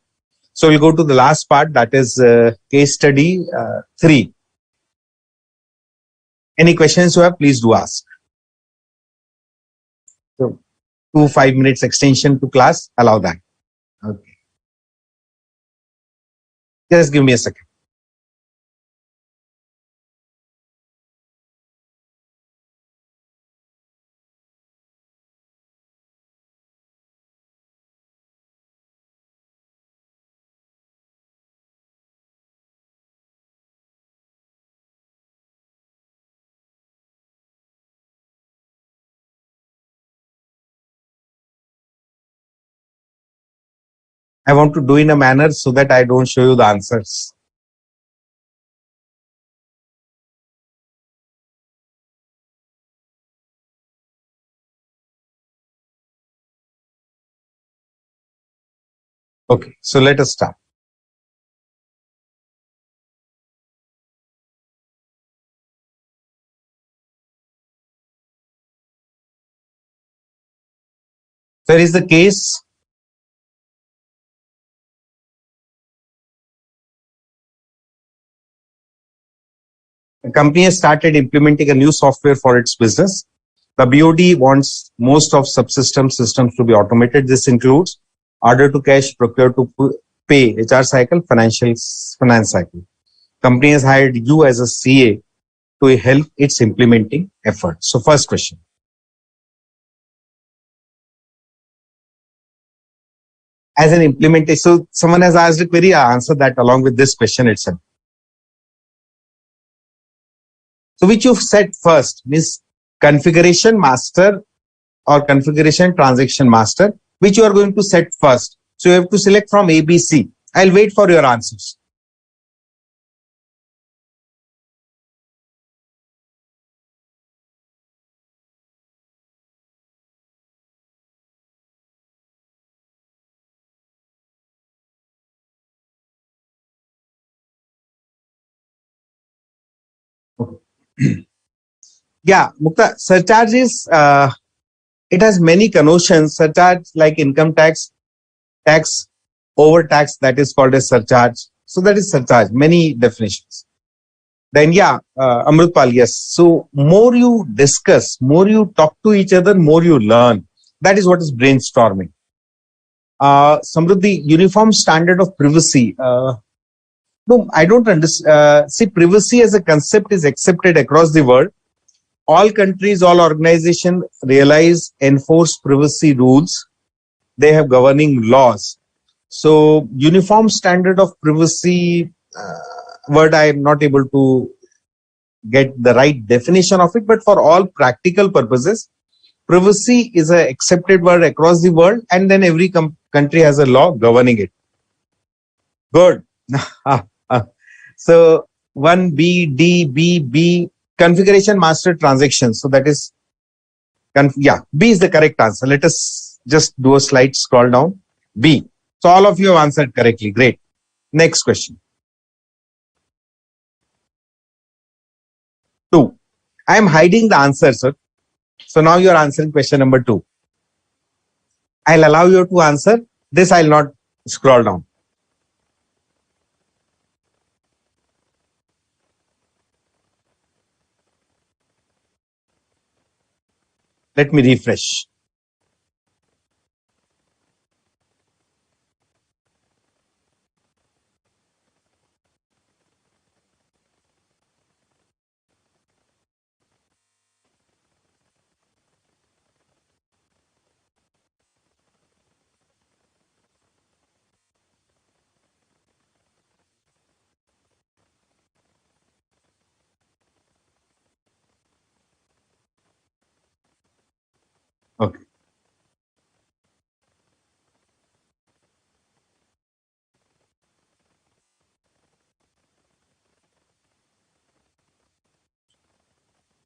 so we'll go to the last part, that is case study 3. Any questions you have, please do ask. So 2 5 minutes extension to class, allow that. Okay. Just give me a second. I want to do in a manner so that I don't show you the answers. Okay, so let us start. There is the case. The company has started implementing a new software for its business. The BOD wants most of subsystem systems to be automated. This includes order to cash, procure to pay, HR cycle, finance cycle. Company has hired you as a CA to help its implementing effort. So first question. As an implementation, so someone has asked a query, I answer that along with this question itself. So which you've set first means configuration master or configuration transaction master, which you are going to set first. So you have to select from ABC. I'll wait for your answers. Yeah, Mukta, surcharge is, it has many connotations. Surcharge like income tax, tax, overtax, that is called as surcharge. So that is surcharge, many definitions. Then yeah, Amrutpal, yes. So more you discuss, more you talk to each other, more you learn. That is what is brainstorming. Samruddhi, uniform standard of privacy. No, I don't understand. See, privacy as a concept is accepted across the world. All countries, all organizations realize, enforce privacy rules. They have governing laws. So, uniform standard of privacy word, I am not able to get the right definition of it, but for all practical purposes, privacy is an accepted word across the world, and then every country has a law governing it. Good. So 1B, D, B, configuration master transactions. So that is, yeah, B is the correct answer. Let us just do a slight scroll down. B. So all of you have answered correctly. Great. Next question. 2. I am hiding the answer, sir. So now you are answering question number 2. I'll allow you to answer. This I'll not scroll down. Let me refresh. Okay.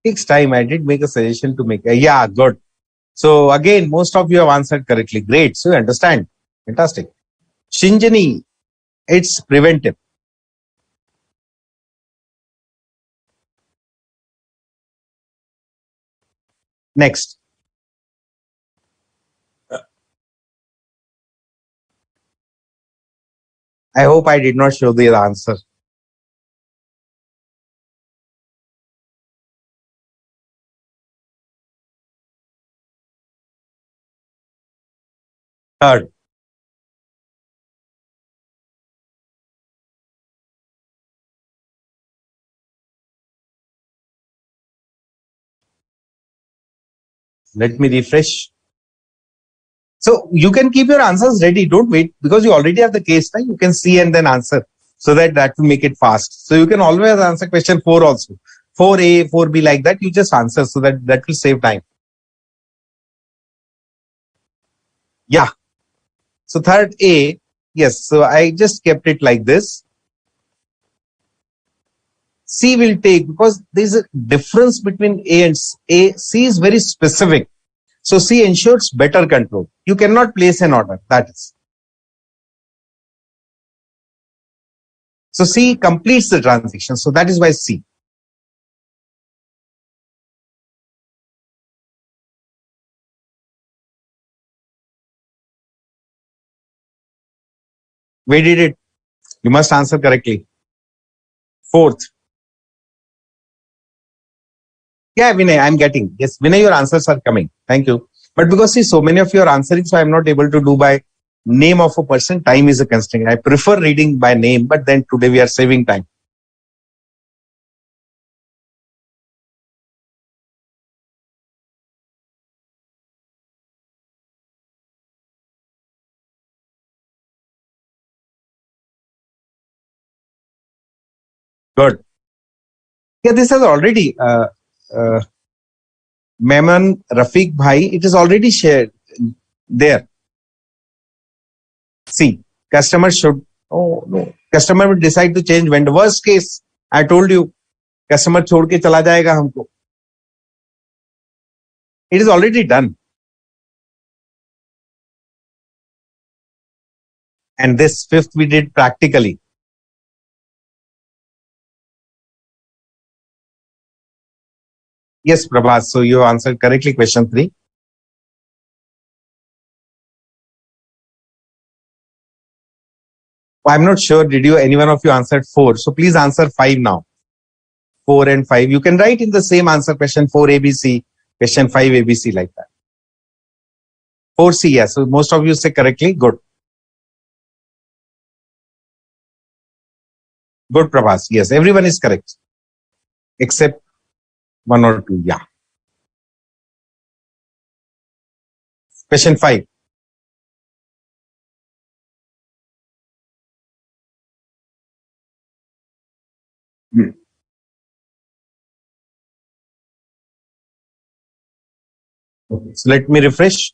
Takes time. I did make a suggestion to make. Yeah, good. So again, most of you have answered correctly. Great. So you understand. Fantastic. Shinjani, it's preventive. Next. I hope I did not show the answer. Third. Let me refresh. So you can keep your answers ready. Don't wait because you already have the case. Right? You can see and then answer so that will make it fast. So you can always answer question 4 also. 4A, 4B like that. You just answer so that will save time. Yeah. So third A. Yes. So I just kept it like this. C will take because there's a difference between A and A. C is very specific. So C ensures better control. You cannot place an order. That is. So C completes the transaction. So that is why C. We did it. You must answer correctly. Fourth. Yeah, Vinay, I'm getting. Yes, Vinay, your answers are coming. Thank you. But because see, so many of you are answering, so I'm not able to do by name of a person. Time is a constraint. I prefer reading by name, but then today we are saving time. Good. Yeah, this has already, Mehman Rafiq Bhai, it is already shared there. See, customer should, oh no, customer will decide to change vendor. Worst case, I told you, customer छोड़ के चला जाएगा हमको. It is already done. And this fifth we did practically. Yes, Prabhas. So you answered correctly question 3. I'm not sure. Did you, any one of you answered 4? So please answer 5 now. 4 and 5. You can write in the same answer question 4 ABC, question 5 ABC like that. 4C, yes. So most of you say correctly. Good. Good, Prabhas. Yes, everyone is correct. Except 1 or 2. Yeah. Question 5. Hmm. Okay. So let me refresh.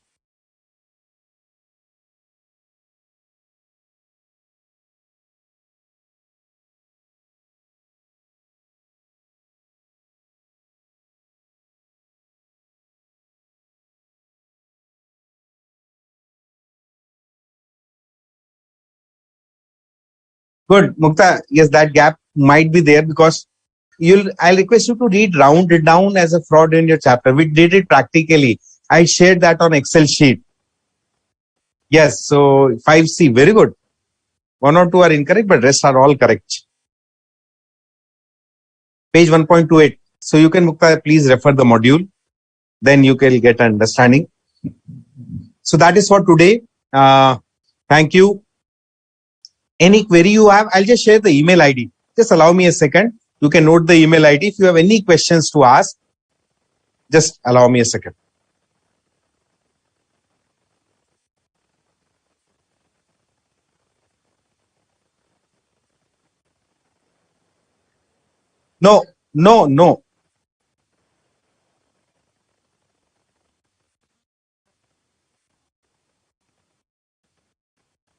Good. Mukta, yes, that gap might be there because I'll request you to read round it down as a fraud in your chapter. We did it practically. I shared that on Excel sheet. Yes. So 5C, very good. 1 or 2 are incorrect, but rest are all correct. Page 1.28. So you can, Mukta, please refer the module. Then you can get understanding. So that is for today. Thank you. Any query you have, I'll just share the email ID. Just allow me a second. You can note the email ID. If you have any questions to ask, just allow me a second. No.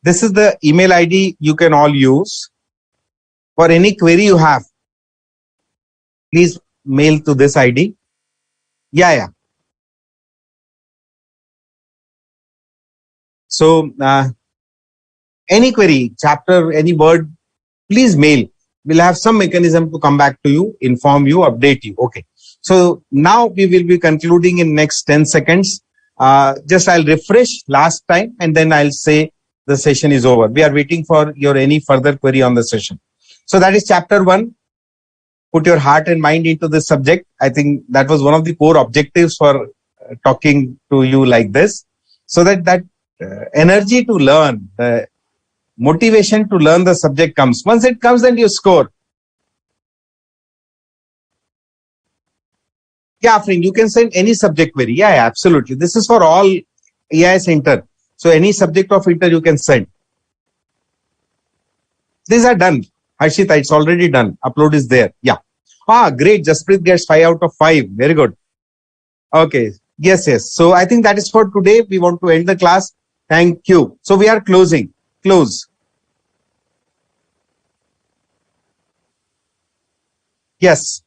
This is the email ID you can all use. For any query you have, please mail to this ID. Yeah, yeah. So any query, chapter, any word, please mail. We'll have some mechanism to come back to you, inform you, update you. Okay. So now we will be concluding in next 10 seconds. Just I'll refresh last time and then I'll say the session is over. We are waiting for your any further query on the session. So that is chapter 1. Put your heart and mind into this subject. I think that was one of the core objectives for talking to you like this. So that energy to learn, motivation to learn the subject comes. Once it comes, then you score. Yeah, friend, you can send any subject query. Yeah, yeah, absolutely. This is for all EIS Inter. So any subject of Inter you can send. These are done. Harshita, it's already done. Upload is there. Yeah. Ah, great. Jasprit gets 5 out of 5. Very good. Okay. Yes, yes. So I think that is for today. We want to end the class. Thank you. So we are closing. Close. Yes.